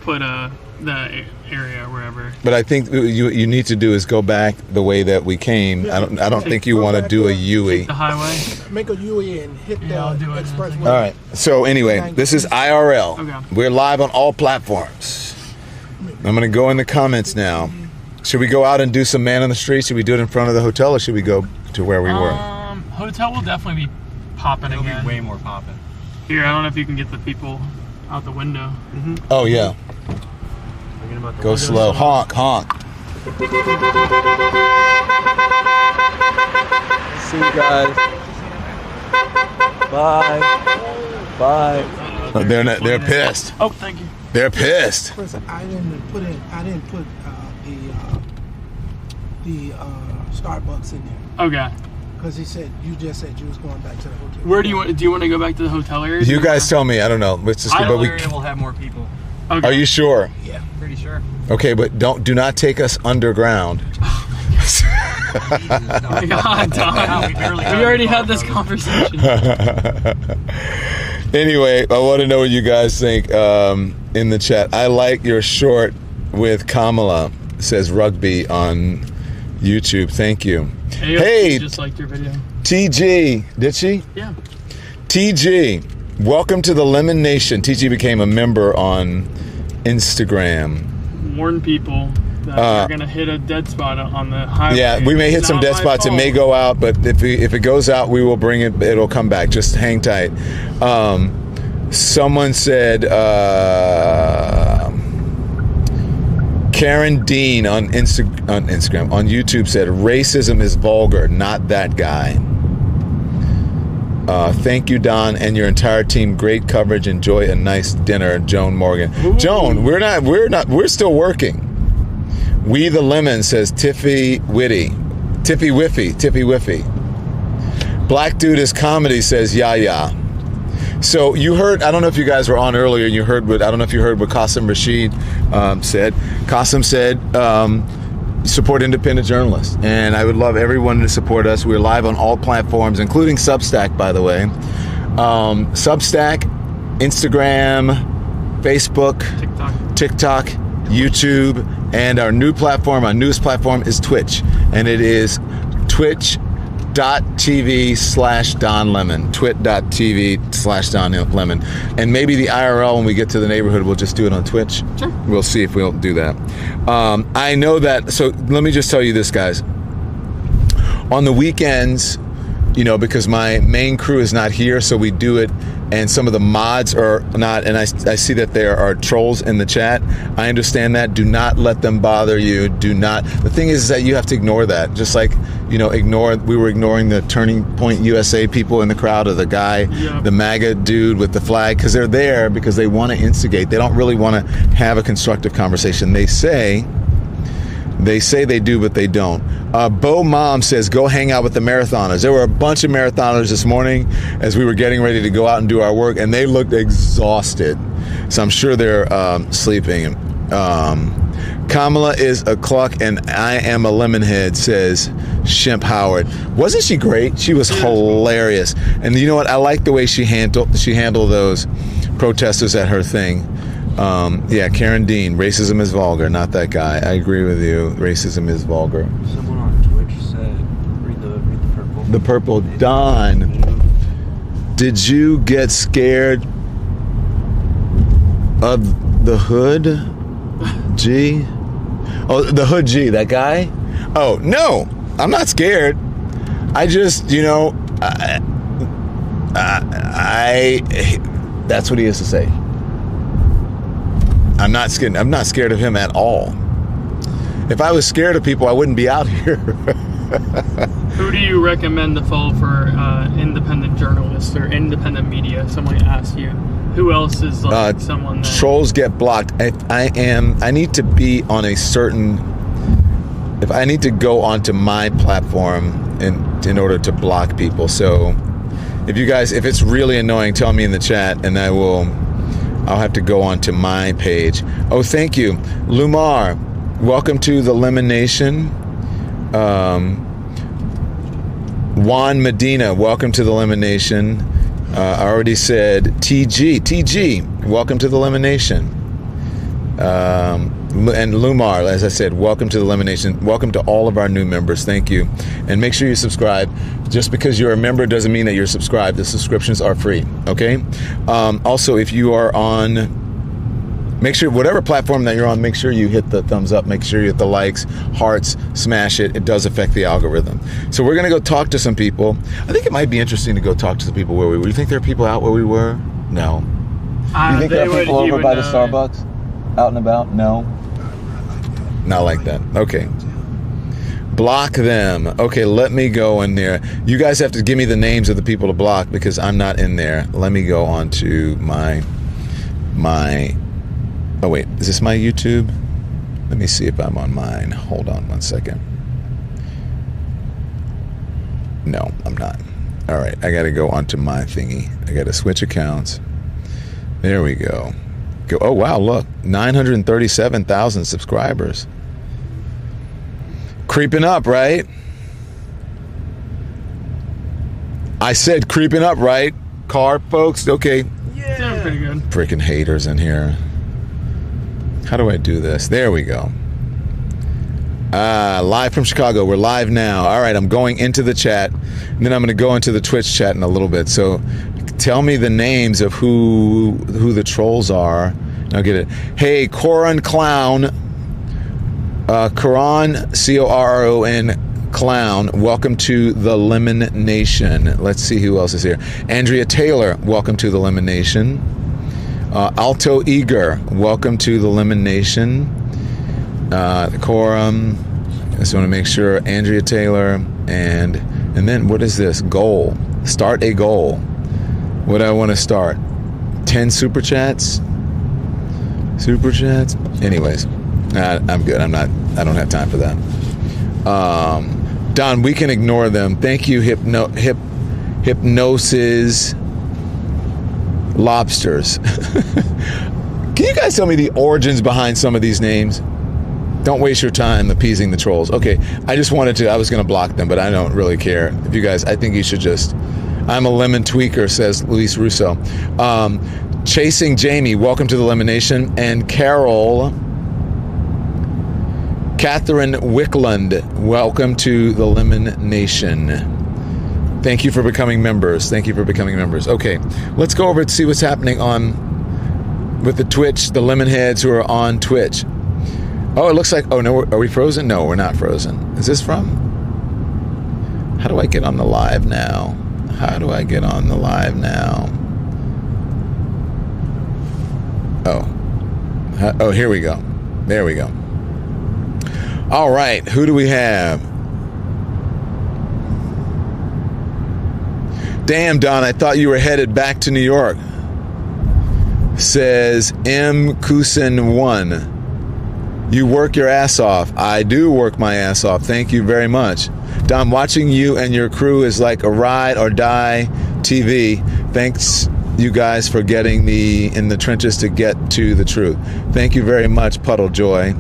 put the area wherever. But I think you need to do is go back the way that we came. I don't think you want to do a UE. The highway. Make a UE and hit the expressway. All right. So anyway, this is IRL. Okay. We're live on all platforms. I'm going to go in the comments now. Should we go out and do some man on the street? Should we do it in front of the hotel, or should we go to where we were? Hotel will definitely be popping again. It'll be way more popping. Here, I don't know if you can get the people out the window. Mm-hmm. Oh yeah. Go slow. Honk, honk. See you guys. Bye. Bye. Oh, they're pissed. Oh, thank you. They're pissed. First, I didn't put the Starbucks in there. Okay. Because you just said you was going back to the hotel. Where do you want to go back to the hotel area? You guys tell me. I don't know. Let's just Idle area will have more people. Okay. Are you sure? Yeah, pretty sure. Okay, but do not take us underground. Oh my God, Don. We already had this conversation. Anyway, I want to know what you guys think in the chat. I like your short with Kamala, says Rugby on YouTube. Thank you. Hey, just liked your video. TG, did she? Yeah. TG, welcome to the Lemon Nation. TG became a member on Instagram. Warn people that you're gonna hit a dead spot on the highway. Yeah, we may hit some dead spots. It may go out, but if it goes out, we will bring it. It'll come back. Just hang tight. Someone said Karen Dean on Instagram, on YouTube said racism is vulgar, not that guy. Thank you, Don, and your entire team. Great coverage. Enjoy a nice dinner, Joan Morgan. Ooh. Joan, we're still working. We the Lemon, says Tiffy Whiffy. Black Dude is Comedy, says Yaya. So you heard, I don't know if you guys were on earlier, I don't know if you heard what Qasim Rashid said. Qasim said, support independent journalists. And I would love everyone to support us. We're live on all platforms, including Substack, by the way. Substack Instagram, Facebook, TikTok, YouTube, and our new platform, our newest platform is Twitch, and it is twitch.tv/Don Lemon, twit.tv/Don Lemon, and maybe the IRL when we get to the neighborhood, we'll just do it on Twitch. Sure. We'll see if we'll do that. I know that, so let me just tell you this, guys. On the weekends, you know, because my main crew is not here, so we do it, and some of the mods are not, and I see that there are trolls in the chat. I understand that. Do not let them bother you. Do not. The thing is that you have to ignore that. Just like, you know, we were ignoring the Turning Point USA people in the crowd, or the guy, the MAGA dude with the flag, because they're there because they want to instigate. They don't really want to have a constructive conversation. They say they do, but they don't. Bo Mom says, go hang out with the marathoners. There were a bunch of marathoners this morning as we were getting ready to go out and do our work, and they looked exhausted. So I'm sure they're sleeping. Kamala is a cluck, and I am a lemonhead, says Shemp Howard. Wasn't she great? She was hilarious. And you know what? I like the way she handled those protesters at her thing. Yeah, Karen Dean, racism is vulgar, not that guy. I agree with you. Racism is vulgar. Someone on Twitch said, read the purple. The purple. Don, did you get scared of the hood G? Oh, the hood G, that guy? Oh, no, I'm not scared. I just, you know, I that's what he has to say. I'm not scared of him at all. If I was scared of people, I wouldn't be out here. Who do you recommend to follow for independent journalists or independent media? Someone asked you. Who else is like someone that... Trolls get blocked. I need to be on a certain... If I need to go onto my platform in order to block people. So if it's really annoying, tell me in the chat, and I'll have to go onto my page. Oh, thank you. Lumar, welcome to the Lemon Nation. Juan Medina, welcome to the Lemon Nation. I already said TG, welcome to the Lemon Nation. And Lumar, as I said, welcome to the Lemon Nation. Welcome to all of our new members. Thank you. And make sure you subscribe. Just because you're a member doesn't mean that you're subscribed. The subscriptions are free, okay? Also, if you are on, make sure, whatever platform that you're on, make sure you hit the thumbs up. Make sure you hit the likes, hearts, smash it. It does affect the algorithm. So we're going to go talk to some people. I think it might be interesting to go talk to some people where we were. You think there are people out where we were? No. You think there are people over by the Starbucks? Out and about? No. Not like that. Okay. Block them. Okay, let me go in there. You guys have to give me the names of the people to block because I'm not in there. Let me go on to my oh wait, is this my YouTube? Let me see if I'm on mine. Hold on one second. No, I'm not. All right, I gotta go onto my thingy. I gotta switch accounts. There we go. Oh wow, look, 937,000 subscribers. Creeping up, right? I said creeping up, right? Car folks, okay. Yeah, pretty good. Freaking haters in here. How do I do this? There we go. Live from Chicago. We're live now. All right, I'm going into the chat, and then I'm going to go into the Twitch chat in a little bit. So tell me the names of who the trolls are, and I'll get it. Hey, Coron Clown. Coron, C-O-R-R-O-N, Clown. Welcome to the Lemon Nation. Let's see who else is here. Andrea Taylor, welcome to the Lemon Nation. Alto Eager, welcome to the Lemon Nation. Coram, I just want to make sure. Andrea Taylor, and then what is this? Goal. Start a goal. What do I want to start? 10 super chats? Super chats? Anyways, I'm good. I don't have time for that. Don, we can ignore them. Thank you, Hypnosis Lobsters. Can you guys tell me the origins behind some of these names? Don't waste your time appeasing the trolls. Okay, I just wanted to, I was going to block them, but I don't really care. If you guys, I think you should just, I'm a lemon tweaker, says Luis Russo. Chasing Jamie, welcome to the Lemon Nation. And Catherine Wickland, welcome to the Lemon Nation. Thank you for becoming members. Okay, let's go over and see what's happening with the Twitch, the Lemonheads who are on Twitch. Oh, it looks like, oh no, are we frozen? No, we're not frozen. Is this from? How do I get on the live now? Oh, here we go. There we go. All right, who do we have? Damn, Don, I thought you were headed back to New York. Says M. Kusin 1. You work your ass off. I do work my ass off. Thank you very much. Don, watching you and your crew is like a ride or die TV. Thanks, you guys, for getting me in the trenches to get to the truth. Thank you very much, Puddle Joy.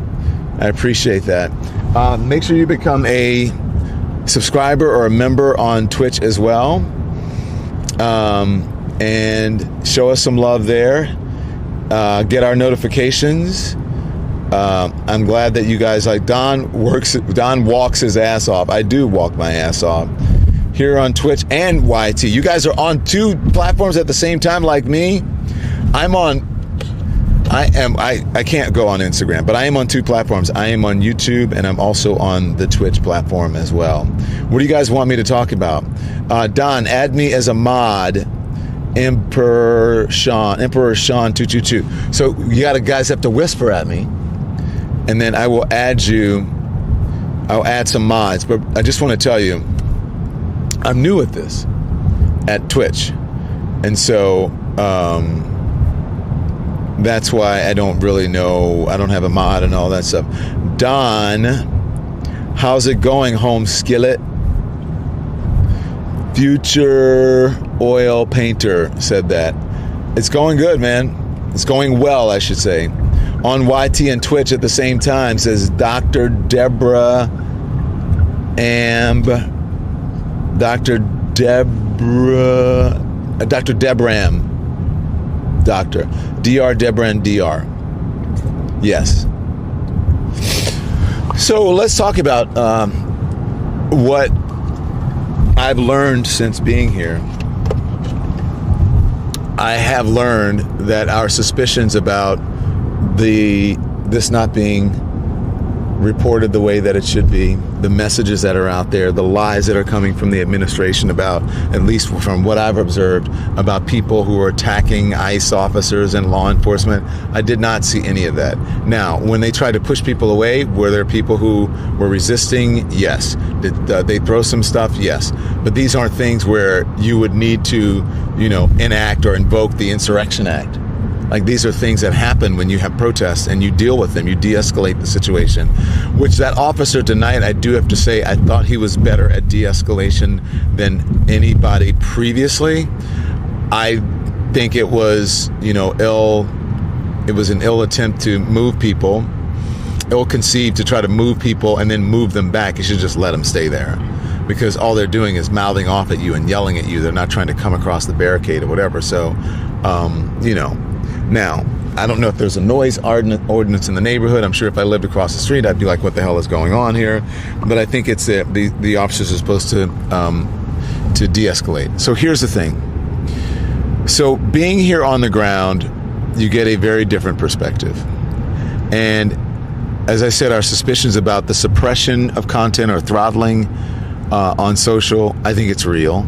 I appreciate that. Make sure you become a subscriber or a member on Twitch as well. And show us some love there. Get our notifications. I'm glad that you guys like Don walks his ass off. I do walk my ass off here on Twitch and YT. You guys are on 2 platforms at the same time like me. I can't go on Instagram, but I am on 2 platforms. I am on YouTube and I'm also on the Twitch platform as well. What do you guys want me to talk about? Don, add me as a mod. Emperor Sean 222. So you guys have to whisper at me, and then I will add you. I'll add some mods, but I just want to tell you, I'm new at this at Twitch, and so that's why I don't really know. I don't have a mod and all that stuff. Don, how's it going, home skillet? Future Oil Painter said that. It's going good, man. It's going well, I should say. On YT and Twitch at the same time, says Dr. Deborah Amb. Dr. Debram. Dr. Dr. Debram Dr. Yes. So let's talk about what I've learned since being here. I have learned that our suspicions about this not being reported the way that it should be, the messages that are out there, the lies that are coming from the administration about, at least from what I've observed, about people who are attacking ICE officers and law enforcement, I did not see any of that. Now, when they tried to push people away, were there people who were resisting? Yes. Did they throw some stuff? Yes. But these aren't things where you would need to, enact or invoke the Insurrection Act. Like, these are things that happen when you have protests and you deal with them, you de-escalate the situation, which that officer tonight, I do have to say, I thought he was better at de-escalation than anybody previously. I think it was, it was an ill attempt to move people, ill-conceived to try to move people and then move them back. You should just let them stay there, because all they're doing is mouthing off at you and yelling at you. They're not trying to come across the barricade or whatever. So, now, I don't know if there's a noise ordinance in the neighborhood. I'm sure if I lived across the street, I'd be like, what the hell is going on here? But I think it's the officers are supposed to de-escalate. So here's the thing. So being here on the ground, you get a very different perspective. And as I said, our suspicions about the suppression of content or throttling on social, I think it's real,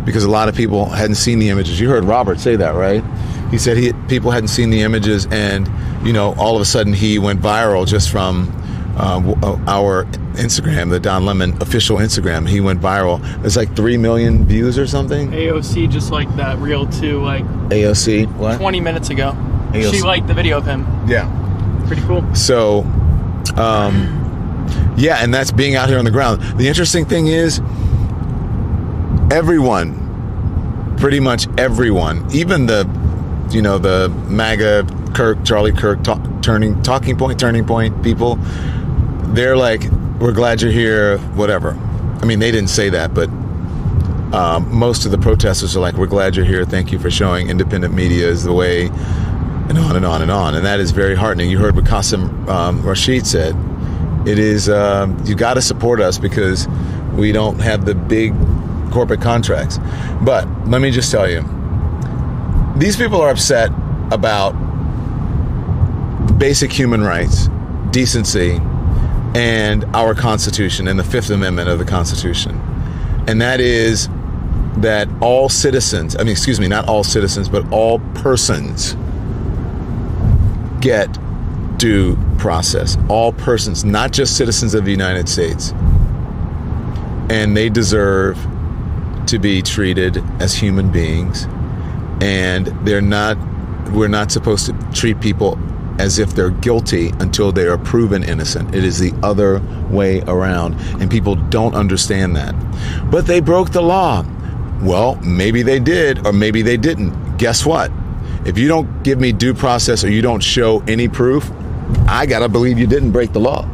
because a lot of people hadn't seen the images. You heard Robert say that, right? He said people hadn't seen the images, and all of a sudden he went viral just from our Instagram, the Don Lemon official Instagram. He went viral. There's like 3 million views or something. AOC just liked that reel too, like AOC, what? 20 minutes ago. AOC. She liked the video of him. Yeah. Pretty cool. So, yeah, and that's being out here on the ground. The interesting thing is, pretty much everyone, even the MAGA Charlie Kirk talking point, turning point people, they're like, we're glad you're here, whatever. I mean, they didn't say that, but most of the protesters are like, we're glad you're here. Thank you for showing independent media is the way, and on and on and on. And that is very heartening. You heard what Qasim Rashid said. It is, you got to support us because we don't have the big corporate contracts. But let me just tell you, these people are upset about basic human rights, decency, and our Constitution and the Fifth Amendment of the Constitution. And that is that all citizens, not all citizens, but all persons get due process. All persons, not just citizens of the United States. And they deserve to be treated as human beings. And we're not supposed to treat people as if they're guilty until they are proven innocent. It is the other way around, and people don't understand that. But they broke the law. Well, maybe they did, or maybe they didn't. Guess what? If you don't give me due process or you don't show any proof, I gotta believe you didn't break the law,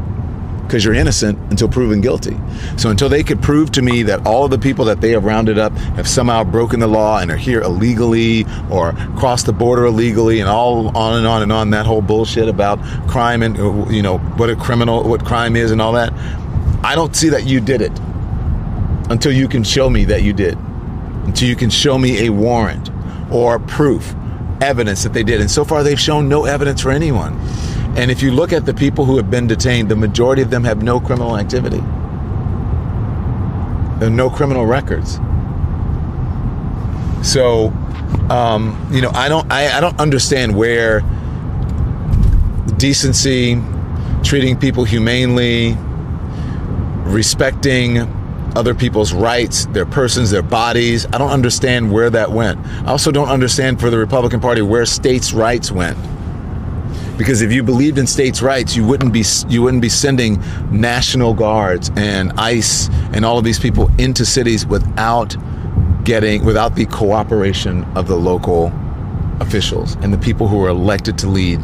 because you're innocent until proven guilty. So until they could prove to me that all of the people that they have rounded up have somehow broken the law and are here illegally or crossed the border illegally and all on and on and on, that whole bullshit about crime and, you know, what crime is and all that, I don't see that you did it until you can show me that you did. Until you can show me a warrant or proof, evidence that they did. And so far they've shown no evidence for anyone. And if you look at the people who have been detained, the majority of them have no criminal activity. There are no criminal records. So, you know, I don't understand where decency, treating people humanely, respecting other people's rights, their persons, their bodies. I don't understand where that went. I also don't understand for the Republican Party where states' rights went. Because if you believed in states' rights, you wouldn't be sending National Guards and ICE and all of these people into cities without the cooperation of the local officials and the people who are elected to lead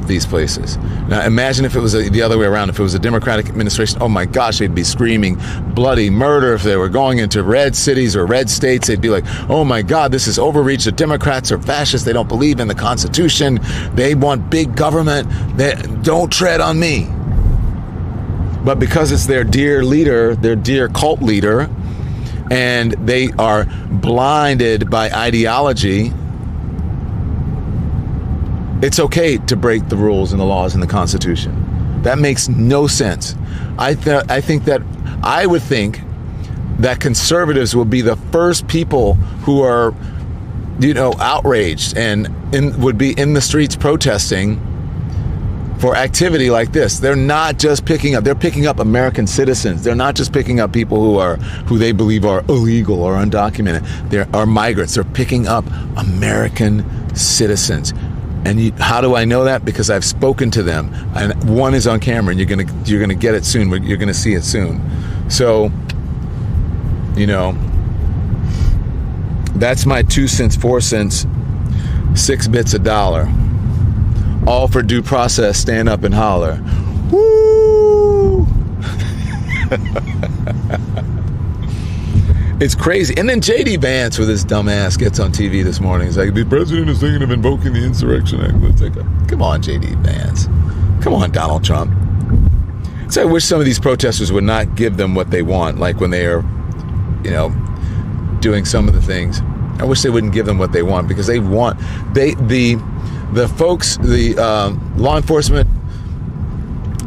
these places. Now imagine if it was the other way around. If it was a Democratic administration, oh my gosh, they'd be screaming bloody murder. If they were going into red cities or red states, they'd be like, oh my God, this is overreach. The Democrats are fascists. They don't believe in the Constitution. They want big government. Don't tread on me. But because it's their dear leader, their dear cult leader, and they are blinded by ideology, it's okay to break the rules and the laws in the Constitution. That makes no sense. I would think that conservatives will be the first people who are, you know, outraged and would be in the streets protesting for activity like this. They're not just they're picking up American citizens. They're not just picking up people who they believe are illegal or undocumented. They are migrants. They're picking up American citizens. And how do I know that? Because I've spoken to them, and one is on camera, and you're gonna get it soon. You're gonna see it soon. So, you know, that's my 2 cents, 4 cents, 6 bits a dollar, all for due process. Stand up and holler, woo! It's crazy. And then J.D. Vance with his dumb ass gets on TV this morning. He's like, the president is thinking of invoking the Insurrection Act. It's like, come on, J.D. Vance. Come on, Donald Trump. So I wish some of these protesters would not give them what they want, like when they are, you know, doing some of the things. I wish they wouldn't give them what they want, because the folks, the law enforcement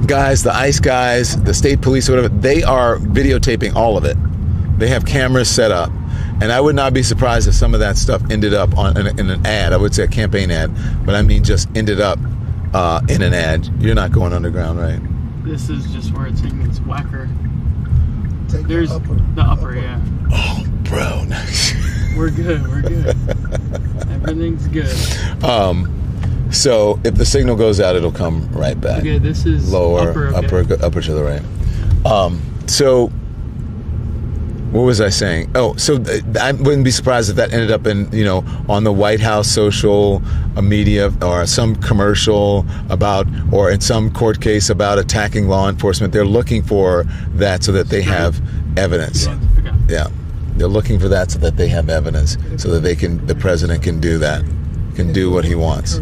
guys, the ICE guys, the state police, or whatever, they are videotaping all of it. They have cameras set up, and I would not be surprised if some of that stuff ended up in an ad. I would say a campaign ad, but I mean just ended up in an ad. You're not going underground, right? This is just where it's taking its whacker. There's the upper, yeah. Oh, bro. We're good. Everything's good. So if the signal goes out, it'll come right back. Okay, this is lower, upper to the right. So what was I saying? Oh, so I wouldn't be surprised if that ended up in, you know, on the White House social media or some commercial about, or in some court case about attacking law enforcement. They're looking for that so that they have evidence. Yeah. They're looking for that so that they have evidence, so that the president can do that, can do what he wants.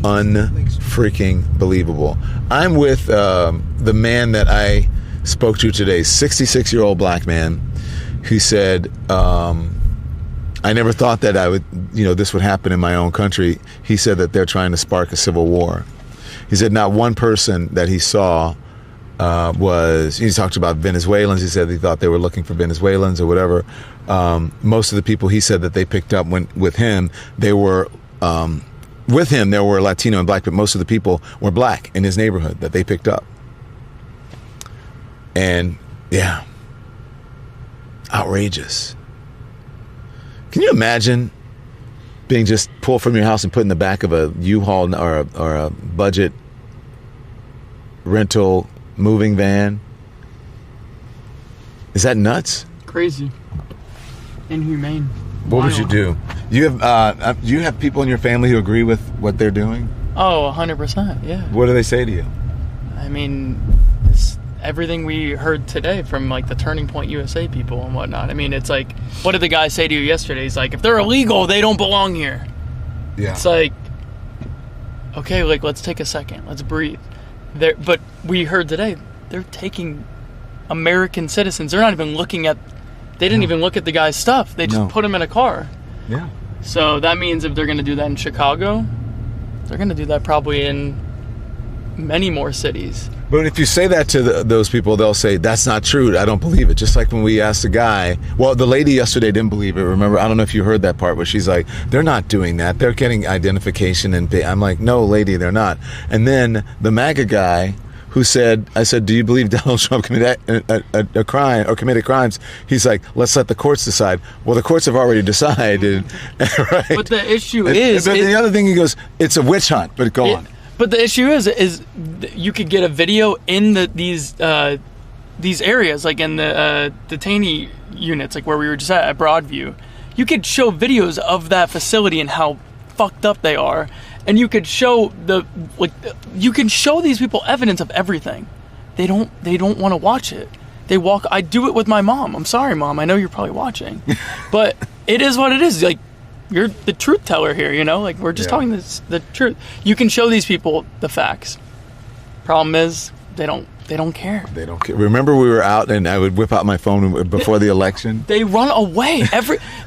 Unfreaking believable. I'm with the man that I spoke to today, 66-year-old black man, who said, I never thought that this would happen in my own country. He said that they're trying to spark a civil war. He said not one person that he saw he talked about Venezuelans. He said he thought they were looking for Venezuelans or whatever. Most of the people he said that they picked up with him, there were Latino and black, but most of the people were black in his neighborhood that they picked up. And yeah, outrageous. Can you imagine being just pulled from your house and put in the back of a U-Haul or a budget rental moving van? Is that nuts? Crazy. Inhumane. What would you do? Do you have people in your family who agree with what they're doing? Oh, 100%, yeah. What do they say to you? I mean, it's everything we heard today from like the Turning Point USA people and whatnot. I mean, it's like, what did the guy say to you yesterday? He's like, if they're illegal, they don't belong here. Yeah. It's like, okay, like, let's take a second. Let's breathe. But we heard today, they're taking American citizens. They're not even looking at, they didn't even look at the guy's stuff. They just put him in a car. Yeah. So that means if they're going to do that in Chicago, they're going to do that probably in many more cities. But if you say that to those people, they'll say, that's not true. I don't believe it. Just like when we asked the guy, well, the lady yesterday didn't believe it. Remember, I don't know if you heard that part where she's like, they're not doing that. They're getting identification. And I'm like, no, lady, they're not. And then the MAGA guy who said, I said, do you believe Donald Trump committed a crime or committed crimes? He's like, let's let the courts decide. Well, the courts have already decided. Right? But the issue is... But the other thing, he goes, it's a witch hunt, but go on. But the issue is you could get a video in these areas, like in the detainee units, like where we were just at Broadview. You could show videos of that facility and how fucked up they are, and you could show you can show these people evidence of everything. They don't want to watch it. They walk. I do it with my mom. I'm sorry, Mom. I know you're probably watching, but it is what it is. Like, you're the truth teller here, you know? Like, we're just talking the truth. You can show these people the facts. Problem is, they don't care. They don't care. Remember we were out and I would whip out my phone before the election? They run away.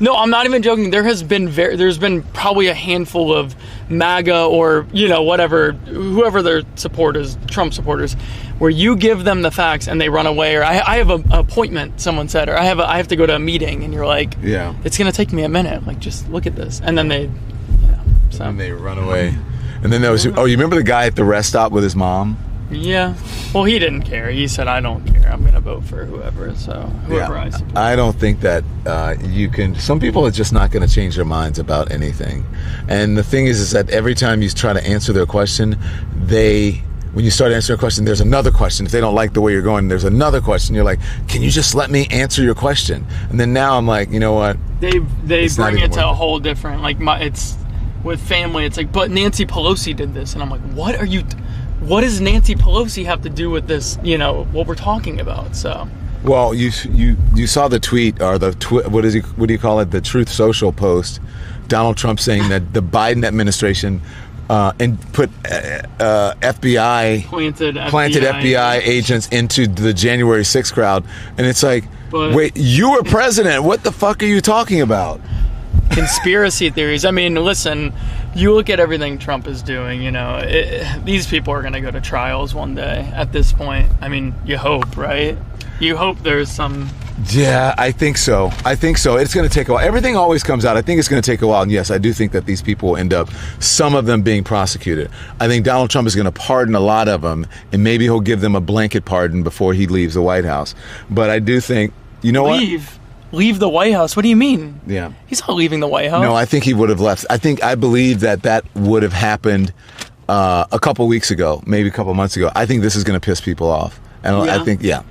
No, I'm not even joking. There's been probably a handful of MAGA or, whatever, whoever their supporters, Trump supporters, where you give them the facts and they run away, or I have an appointment, someone said, or I have to go to a meeting, and you're like, yeah, it's gonna take me a minute, like, just look at this, and then they run away. And then there was, you remember the guy at the rest stop with his mom? Yeah. Well, he didn't care. He said, I don't care. I'm gonna vote for whoever. So whoever I support. I don't think that you can. Some people are just not going to change their minds about anything. And the thing is that every time you try to answer their question, when you start answering a question, there's another question. If they don't like the way you're going, there's another question. You're like, can you just let me answer your question? And then now I'm like, you know what? They bring it to a whole different, like, it's with family. It's like, but Nancy Pelosi did this, and I'm like, what does Nancy Pelosi have to do with this? What we're talking about. So. Well, you saw the tweet or what do you call it? The Truth Social post. Donald Trump saying that the Biden administration and put planted FBI agents into the January 6th crowd, and it's like, wait, you were president. What the fuck are you talking about? Conspiracy theories. I mean, listen, you look at everything Trump is doing, these people are going to go to trials one day at this point. I mean, you hope, right? You hope there's some... Yeah, I think so. It's going to take a while. Everything always comes out. I think it's going to take a while. And yes, I do think that these people will end up, some of them being prosecuted. I think Donald Trump is going to pardon a lot of them, and maybe he'll give them a blanket pardon before he leaves the White House. But I do think, Leave the White House? What do you mean? Yeah. He's not leaving the White House. No, I think he would have left. I believe that would have happened a couple weeks ago, maybe a couple months ago. I think this is going to piss people off. And I think, yeah.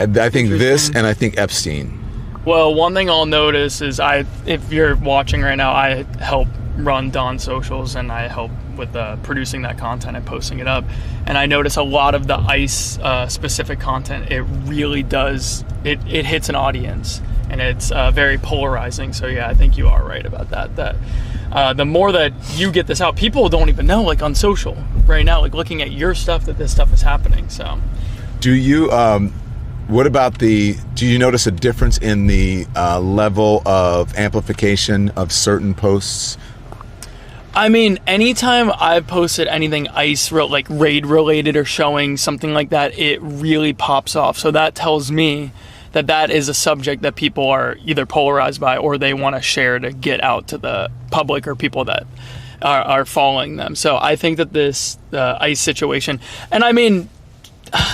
I think this, and I think Epstein. Well, one thing I'll notice is if you're watching right now, I help run Dawn Socials, and I help with producing that content and posting it up. And I notice a lot of the ICE specific content, it really does, it hits an audience, and it's very polarizing. So yeah, I think you are right about that. The more that you get this out, people don't even know, like on social right now, like looking at your stuff, that this stuff is happening. So do you what about do you notice a difference in the level of amplification of certain posts? I mean, anytime I've posted anything ICE, like raid related or showing something like that, it really pops off. So that tells me that is a subject that people are either polarized by or they want to share to get out to the public or people that are following them. So I think that this ICE situation, and I mean,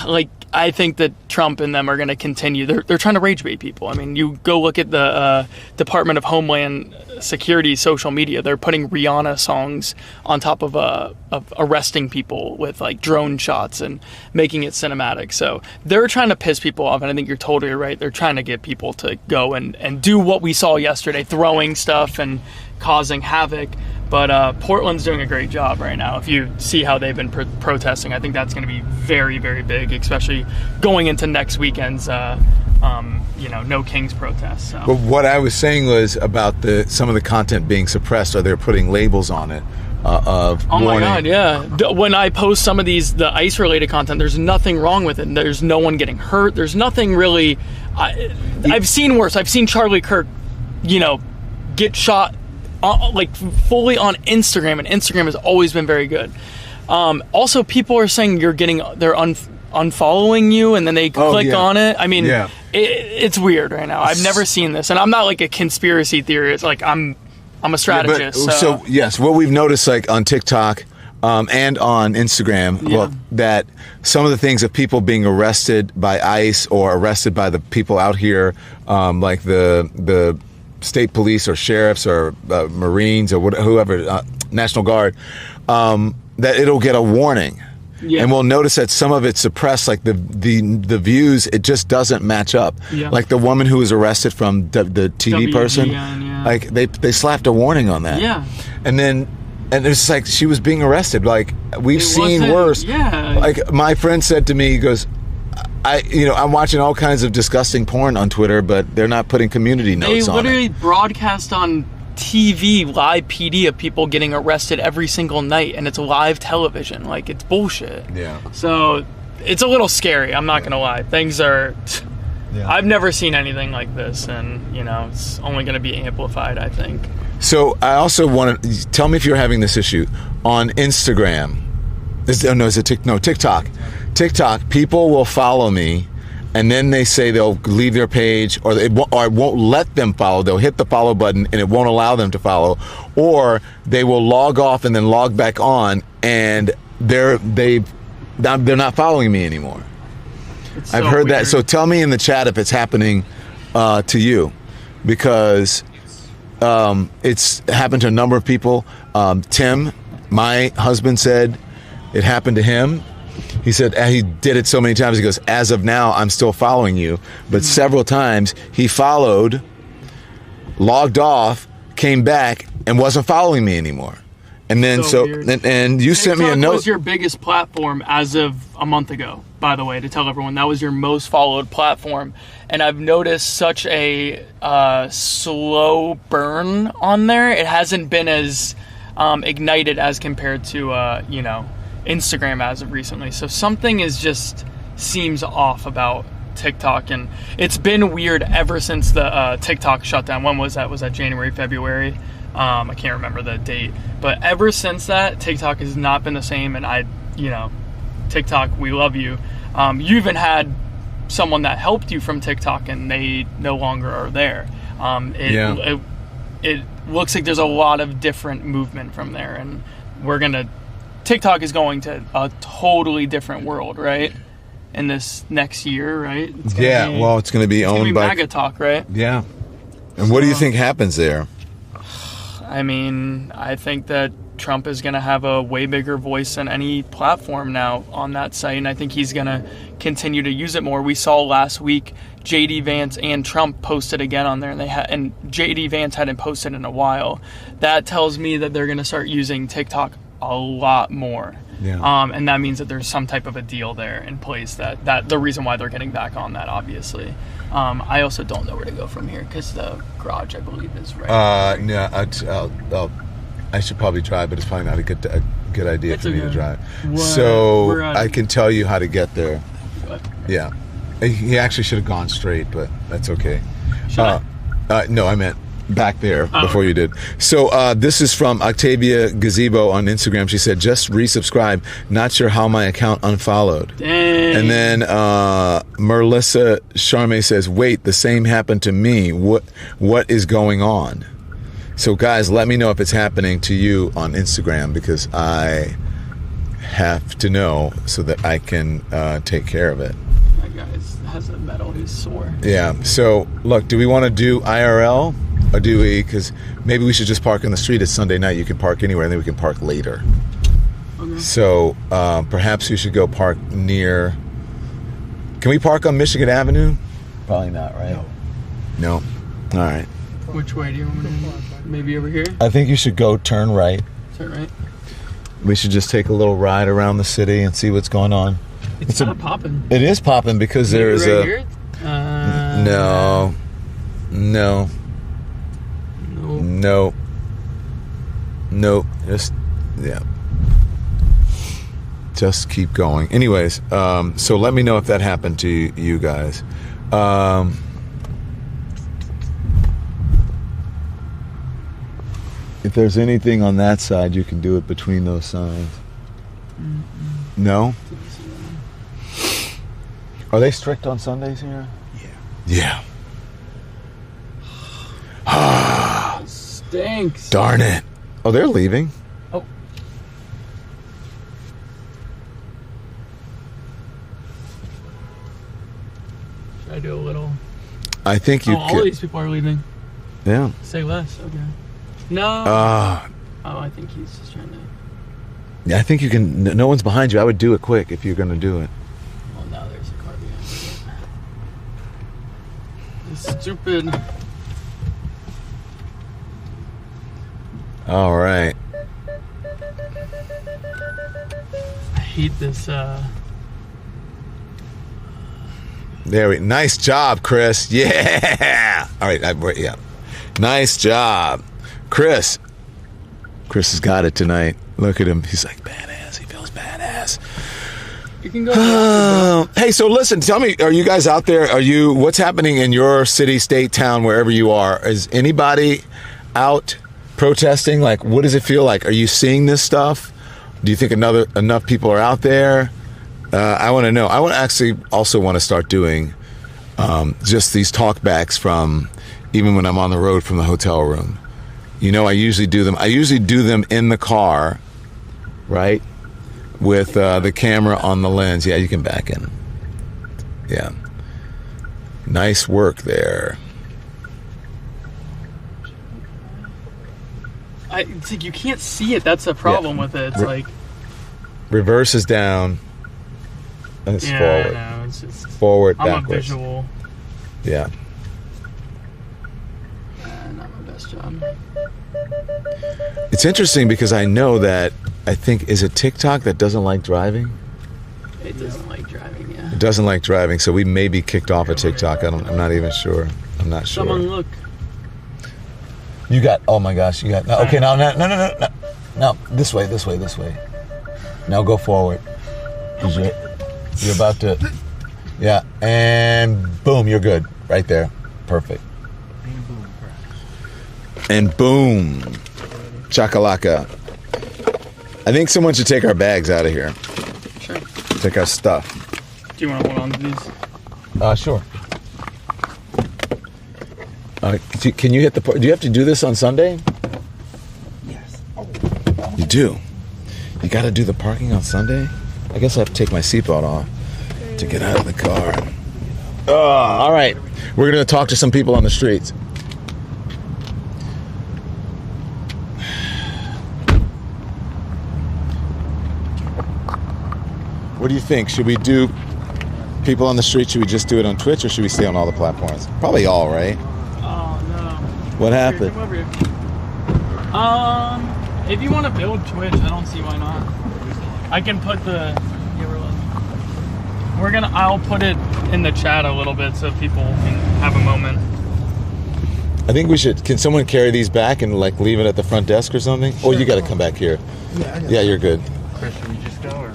like, I think that Trump and them are going to continue. They're trying to rage bait people. I mean, you go look at the Department of Homeland Security social media. They're putting Rihanna songs on top of arresting people with like drone shots and making it cinematic. So they're trying to piss people off, and I think you're totally right. They're trying to get people to go and do what we saw yesterday, throwing stuff and causing havoc. But Portland's doing a great job right now. If you see how they've been protesting, I think that's going to be very, very big, especially going into next weekend's, No Kings protest. So. But what I was saying was about some of the content being suppressed, or they're putting labels on it of warning. Oh my God, yeah. When I post some of the ICE-related content, there's nothing wrong with it. There's no one getting hurt. There's nothing really. I've seen worse. I've seen Charlie Kirk, get shot. Like fully on Instagram, and Instagram has always been very good. Also, people are saying they're unfollowing you, and then they click on it. I mean, it's weird right now. I've never seen this, and I'm not like a conspiracy theorist. Like I'm a strategist. So yes, what we've noticed, like on TikTok and on Instagram, that some of the things of people being arrested by ICE or arrested by the people out here, like the state police or sheriffs or Marines or whoever, National Guard, that it'll get a warning. Yeah. And we'll notice that some of it's suppressed, like the views, it just doesn't match up. Yeah. Like the woman who was arrested from the TV person, like they slapped a warning on that. Yeah. And it's like she was being arrested. Like we've seen worse. Yeah. Like my friend said to me, he goes, I'm watching all kinds of disgusting porn on Twitter, but they're not putting community notes on it. They literally broadcast on TV live PD of people getting arrested every single night, and it's live television. Like, it's bullshit. Yeah. So it's a little scary. I'm not gonna lie. Things are. Yeah. I've never seen anything like this, and it's only gonna be amplified, I think. So I also want to tell me if you're having this issue on Instagram. TikTok. TikTok, people will follow me, and then they say they'll leave their page, or it won't let them follow. They'll hit the follow button, and it won't allow them to follow, or they will log off and then log back on, and they're not following me anymore. I've heard that. So tell me in the chat if it's happening to you, because it's happened to a number of people. Tim, my husband, said it happened to him. He said he did it so many times. He goes, as of now, I'm still following you. But several times he followed, logged off, came back, and wasn't following me anymore. And then and you sent me a note. TikTok was your biggest platform as of a month ago, by the way, to tell everyone. That was your most followed platform. And I've noticed such a slow burn on there. It hasn't been as ignited as compared to, Instagram as of recently. So something seems off about TikTok, and it's been weird ever since the TikTok shutdown. When was that? Was that January, February? I can't remember the date, but ever since that, TikTok has not been the same. And TikTok, we love you. You even had someone that helped you from TikTok, and they no longer are there. It looks like there's a lot of different movement from there, and TikTok is going to a totally different world, right? In this next year, right? It's going to be owned by MAGA talk, right? Yeah. And what do you think happens there? I mean, I think that Trump is going to have a way bigger voice than any platform now on that site, and I think he's going to continue to use it more. We saw last week JD Vance and Trump posted again on there, and JD Vance hadn't posted in a while. That tells me that they're going to start using TikTok a lot more. Yeah. And that means that there's some type of a deal there in place that the reason why they're getting back on that, obviously. I also don't know where to go from here because the garage, I believe, is right. No, I should probably drive, but it's probably not a good idea It's for me to okay. drive. We're So on- I can tell you how to get there. What? Yeah. He actually should have gone straight, but that's okay. Should No, I meant back there Oh. before you did. So this is from Octavia Gazebo on Instagram. She said, just resubscribe. Not sure how my account unfollowed. Dang. And then Merlissa Charme says, wait, the same happened to me. What is going on? So guys, let me know if it's happening to you on Instagram, because I have to know so that I can take care of it. That guy has a medal. He's sore. Yeah. So look, do we want to do IRL or do we? Because maybe we should just park in the street. It's Sunday night. You can park anywhere, and then we can park later. Okay. So perhaps we should go park near. Can we park on Michigan Avenue? Probably not, right? No. All right. Which way do you want me to? Maybe over here? I think you should go turn right. Is that right? We should just take a little ride around the city and see what's going on. It's kind of popping. It is popping because Maybe there's right a. Here? No. Just yeah. Just keep going. Anyways, so let me know if that happened to you guys. If there's anything on that side, you can do it between those signs. No? Are they strict on Sundays here? Yeah. Stinks. Darn it. Oh, they're leaving. Oh. Should I do a little? I think you all could. these people are leaving. Yeah. Say less. Okay. No. Ah. Oh, I think he's just trying to. Yeah, I think you can. No one's behind you. I would do it quick if you're going to do it. Well, now there's a car behind me. It's stupid. All right. I hate this. There we. Nice job, Chris. Yeah. All right. Yeah. Nice job, Chris. Chris has got it tonight. Look at him. He's like badass. He feels badass. You can go. Hey, so listen. Tell me, are you guys out there? What's happening in your city, state, town, wherever you are? Is anybody out protesting? Like, what does it feel like? Are you seeing this stuff? Do you think enough people are out there? I want to know. I also want to start doing just these talkbacks from even when I'm on the road from the hotel room. You know, I usually do them in the car, right? With the camera on the lens. Yeah, you can back in. Yeah. Nice work there. I think you can't see it. That's the problem with it. It's like reverse is down. And it's forward. No, it's just forward, I'm backwards. a visual. Yeah. Not my best job. It's interesting because I know that is it TikTok that doesn't like driving? It doesn't like driving, yeah. It doesn't like driving, so we may be kicked off of TikTok. I'm not even sure. I'm not sure. Someone look. You got. Oh my gosh, you got. No, okay, no. No, this way. Now go forward. You're about to. Yeah, and boom, you're good. Right there. Perfect. And boom. Chakalaka. I think someone should take our bags out of here. Sure. Take our stuff. Do you want to hold on to these? Sure. Can you hit the... Do you have to do this on Sunday? Yes. You do? You got to do the parking on Sunday? I guess I have to take my seatbelt off to get out of the car. All right. We're going to talk to some people on the streets. What do you think? Should we do people on the street? Should we just do it on Twitch, or should we stay on all the platforms? Probably all, right? Oh no. What happened? Come over here. If you want to build Twitch, I don't see why not. I can put I'll put it in the chat a little bit so people can have a moment. I think we should. Can someone carry these back and like leave it at the front desk or something? Sure. Or you got to come back here. Yeah, you're good. Chris, should we just go or?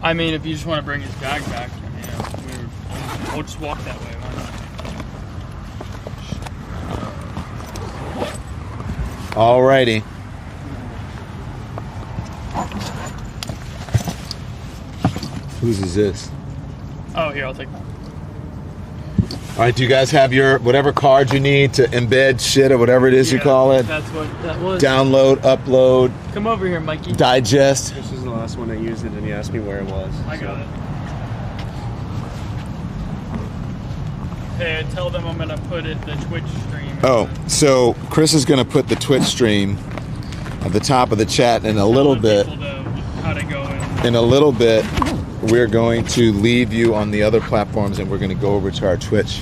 I mean, if you just want to bring his bag back, we'll just walk that way. Alrighty. Whose is this? Oh, here, I'll take that. All right, do you guys have your whatever card you need to embed shit or whatever it is you call it? That's what that was. Download, upload. Come over here, Mikey. Digest. This is the last one I used it, and he asked me where it was. I got it. Hey, tell them I'm gonna put the Twitch stream. Oh, so Chris is gonna put the Twitch stream at the top of the chat in a little bit. How to go in. In a little bit, we're going to leave you on the other platforms, and we're going to go over to our Twitch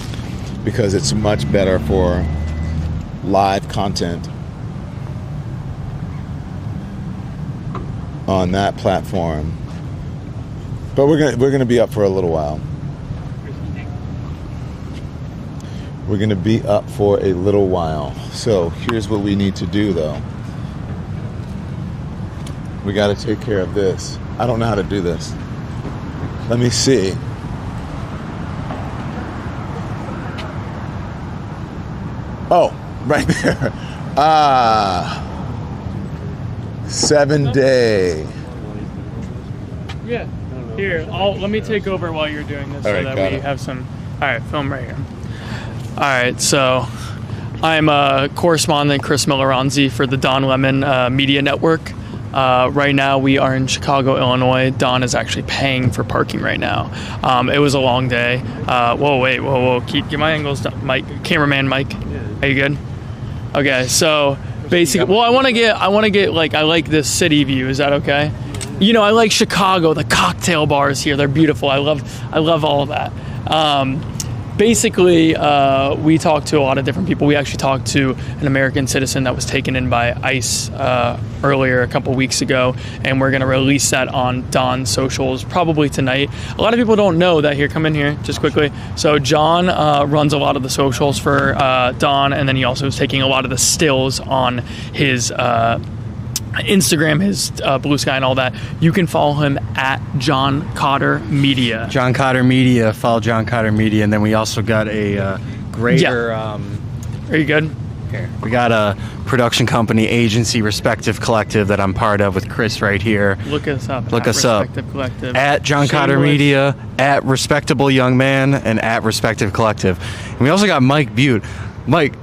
because it's much better for live content on that platform. But we're going to be up for a little while. We're going to be up for a little while. So here's what we need to do, though. We got to take care of this. I don't know how to do this. Let me see. Oh, right there. 7 day. Yeah. Here, let me take over while you're doing this so that we have some. All right, film right here. All right, so I'm correspondent Chris Milleranzi for the Don Lemon Media Network. Right now we are in Chicago, Illinois. Don is actually paying for parking right now. It was a long day. Whoa. Get my angles down. Cameraman Mike. Are you good? Okay, so basically, I want to get like, I like this city view. Is that okay? You know, I like Chicago, the cocktail bars here. They're beautiful. I love all of that. Basically, we talked to a lot of different people. We actually talked to an American citizen that was taken in by ICE earlier a couple weeks ago, and we're going to release that on Don's socials probably tonight. A lot of people don't know that. Here, come in here just quickly. So John runs a lot of the socials for Don, and then he also is taking a lot of the stills on his Instagram, his Blue Sky and all that. You can follow him at John Cotter Media. John Cotter Media. Follow John Cotter Media. And then we also got a greater... Are you good? Here. We got a production company, agency, Respective Collective, that I'm part of with Chris right here. Look us up. Look us up. Collective. At John Cotter Media, at Respectable Young Man, and at Respective Collective. And we also got Mike Butte. Mike...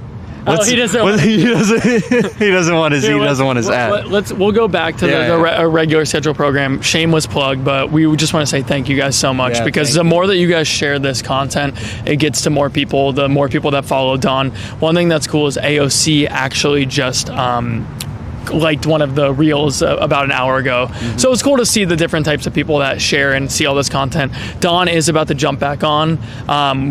he doesn't want his ad. We'll go back to the regular schedule program. Shameless plug, but we just want to say thank you guys so much because the more that you guys share this content, it gets to more people. The more people that follow Don. One thing that's cool is AOC actually just liked one of the reels about an hour ago. Mm-hmm. So it's cool to see the different types of people that share and see all this content. Don is about to jump back on.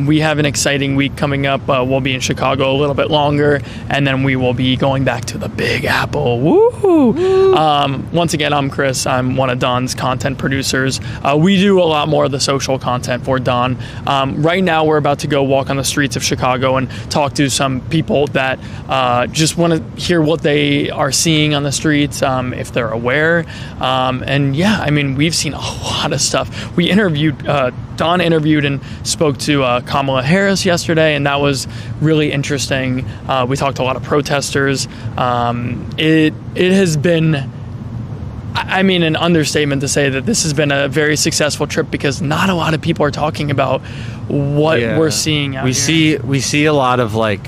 We have an exciting week coming up. We'll be in Chicago a little bit longer, and then we will be going back to the Big Apple. Woo! Once again, I'm Chris. I'm one of Don's content producers. We do a lot more of the social content for Don. Right now, we're about to go walk on the streets of Chicago and talk to some people that just want to hear what they are seeing on the streets, if they're aware. And yeah, I mean, we've seen a lot of stuff. We interviewed, Don interviewed and spoke to Kamala Harris yesterday, and that was really interesting. We talked to a lot of protesters. It has been, I mean, an understatement to say that this has been a very successful trip because not a lot of people are talking about what we're seeing out here. We see a lot of like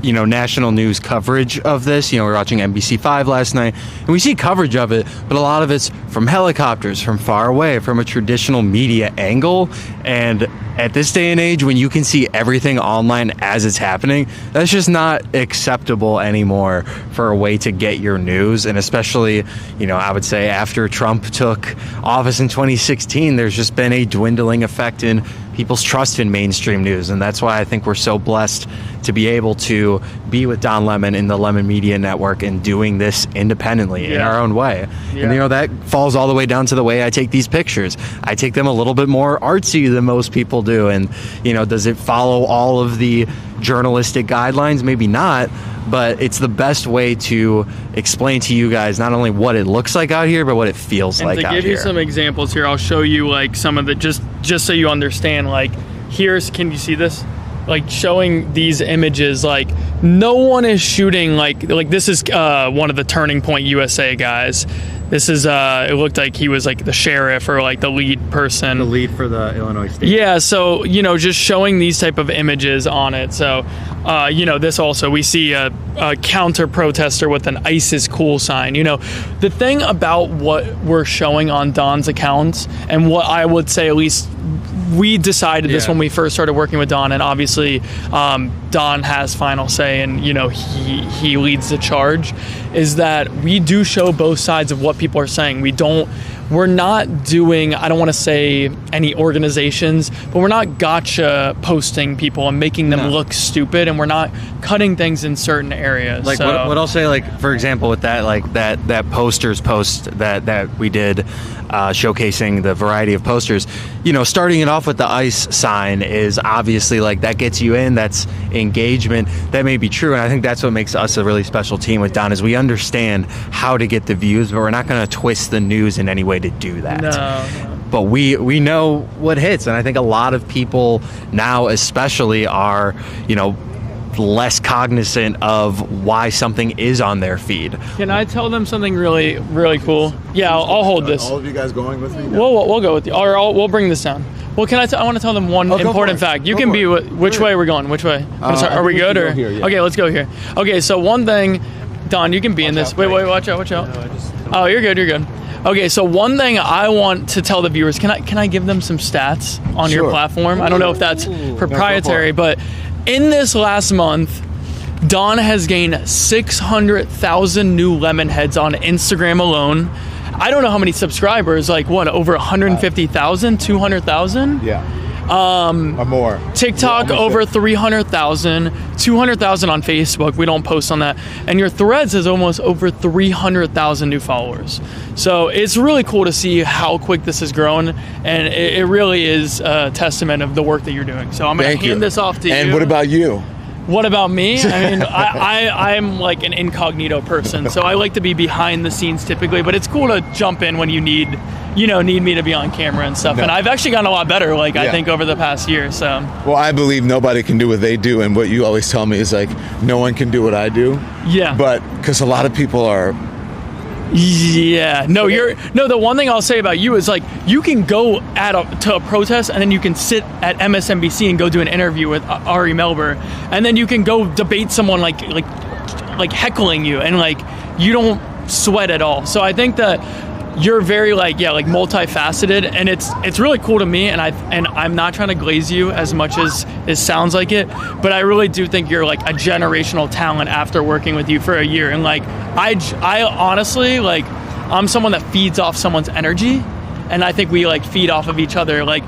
national news coverage of this. We were watching NBC5 last night, and we see coverage of it, but a lot of it's from helicopters, from far away, from a traditional media angle. And at this day and age, when you can see everything online as it's happening, that's just not acceptable anymore for a way to get your news. And especially, I would say after Trump took office in 2016, there's just been a dwindling effect in people's trust in mainstream news. And that's why I think we're so blessed to be able to be with Don Lemon in the Lemon Media Network and doing this independently in our own way. Yeah. And that falls all the way down to the way I take these pictures. I take them a little bit more artsy than most people do. And, does it follow all of the journalistic guidelines? Maybe not, but it's the best way to explain to you guys not only what it looks like out here, but what it feels like out here. And to give you some examples here, I'll show you like some of the, just so you understand, like can you see this? Like showing these images, like no one is shooting like this is one of the Turning Point USA guys. This is it looked like he was like the sheriff or like the lead person. The lead for the Illinois state. Yeah, so just showing these type of images on it. So this also, we see a counter protester with an ISIS cool sign. The thing about what we're showing on Don's accounts, and what I would say at least we decided this when we first started working with Don, and obviously Don has final say, and he leads the charge, is that we do show both sides of what people are saying. We're not doing, I don't want to say any organizations, but we're not gotcha posting people and making them look stupid, and we're not cutting things in certain areas. Like what I'll say, like for example, with that, like that posters post that we did, showcasing the variety of posters, starting it off with the ICE sign is obviously like that gets you in, that's engagement. That may be true, and I think that's what makes us a really special team with Don, is we understand how to get the views, but we're not going to twist the news in any way to do that. No. But we know what hits, and I think a lot of people now especially are, less cognizant of why something is on their feed. Can I tell them something really, really cool? Yeah, I'll hold this. All of you guys going with me? We'll go with you, or we'll bring this down. Well, I want to tell them one important fact. You can be which way are we going? Which way? Are we good or? Here, yeah. Okay, let's go here. Okay, so one thing, Don, you can be in this. Wait, watch out. Oh, you're good. Okay, so one thing I want to tell the viewers, can I give them some stats on your platform? I don't know if that's proprietary, but in this last month, Don has gained 600,000 new lemon heads on Instagram alone. I don't know how many subscribers, like what, over 150,000, 200,000? Yeah. Or more. TikTok over 300,000, 200,000 on Facebook. We don't post on that. And your Threads is almost over 300,000 new followers. So it's really cool to see how quick this has grown, and it really is a testament of the work that you're doing. So I'm going to hand this off to you. And what about you? What about me? I mean, I'm like an incognito person, so I like to be behind the scenes typically, but it's cool to jump in when you need me to be on camera and stuff. And I've actually gotten a lot better, I think, over the past year. So. Well, I believe nobody can do what they do, and what you always tell me is like, no one can do what I do. Yeah. But because a lot of people are. Yeah. The one thing I'll say about you is like you can go to a protest, and then you can sit at MSNBC and go do an interview with Ari Melber, and then you can go debate someone like heckling you, and like you don't sweat at all. So I think that you're very multifaceted, and it's really cool to me, and I'm not trying to glaze you as much as it sounds like it, but I really do think you're like a generational talent after working with you for a year. And like I honestly, like, I'm someone that feeds off someone's energy, and I think we like feed off of each other. Like,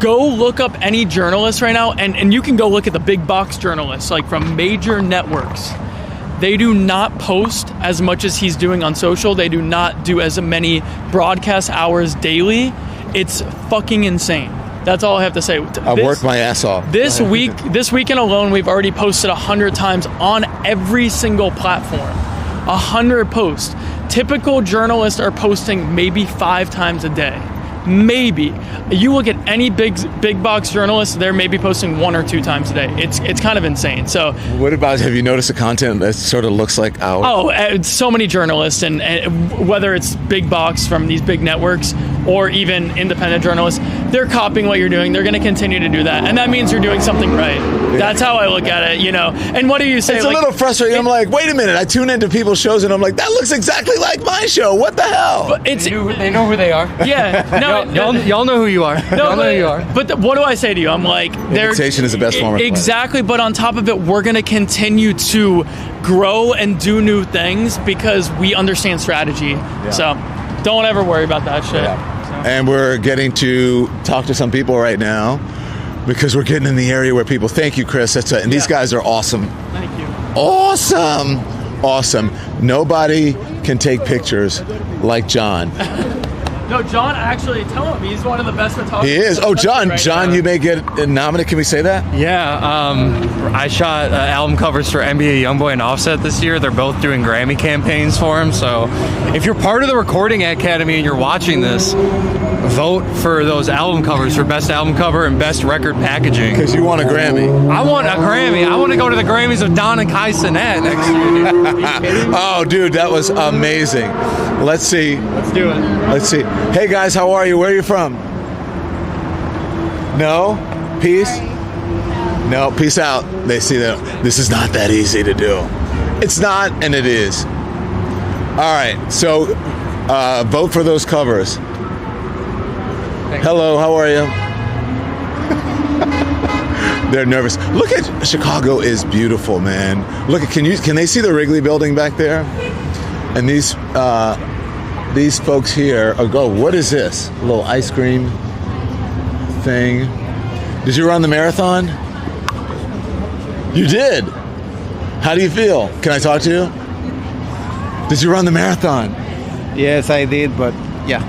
go look up any journalist right now, and you can go look at the big box journalists like from major networks. They do not post as much as he's doing on social. They do not do as many broadcast hours daily. It's fucking insane. That's all I have to say. I worked my ass off. This weekend alone, we've already posted 100 times on every single platform. 100 posts. Typical journalists are posting maybe 5 times a day. Maybe. You look at any big box journalist, they're maybe posting 1 or 2 times a day. It's kind of insane. So what about, have you noticed the content that sort of looks like ours? Oh, so many journalists, and whether it's big box from these big networks or even independent journalists, they're copying what you're doing. They're going to continue to do that, and that means you're doing something right. Yeah. That's how I look at it, you know. And what do you say? It's a little frustrating. I'm like, wait a minute. I tune into people's shows and I'm like, that looks exactly like my show. What the hell? But they know who they are. Yeah. No, y'all know who you are. No, y'all know who you are. But what do I say to you? I'm like, imitation is the best form of exactly. But on top of it, we're going to continue to grow and do new things because we understand strategy. Yeah. So don't ever worry about that shit. Yeah. So. And we're getting to talk to some people right now because we're getting in the area where people, thank you, Chris. And these guys are awesome. Thank you. Awesome. Nobody can take pictures like John. No, John, actually, tell him he's one of the best photographers. He is. Oh, John, right now. You may get nominated. Can we say that? Yeah. I shot album covers for NBA YoungBoy and Offset this year. They're both doing Grammy campaigns for him. So if you're part of the Recording Academy and you're watching this, vote for those album covers for best album cover and best record packaging. Because you want a Grammy. I want a Grammy. I want to go to the Grammys of Don and Kai Cenat next year. Are you kidding? Oh, dude, that was amazing. Let's see. Let's do it. Let's see. Hey, guys, how are you? Where are you from? No? Peace? No, peace out. They see that this is not that easy to do. It's not, and it is. All right, so vote for those covers. Hello, how are you? They're nervous. Look at Chicago is beautiful, man. Look at can they see the Wrigley Building back there? And these folks here what is this? A little ice cream thing. Did you run the marathon? You did. How do you feel? Can I talk to you? Did you run the marathon? Yes, I did, but yeah.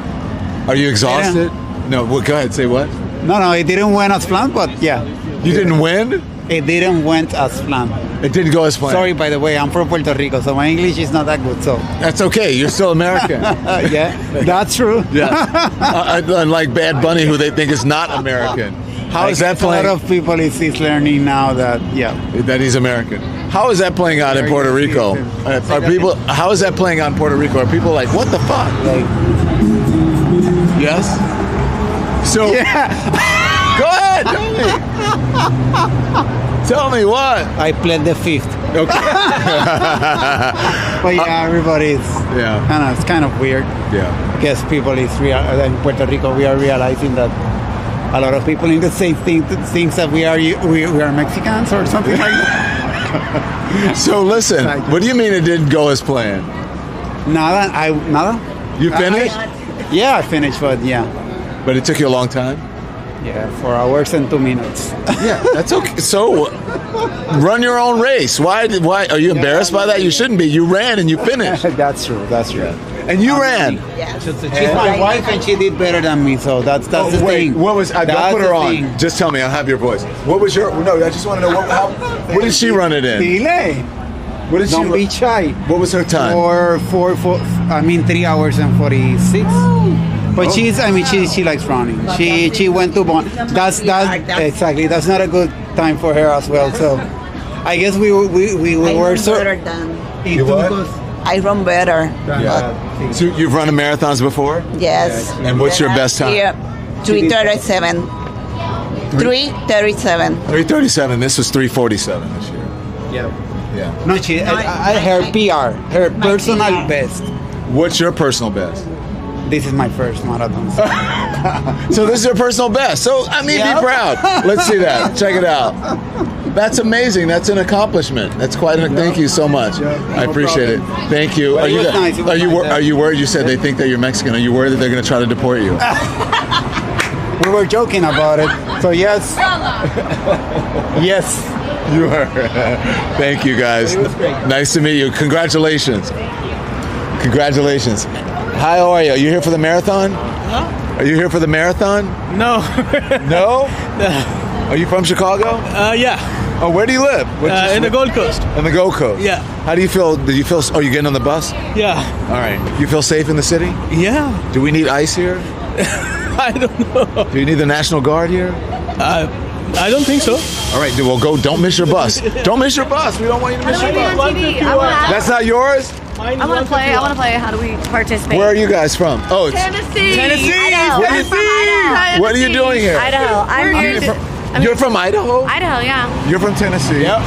Are you exhausted? No, well, go ahead, say what? No, it didn't win as planned, but yeah. You didn't win? It didn't went as planned. It didn't go as planned. Sorry, by the way, I'm from Puerto Rico, so my English is not that good. So that's okay. You're still American. Yeah, that's true. Yeah, unlike Bad Bunny, who they think is not American. How is that playing? A lot of people is learning now that that he's American. How is that playing out in Puerto Rico? Are people? How is that playing out in Puerto Rico? Are people like, what the fuck? Yes. So go ahead. Tell me what. I pled the fifth. Okay. But yeah, everybody's it's kind of weird. Yeah. I guess people in Puerto Rico, we are realizing that a lot of people in the state thinks that we are Mexicans or something like that. So listen, what do you mean it didn't go as planned? Nada. You finished? I finished, but But it took you a long time? Yeah, 4 hours and 2 minutes. Yeah, that's okay. So, run your own race. Why are you embarrassed by that? You shouldn't be. You ran and you finished. That's true. And you ran. Yeah. She's my wife and she did better than me, so that's the thing. What was? Don't put her on. Thing. Just tell me. I'll have your voice. What was your? No, I just want to know what did she run it in? Delay. What did Don't be shy. What was her time? 3 hours and 46. But she likes running. She went to Bonn. That's exactly. That's not a good time for her as well. So, I guess we were so. You what? I run better. Yeah. So you've run marathons before? Yes. And what's your best time? 3:37. 3:37. 3:37. This was 3:47 this year. Yeah. No, her PR, her personal best. What's your personal best? This is my first marathon. So this is your personal best. So, be proud. Let's see that. Check it out. That's amazing. That's an accomplishment. That's quite thank you so much. I appreciate it. Thank you. Are you worried? You said they think that you're Mexican. Are you worried that they're going to try to deport you? We were joking about it. So yes. Yes. You are. Thank you, guys. Nice to meet you. Congratulations. Congratulations. Hi, how are you? Are you here for the marathon? Huh? Are you here for the marathon? No. No? Are you from Chicago? Yeah. Oh, where do you live? In the Gold Coast. On the Gold Coast? Yeah. How do you feel? Oh, you getting on the bus? Yeah. All right. You feel safe in the city? Yeah. Do we need ICE here? I don't know. Do you need the National Guard here? I don't think so. All right, well, go. Don't miss your bus. Don't miss your bus. We don't want you to miss your bus. That's not yours? I want to play. How do we participate? Where are you guys from? Oh, Tennessee. Idaho. I'm from Idaho. What are you doing here? Idaho. I'm here. You're from Idaho? Idaho, yeah. You're from Tennessee? Yep.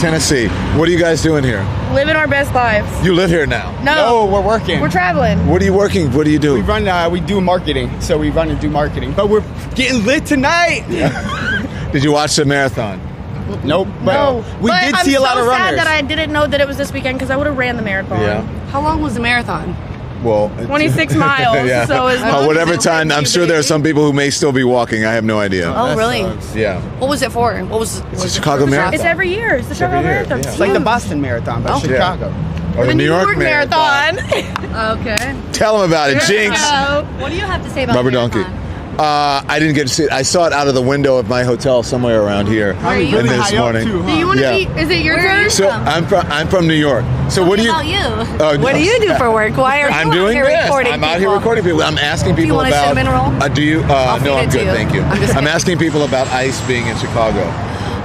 Tennessee. What are you guys doing here? Living our best lives. You live here now? No, we're working. we're traveling. What are you working? What do you do? We run. We do marketing. So we run and do marketing. But we're getting lit tonight. Did you watch the marathon? Nope. But we did see a lot of runners. I'm so sad that I didn't know that it was this weekend because I would have ran the marathon. Yeah. How long was the marathon? Well, 26 miles. Yeah. So it's whatever time. I'm sure there are some people who may still be walking. I have no idea. Oh, really? Yeah. What was it for? What was It's the Chicago Marathon. It's every year. It's the Chicago Marathon. It's like the Boston Marathon, but Chicago. Or the New York Marathon. Okay. Tell them about it, Jinx. What do you have to say about Rubber the Donkey. marathon? I didn't get to see it. I saw it out of the window of my hotel somewhere around here. you? This morning. Do you want to be? Is it your turn? So I'm from New York. So what do you? About you? What do you do for work? Why are you I'm doing out here this. recording I'm out here recording people. I'm asking people Do you want about. a cinnamon roll? Do you? No, I'm good. you. Thank you. I'm asking people about ICE being in Chicago.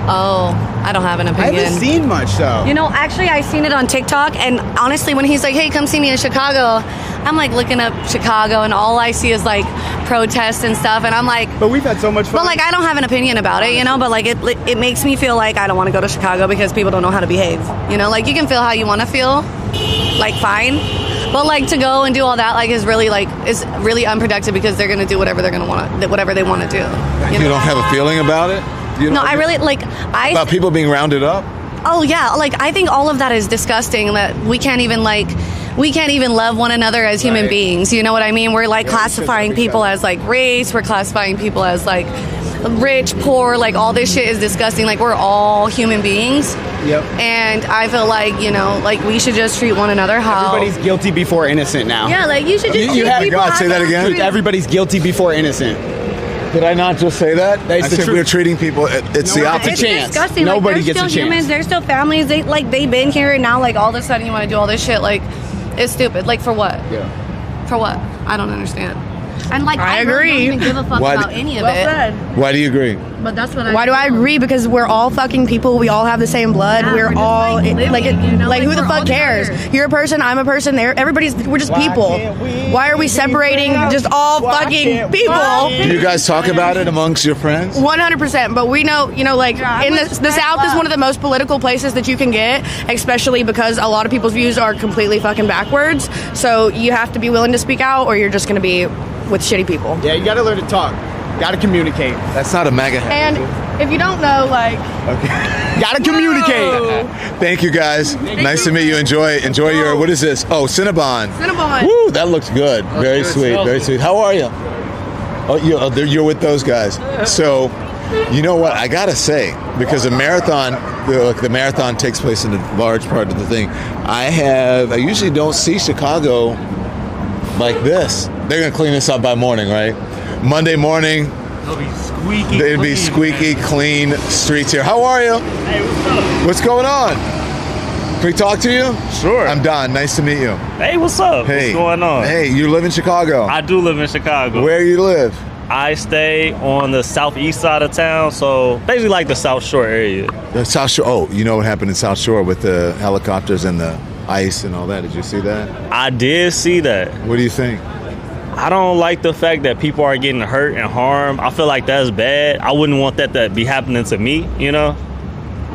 Oh, I don't have an I opinion. haven't seen much though. You know, actually, I seen it on TikTok, and honestly, when he's like, "Hey, come see me in Chicago," I'm like looking up Chicago, and all I see is like protests and stuff, and I'm like, But we've had so much fun. but like I don't have an opinion about it, you know. But like it makes me feel like I don't want to go to Chicago because people don't know how to behave. You know, like you can feel how you want to feel, like fine, but like to go and do all that like is really unproductive because they're gonna do whatever they want to do. You don't have a feeling about it? You No, don't- I really like about people being rounded up. Oh yeah, like I think all of that is disgusting. That we can't even love one another as human beings. You know what I mean? We're like classifying people as like race. We're classifying people as like rich, poor. Like all this shit is disgusting. Like we're all human beings. Yep. And I feel like like we should just treat one another how. Everybody's guilty before innocent now. Yeah, like you should just treat people. God, say that again. Everybody's guilty before innocent. Did I not just say that? That's I the said truth. we're treating people. It's the opposite. It's chance. disgusting. Nobody like, gets a they're still chance. humans. They're still families. They've been here, and now like all of a sudden you want to do all this shit. Like it's stupid. Like for what? Yeah. For what? I don't understand. And like I agree. Really don't even give a fuck Why about do- any of Well it. said. Why do you agree? But that's what Why do I agree? Because we're all fucking people. We all have the same blood. Yeah, we're we're just, all like, living, like, you know, like like, who the we're fuck all cares? together. You're a person. I'm a person. We're just people. Why are we separating just all fucking people? Do you guys talk about it amongst your friends? 100%. But we know, like in the South is one of the most political places that you can get, especially because a lot of people's views are completely fucking backwards. So you have to be willing to speak out, or you're just going to be with shitty people. Yeah, you got to learn to talk. Got to communicate. That's not a MAGA hat. And if you don't know, like, Got to communicate. Thank you guys. Nice to meet you. Enjoy your. What is this? Oh, Cinnabon. Cinnabon. Woo, that looks good. Very sweet. Very sweet. How are you? Oh, you're with those guys. So, you know what? I gotta say, because the marathon takes place in a large part of the thing. I usually don't see Chicago like this. They're gonna clean this up by morning, right? Monday morning. It'll be squeaky. It'll be squeaky clean streets here. How are you? Hey, what's up? What's going on? Can we talk to you? Sure. I'm Don. Nice to meet you. Hey, what's up? Hey. What's going on? Hey, you live in Chicago? I do live in Chicago. Where you live? I stay on the southeast side of town, so basically like the South Shore area. The South Shore. Oh, you know what happened in South Shore with the helicopters and the ice and all that? Did you see that? I did see that. What do you think? I don't like the fact that people are getting hurt and harmed. I feel like that's bad. I wouldn't want that to be happening to me, you know?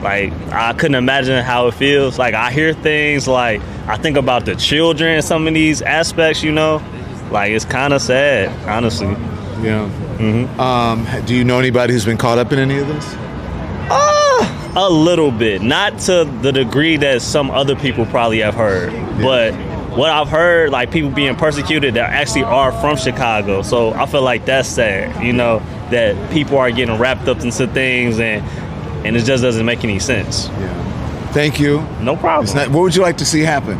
Like, I couldn't imagine how it feels. Like, I hear things, like, I think about the children in some of these aspects, you know? Like, it's kind of sad, honestly. Yeah. Mm-hmm. Do you know anybody who's been caught up in any of this? A little bit. Not to the degree that some other people probably have heard. But what I've heard, like people being persecuted that actually are from Chicago. So I feel like that's sad, you know, that people are getting wrapped up into things and it just doesn't make any sense. Yeah. Thank you. No problem. What would you like to see happen?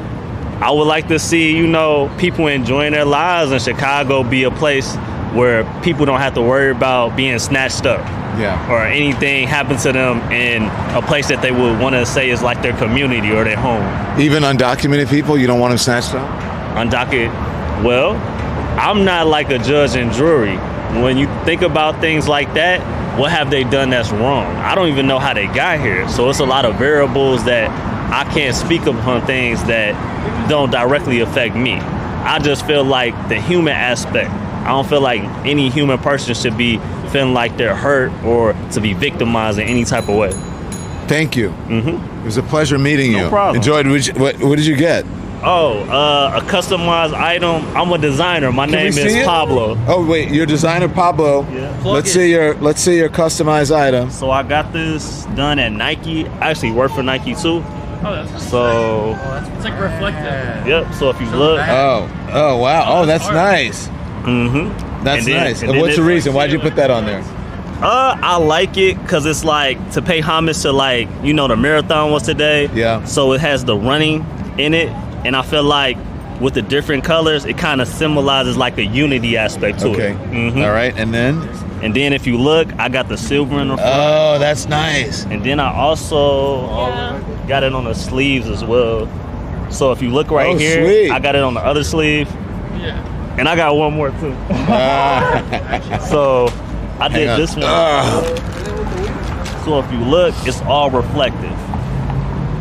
I would like to see, you know, people enjoying their lives and Chicago be a place where people don't have to worry about being snatched up. Yeah. Or anything happen to them in a place that they would want to say is like their community or their home. Even undocumented people, you don't want them snatched up? Undocumented. Well, I'm not like a judge and jury. When you think about things like that, what have they done that's wrong? I don't even know how they got here. So it's a lot of variables that I can't speak upon things that don't directly affect me. I just feel like the human aspect. I don't feel like any human person should be feeling like they're hurt or to be victimized in any type of way. Thank you. It was a pleasure meeting you. No problem. Enjoyed. What did you get? Oh, a customized item. I'm a designer. My name is Pablo. Oh wait, your designer Pablo. Yeah. Let's see your customized item. So I got this done at Nike. I actually work for Nike too. Oh, that's so. It's like reflective. Yep. So if you look. Oh wow. Oh, that's nice. That's nice. And what's the reason? Why'd you put that on there? I like it because it's like to pay homage to like the marathon was today. Yeah. So it has the running in it, and I feel like with the different colors, it kind of symbolizes like a unity aspect to it. All right, and then if you look, I got the silver in the front. Oh, that's nice. And then I also got it on the sleeves as well. So if you look right here, sweet. I got it on the other sleeve. Yeah. And I got one more too. So I did this one. So if you look, it's all reflective.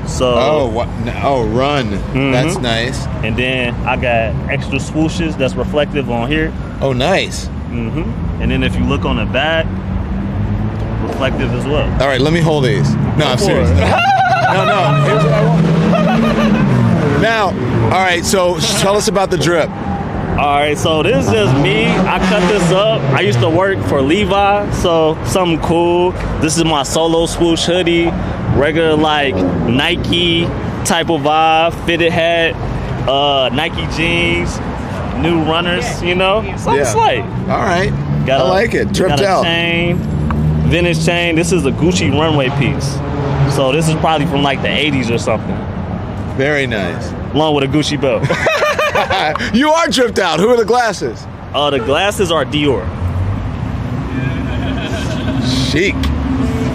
So run. That's nice. And then I got extra swooshes that's reflective on here. Oh, nice. And then if you look on the back, reflective as well. All right, let me hold these. No, I'm serious. No. Here's what I want. Now, all right. So tell us about the drip. All right, so this is just me. I cut this up. I used to work for Levi, so something cool. This is my solo swoosh hoodie, regular like Nike type of vibe, fitted hat, Nike jeans, new runners, something slight. All right, I like it. Dripped got a out. Chain, vintage chain. This is a Gucci runway piece. So this is probably from like the 80s or something. Very nice. Along with a Gucci belt. You are dripped out. Who are the glasses? The glasses are Dior. Chic.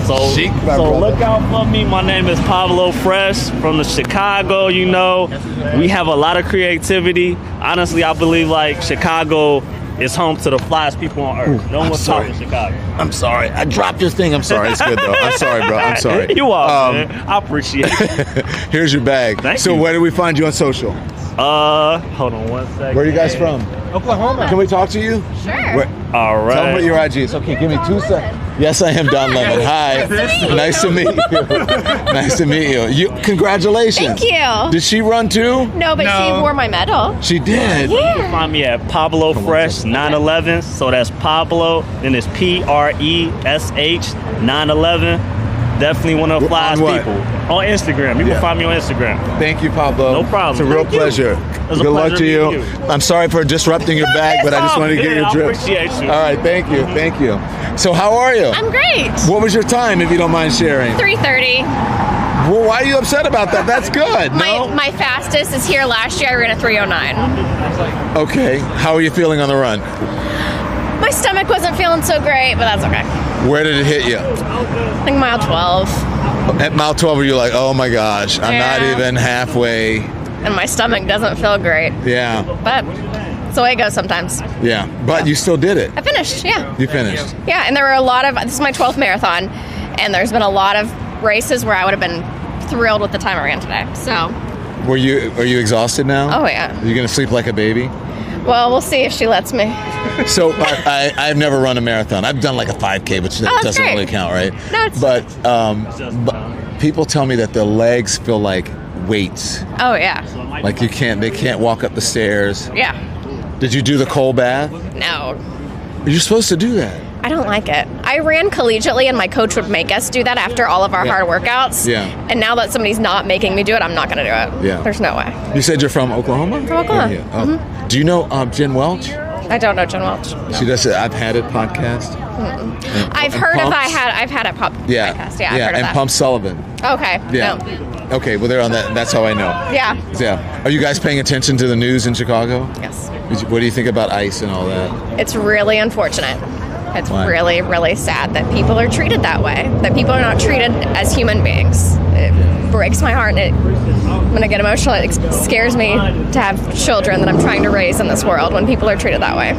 So brother. Look out for me. My name is Pablo Fresh from the Chicago. We have a lot of creativity. Honestly, I believe like Chicago is home to the flyest people on earth. No one's talking Chicago. I'm sorry. I dropped your thing. I'm sorry. It's good though. I'm sorry, bro. I'm sorry. You are, man. I appreciate it. Here's your bag. Thank you. Where do we find you on social? Hold on one second. Where are you guys from? Oklahoma. Can we talk to you? Sure. All right. Tell me what your IG is. Okay, give me 2 seconds. Yes, I am Don Lemon. Hi. Nice to meet you. Nice to meet you. Congratulations. Thank you. Did she run too? No, but she wore my medal. She did. You can find me at Pablo Fresh 911. So that's Pablo, then it's PRESH 911. Definitely one of the flyest people. On Instagram. You can find me on Instagram. Thank you, Pablo. No problem. It's a real pleasure. Good luck to you. I'm sorry for disrupting your bag, but I just wanted to get your drip. I appreciate you. All right, thank you. Thank you. So how are you? I'm great. What was your time, if you don't mind sharing? 3:30. Well, why are you upset about that? That's good. My fastest is here last year. I ran a 3:09. Okay. How are you feeling on the run? My stomach wasn't feeling so great, but that's okay. Where did it hit you? I think mile 12. At mile 12, were you like, oh my gosh, I'm not Yeah. even halfway. And my stomach doesn't feel great. Yeah. But it's the way it goes sometimes. Yeah. But you still did it. I finished, yeah. You finished. Yeah, and there were a lot of, this is my 12th marathon, and there's been a lot of races where I would have been thrilled with the time I ran today. So. Are you exhausted now? Oh, yeah. Are you going to sleep like a baby? Well, we'll see if she lets me. So I've never run a marathon. I've done like a 5K, which doesn't great. really count, right? No, it's but people tell me that their legs feel like weights. Oh, yeah. Like they can't walk up the stairs. Yeah. Did you do the cold bath? No. You're supposed to do that. I don't like it. I ran collegiately, and my coach would make us do that after all of our hard workouds. Yeah. And now that somebody's not making me do it, I'm not going to do it. Yeah. There's no way. You said you're from Oklahoma? From Oklahoma. Yeah. Oh. Do you know Jen Welch? I don't know Jen Welch. She does it. I've Had It podcast. I've heard of I've had it podcast. Yeah, I've heard of and that. Pump Sullivan. Okay. Yeah. No. Okay, well, they're on that. That's how I know. Yeah. Yeah. Are you guys paying attention to the news in Chicago? Yes. What do you think about ICE and all that? It's really unfortunate. It's Why? really, really sad that people are treated that way, that people are not treated as human beings. It breaks my heart, and I'm going to get emotional. It scares me to have children that I'm trying to raise in this world when people are treated that way.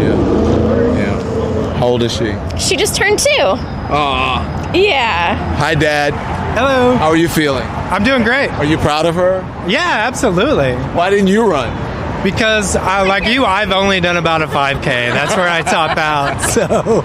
Yeah. How old is she? She just turned 2. Aw. Yeah. Hi, Dad. Hello. How are you feeling? I'm doing great. Are you proud of her? Yeah, absolutely. Why didn't you run? Because, like you, I've only done about a 5K. That's where I top out. So,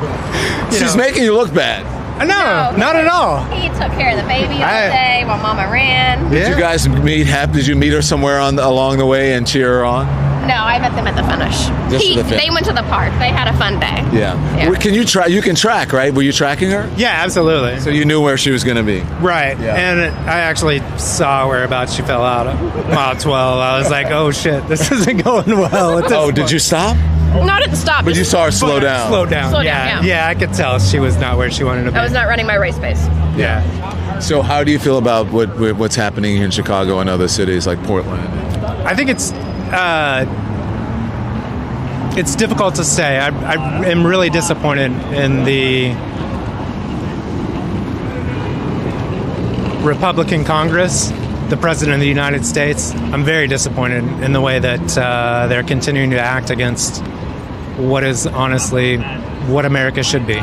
She's making you look bad. No, not at all. He took care of the baby all day while Mama ran. Did you guys meet? Did you meet her somewhere along the way and cheer her on? No, I met them at the finish. Just at the finish. They went to the park. They had a fun day. Yeah. Well, can you try? You can track, right? Were you tracking her? Yeah, absolutely. So you knew where she was going to be. Right. Yeah. And I actually saw whereabouts she fell out of mile 12. I was like, oh shit, this isn't going well. At this Did you stop? Not at the stop. But you saw her slow down. Slow down. Yeah, I could tell she was not where she wanted to be. I was not running my race pace. Yeah. So how do you feel about what's happening here in Chicago and other cities like Portland? I think it's difficult to say. I am really disappointed in the Republican Congress, the President of the United States. I'm very disappointed in the way that they're continuing to act against what is honestly what America should be.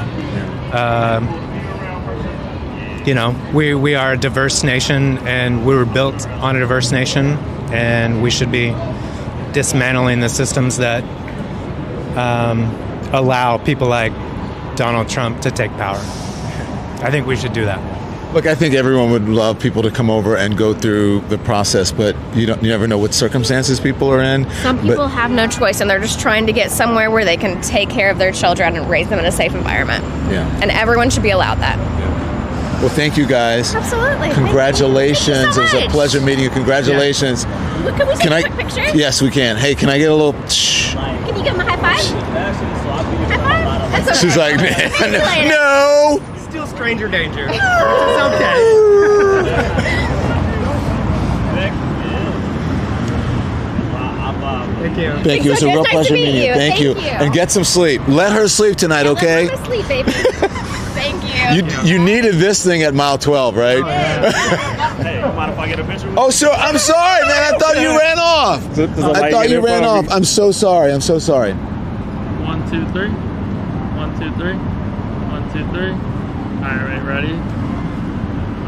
We are a diverse nation, and we were built on a diverse nation, and we should be dismantling the systems that allow people like Donald Trump to take power. I think we should do that. Look, I think everyone would love people to come over and go through the process, but you never know what circumstances people are in. Some people have no choice, and they're just trying to get somewhere where they can take care of their children and raise them in a safe environment. Yeah. And everyone should be allowed that. Well, thank you guys. Absolutely. Congratulations. Thank you so It was a much. pleasure meeting you. Congratulations. Yeah. Can we take a quick picture? Yes, we can. Hey, can I get a little... Can you give him a high five? High five? That's okay. She's like, See you later. no! Still stranger danger. It's okay. Thank you. Thank you. It was a real pleasure meeting you. Thank you. And get some sleep. Let her sleep tonight, okay? Let her sleep, baby. Thank you. You needed this thing at mile 12, right? Hey, mind if I get a picture? Oh, sure. I'm sorry, man. I thought you ran off. I thought you ran off. I'm so sorry. I'm so sorry. 1, 2, 3. 1, 2, 3. 1, 2, 3. All right, ready?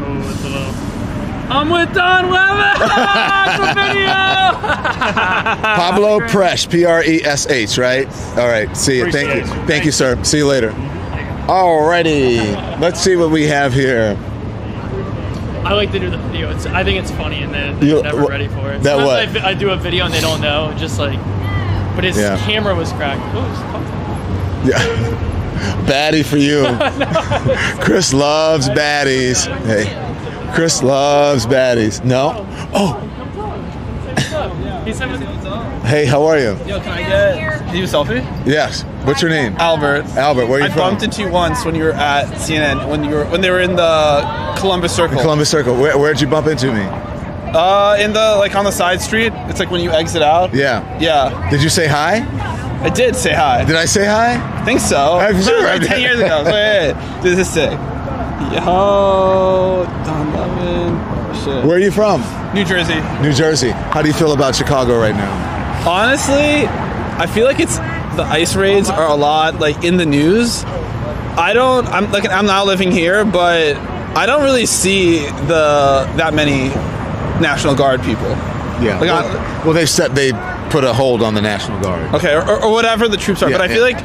Oh, it's a little. I'm with Don Weber. It's a video. Pablo Presh, Presh, right? All right. See you. Thank you. Thank you, sir. See you later. Alrighty. Let's see what we have here. I like to do the video. I think it's funny, and they're never ready for it. That Sometimes what? I do a video and they don't know, just like. But his camera was cracked. Yeah. Baddie for you. Chris loves baddies. Hey. Chris loves baddies. No? Oh. Hey, how are you? Yo, can I get you a selfie? Yes. What's your name? Albert. Albert, where are you from? I bumped into you once when you were at CNN when they were in the Columbus Circle. The Columbus Circle. Where'd you bump into me? In the on the side street. It's like when you exit out. Yeah. Yeah. Did you say hi? I did say hi. Did I say hi? I think so. I'm sure. Like 10 years ago. So hey, this is sick. Yo, Don Lemon. Oh, shit. Where are you from? New Jersey. New Jersey. How do you feel about Chicago right now? Honestly, I feel like the ICE raids are a lot like in the news. I'm not living here, but I don't really see that many National Guard people. Yeah. Well, they put a hold on the National Guard. Okay, or whatever the troops are. Yeah, but I feel like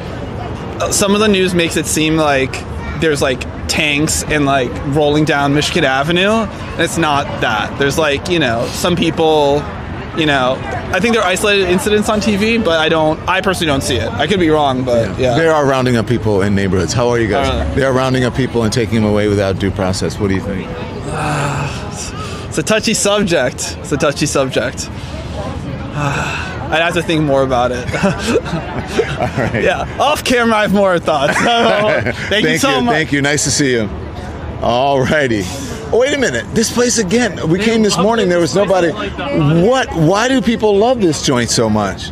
some of the news makes it seem like there's like tanks and like rolling down Michigan Avenue, and it's not that. There's like, some people, I think there are isolated incidents on TV, but I personally don't see it. I could be wrong, but yeah. They are rounding up people in neighborhoods. How are you guys? They are rounding up people and taking them away without due process. What do you think? It's a touchy subject. I'd have to think more about it. All right. Yeah, off camera I have more thoughts. Thank you so much. Thank you. Nice to see you. All righty. Oh, wait a minute. This place again. We came this morning. There was nobody. What? Why do people love this joint so much?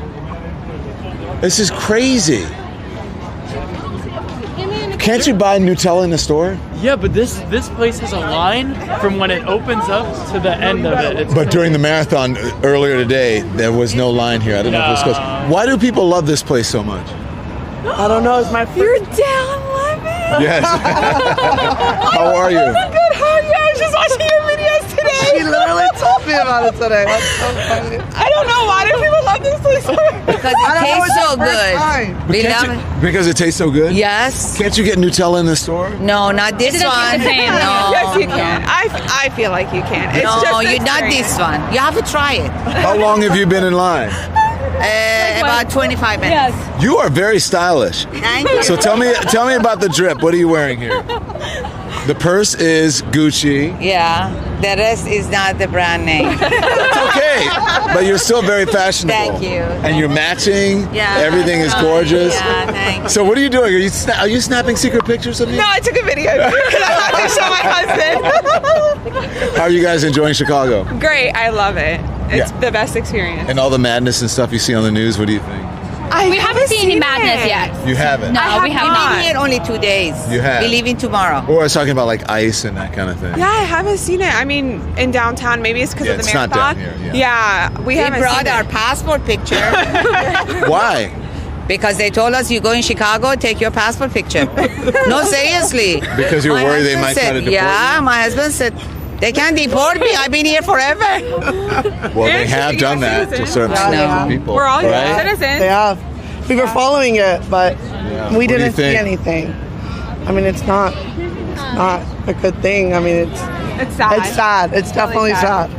This is crazy. Can't you buy Nutella in the store? Yeah, but this place has a line from when it opens up to the end of it. But during the marathon earlier today, there was no line here. I don't know if it was close. Why do people love this place so much? I don't know. It's my first. You're down, Lemon. Yes. How are you? I'm good. How are you? I was just watching literally told me about it today. That's so funny. I don't know. Why do people love this place so much? Because it tastes so good. We love it. Because it tastes so good? Yes. Can't you get Nutella in the store? No, not this It doesn't one. taste the same. No. Yes, you can. I feel like you can. It's No, just you're not this one. You have to try it. How long have you been in line? About 25 minutes. Yes. You are very stylish. Thank you. So tell me about the drip. What are you wearing here? The purse is Gucci. Yeah, the rest is not the brand name. It's okay, but you're still very fashionable. Thank you. And you're matching. Yeah. Everything is gorgeous. Yeah, thanks. So what are you doing? Are you snapping secret pictures of me? No, I took a video because I wanted to show my husband. How are you guys enjoying Chicago? Great. I love it. It's Yeah. the best experience. And all the madness and stuff you see on the news, what do you think? We haven't seen any madness yet. You haven't? No, we have We've not. been here only 2 days. You have? We're leaving tomorrow. Or I was talking about like ice and that kind of thing. Yeah, I haven't seen it. I mean, in downtown, maybe it's because Yeah, of the it's not marathon. down here, Yeah, we We haven't brought seen our it. passport picture Why? because they told us you go in Chicago, take your passport picture. No, seriously. Because you're My worried they husband might try said, to deport Yeah, my husband said, they can't deport me. I've been here forever. Well, they have done that to certain people. We're all right? citizens. They have. We were following it, but Yeah. we What do you didn't see think? anything. I mean, it's not a good thing. I mean, It's sad. it's sad. It's definitely sad.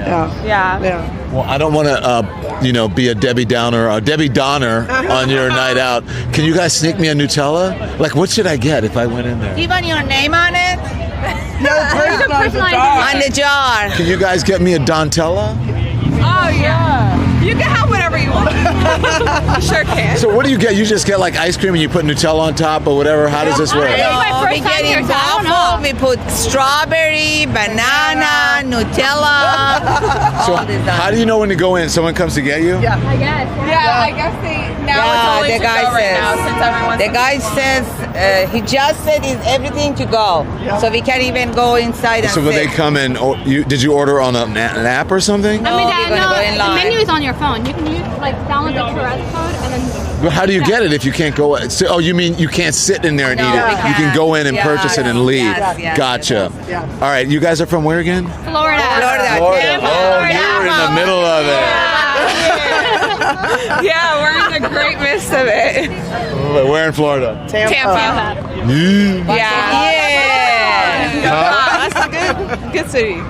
Yeah. Yeah. Yeah. Well, I don't want to, be a Debbie Downer or Debbie Donner on your night out. Can you guys sneak me a Nutella? Like, what should I get if I went in there? Do you want your name on it? Personalize On the jar. Can you guys get me a Dontella? Oh, yeah. You can have whatever you want. Sure can. So what do you get? You just get like ice cream and you put Nutella on top or whatever? How does this work? No, we get in waffle. We put strawberry, banana, Nutella. So all this how do you know when to go in? Someone comes to get you? Yeah. I guess. Yeah, I guess now it's only the to guy go right says. now since everyone's The guy says he just said it's everything to go, so we can't even go inside and So when sit. they come in, did you order on an app or something? I mean, we're gonna go in the line. menu is on your phone. You can use download the QR code and then. Well, how do you get it if you can't go? Oh, you mean you can't sit in there and No, eat it? we You can go in and can't. purchase it and leave. Yes, Gotcha. yes. All right, you guys are from where again? Florida. Florida. Oh, you're in the middle of it. Yeah, we're in the great midst of it. Where in Florida? Tampa. Yeah. Yeah. That's a good city.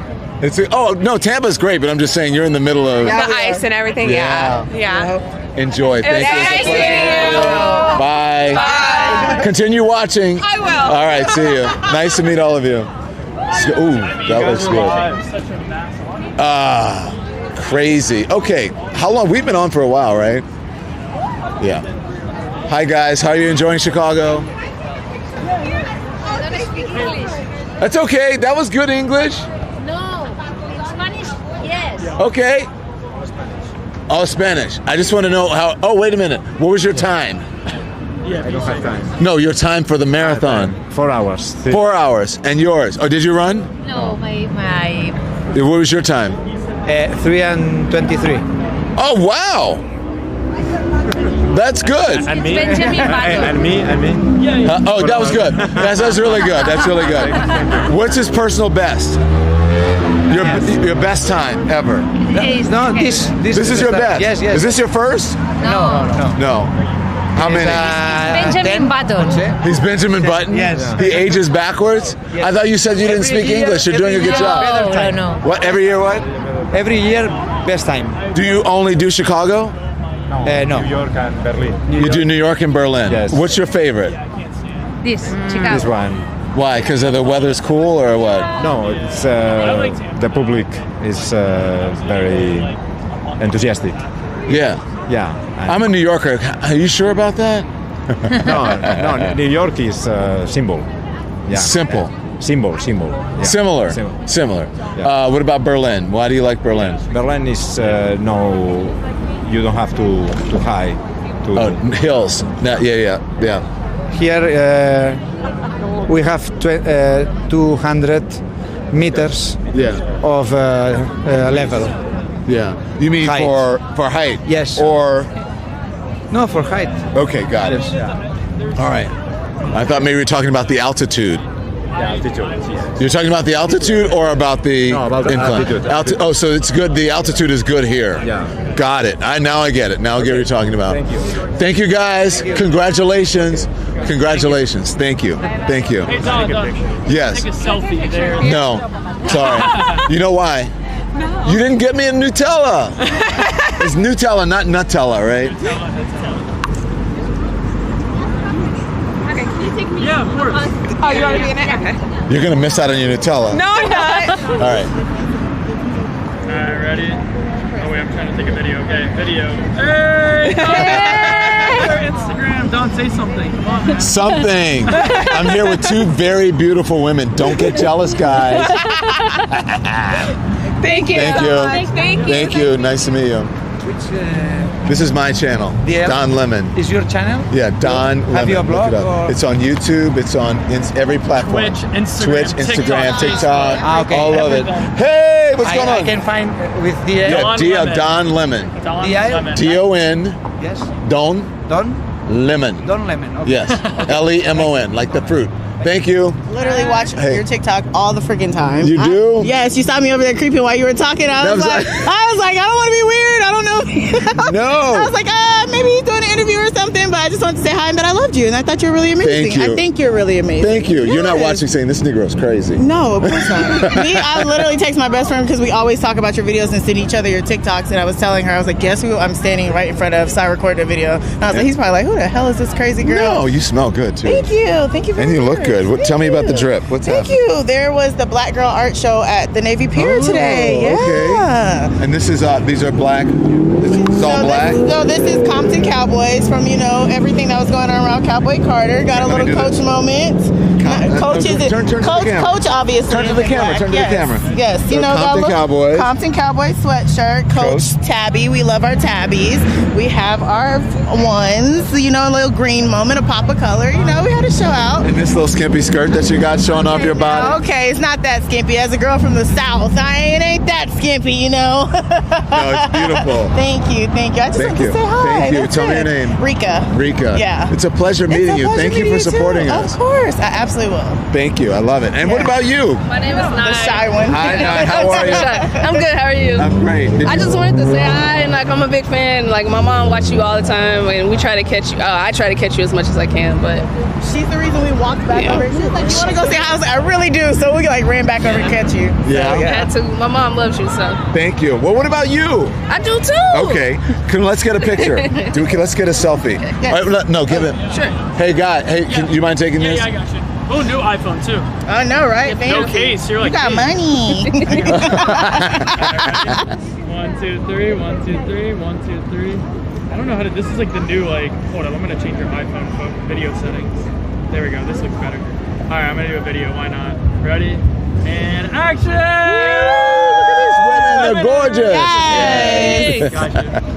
No, Tampa's great, but I'm just saying you're in the middle of The ice and everything. Yeah. Yeah. Enjoy. Thank you. Nice meeting you. Bye. Bye. Continue watching. I will. All right, see you. Nice to meet all of you. Ooh, that looks good. Crazy. Okay, how long? We've been on for a while, right? Yeah. Hi guys, how are you enjoying Chicago? That's okay. That was good English. No. Spanish, yes. Okay. Oh, Spanish. I just want to know how. Oh, wait a minute. What was your time? I don't have time. No, your time for the marathon. 4 hours. 4 hours. And yours? Oh, did you run? No, my. What was your time? 3 and 23. Oh, wow. That's good. And me? Benjamin Button. And me? Oh, that was good. That's really good. That's really good. What's his personal best? Your best time ever? No, this is your best? Yes. Is this your first? No. How many? Benjamin Button. He's Benjamin Button? Yes. He ages backwards? I thought you said you didn't speak English. You're doing a good job. No. What, every year what? Every year, best time. Do you only do Chicago? No. New York and Berlin. You do New York and Berlin? Yes. What's your favorite? This, Chicago. This one. Why? Because the weather's cool or what? No, it's the public is very enthusiastic. Yeah. Yeah. I'm a New Yorker. Are you sure about that? No. New York is symbol. Yeah. Simple. Symbol. Yeah. Similar. Yeah. What about Berlin? Why do you like Berlin? Berlin is you don't have to high. Hills. Yeah. Here we have 200 meters of level. Yeah. You mean height. for height? Yes. Or no, for height. Okay, got it. Yeah. All right. I thought maybe we were talking about the altitude. You're talking about the altitude or about the about the incline? altitude. Oh, so it's good. The altitude is good here. Yeah. Got it. Now I get it. Now I get what you're talking about. Thank you. Thank you, guys. Congratulations. Congratulations. Thank you. Thank you. Hey, Don, Yes. take a selfie there. No. Sorry. You know why? No. You didn't get me a Nutella. It's Nutella, not Nutella, right? Okay, can you take me? Yeah, of course. Oh, you want to be in it? Okay. You're going to miss out on your Nutella. No, I'm not. All right. Alright, ready? Oh wait, I'm trying to take a video. Okay, video. Hey! Instagram, Don, say something. Come on, man. Something. I'm here with two very beautiful women. Don't get jealous, guys. Thank you. Thank you. Thank you. Thank you. Nice to meet you. This is my channel, Don Lemon. Is your channel? Yeah, Don Lemon. Have you a blog? Look it up. It's on YouTube. It's on every platform. Twitch, Instagram, TikTok, okay. all of it. Hey, what's going on? I can find with the Don Lemon. Don Lemon. D-O-N. Yes. Don Lemon. Don Lemon. Okay. Yes. L-E-M-O-N, like the fruit. Thank you. Literally watch your TikTok all the freaking time. You do? Yes, you saw me over there creeping while you were talking. I was like, I don't want to be weird. I don't know. No. I was like, maybe he's doing an interview or something, but I just wanted to say hi and that I loved you and I thought you were really amazing. Thank you. I think you're really amazing. Thank you. Yes. You're not watching saying this Negro's crazy. No, of course not. I literally text my best friend because we always talk about your videos and send each other your TikToks, and I was telling her, I was like, guess who I'm standing right in front of, so I recorded a video. And I was like, he's probably like, who the hell is this crazy girl? No, you smell good too. Thank you. Thank you very And you much. look good. Tell me about the drip. What's Thank happening? you. There was the Black Girl Art Show at the Navy Pier today. Yeah. Okay. And this is these are black. This is all black. This is Compton Cowboys from everything that was going on around Cowboy Carter. Got a little coach moment. Coach is turn to the camera. Coach obviously. Turn to the camera. Turn to the camera. Yes, So Compton Cowboys. Compton Cowboys sweatshirt. Coach Tabby. We love our tabbies. We have our ones. A little green moment, a pop of color. We had a show out. And this little skimpy skirt that you got showing off your body. Okay, it's not that skimpy. As a girl from the South, it ain't that skimpy, No, it's beautiful. Thank you. I just want to say hi. Thank you. That's Tell me it. your name. Rika. Yeah. It's a pleasure meeting you. Thank you for supporting us. Of course. I absolutely will. Thank you. I love it. And what about you? My name is Nye. The shy one. Hi, Nye. How are you? I'm good. How are you? I'm great. I just wanted to say hi, and I'm a big fan. My mom watches you all the time, and we try to catch you. I try to catch you as much as I can, but she's the reason we walked back over. She's like, you want to go say hi? I was like, I really do. So we ran back over to catch you. Yeah. I had to. My mom loves you, so. Thank you. Well, what about you? I do too. Okay. Let's get a picture. Let's get a selfie. Yes. All right, no, give it. Sure. Hey, guy. Hey, can you mind taking this? Yeah, I got you. Oh, new iPhone too. I know, right? No case. You're like, you got money. 1, 2, 3. 1, 2, 3. 1, 2, 3. I don't know how to. This is the new Hold on, I'm gonna change your iPhone video settings. There we go. This looks better. All right, I'm gonna do a video. Why not? Ready? And action! They're gorgeous. Yay.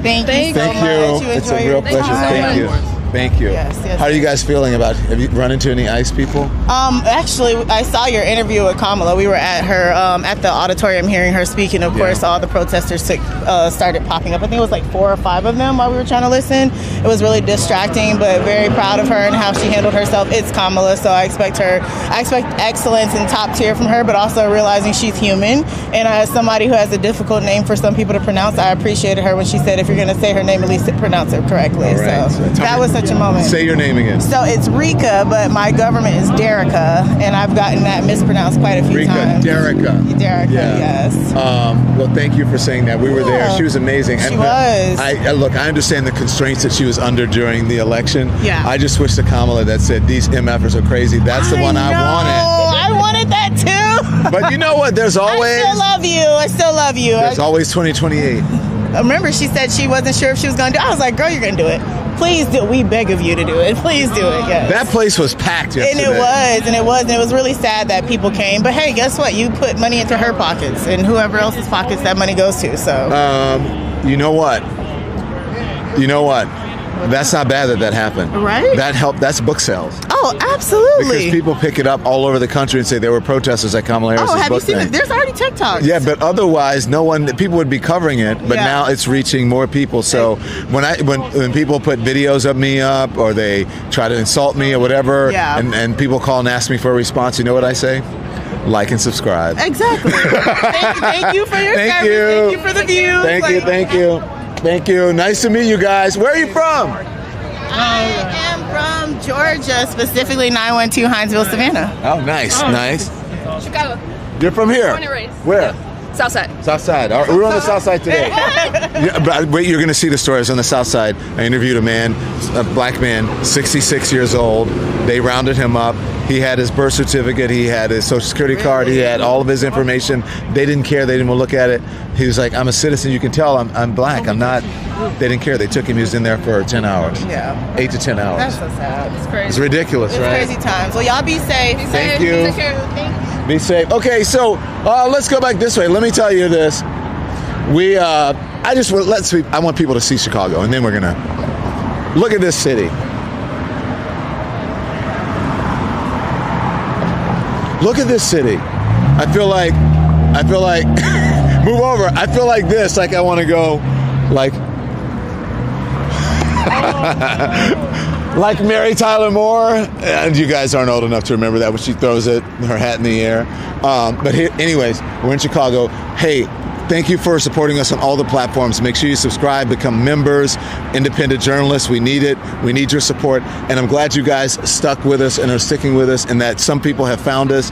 Thank you so much. It's a real pleasure. Thank you. Thank you. Yes, How are you guys feeling about it? Have you run into any ICE people? Actually, I saw your interview with Kamala. We were at her at the auditorium hearing her speak, and of course, all the protesters started popping up. I think it was 4 or 5 of them while we were trying to listen. It was really distracting, but very proud of her and how she handled herself. It's Kamala, so I expect excellence and top tier from her, but also realizing she's human. And as somebody who has a difficult name for some people to pronounce, I appreciated her when she said, if you're going to say her name, at least pronounce it correctly. All right. So that was such a moment. Say your name again. So it's Rika, but my government is Derica, and I've gotten that mispronounced quite a few times. Derica, yes. Well, thank you for saying that. We were there. She was amazing. She was. I understand the constraints that she was under during the election. Yeah. I just wish the Kamala that said, these MFers are crazy. That's the one I wanted. I wanted that too. But you know what? There's always... I still love you. There's always 2028. Remember, she said she wasn't sure if she was going to do it. I was like, girl, you're going to do it. Please do. We beg of you to do it. Please do it. Yes. That place was packed yesterday. And it was really sad that people came. But hey, guess what? You put money into her pockets, and whoever else's pockets that money goes to. So. You know what? That's not bad that happened. Right? That helped. That's book sales. Oh, absolutely. Because people pick it up all over the country and say there were protesters at Kamala Harris's Oh, have you book seen thing. it? There's already TikToks. Yeah, but otherwise, people would be covering it. But now it's reaching more people. So when people put videos of me up, or they try to insult me or whatever, and people call and ask me for a response, you know what I say? Like and subscribe. Exactly. thank you for your service. Thank you for the views. Thank you. Nice to meet you guys. Where are you from? I am from Georgia, specifically 912 Hinesville, Savannah. Oh, nice. Chicago. You're from here? Born and raised. Where? Southside. Southside. We're on the south side today. But wait, you're going to see the stories on the south side. I interviewed a black man, 66 years old. They rounded him up. He had his birth certificate. He had his social security card. He had all of his information. They didn't care. They didn't want to look at it. He was like, I'm a citizen. You can tell I'm black. I'm not. They didn't care. They took him. He was in there for 10 hours. Yeah. 8 to 10 hours. That's so sad. It's crazy. It's ridiculous, right? It's crazy times. Well, y'all be safe. Thank you. Take care. Thank you. Be safe. Okay, so let's go back this way. Let me tell you this. I want people to see Chicago, and then we're gonna look at this city. Look at this city. I feel like move over. I feel like this. Like I want to go, like. Like Mary Tyler Moore, and you guys aren't old enough to remember that when she throws her hat in the air. But here, anyways, we're in Chicago. Hey, thank you for supporting us on all the platforms. Make sure you subscribe, become members, independent journalists. We need it. We need your support. And I'm glad you guys stuck with us and are sticking with us, and that some people have found us.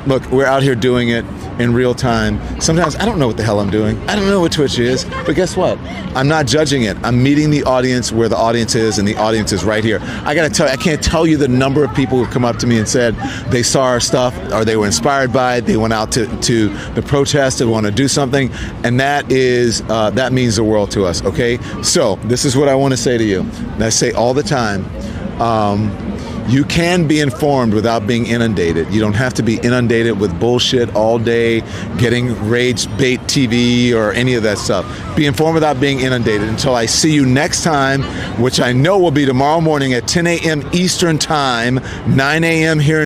Look, we're out here doing it in real time. Sometimes I don't know what the hell I'm doing. I don't know what Twitch is, but guess what? I'm not judging it. I'm meeting the audience where the audience is, and the audience is right here. I gotta tell you, I can't tell you the number of people who come up to me and said they saw our stuff, or they were inspired by it. They went out to the protest and want to do something, and that means the world to us. Okay, so this is what I want to say to you, and I say all the time. You can be informed without being inundated. You don't have to be inundated with bullshit all day, getting rage bait TV or any of that stuff. Be informed without being inundated. Until I see you next time, which I know will be tomorrow morning at 10 a.m. Eastern Time, 9 a.m. here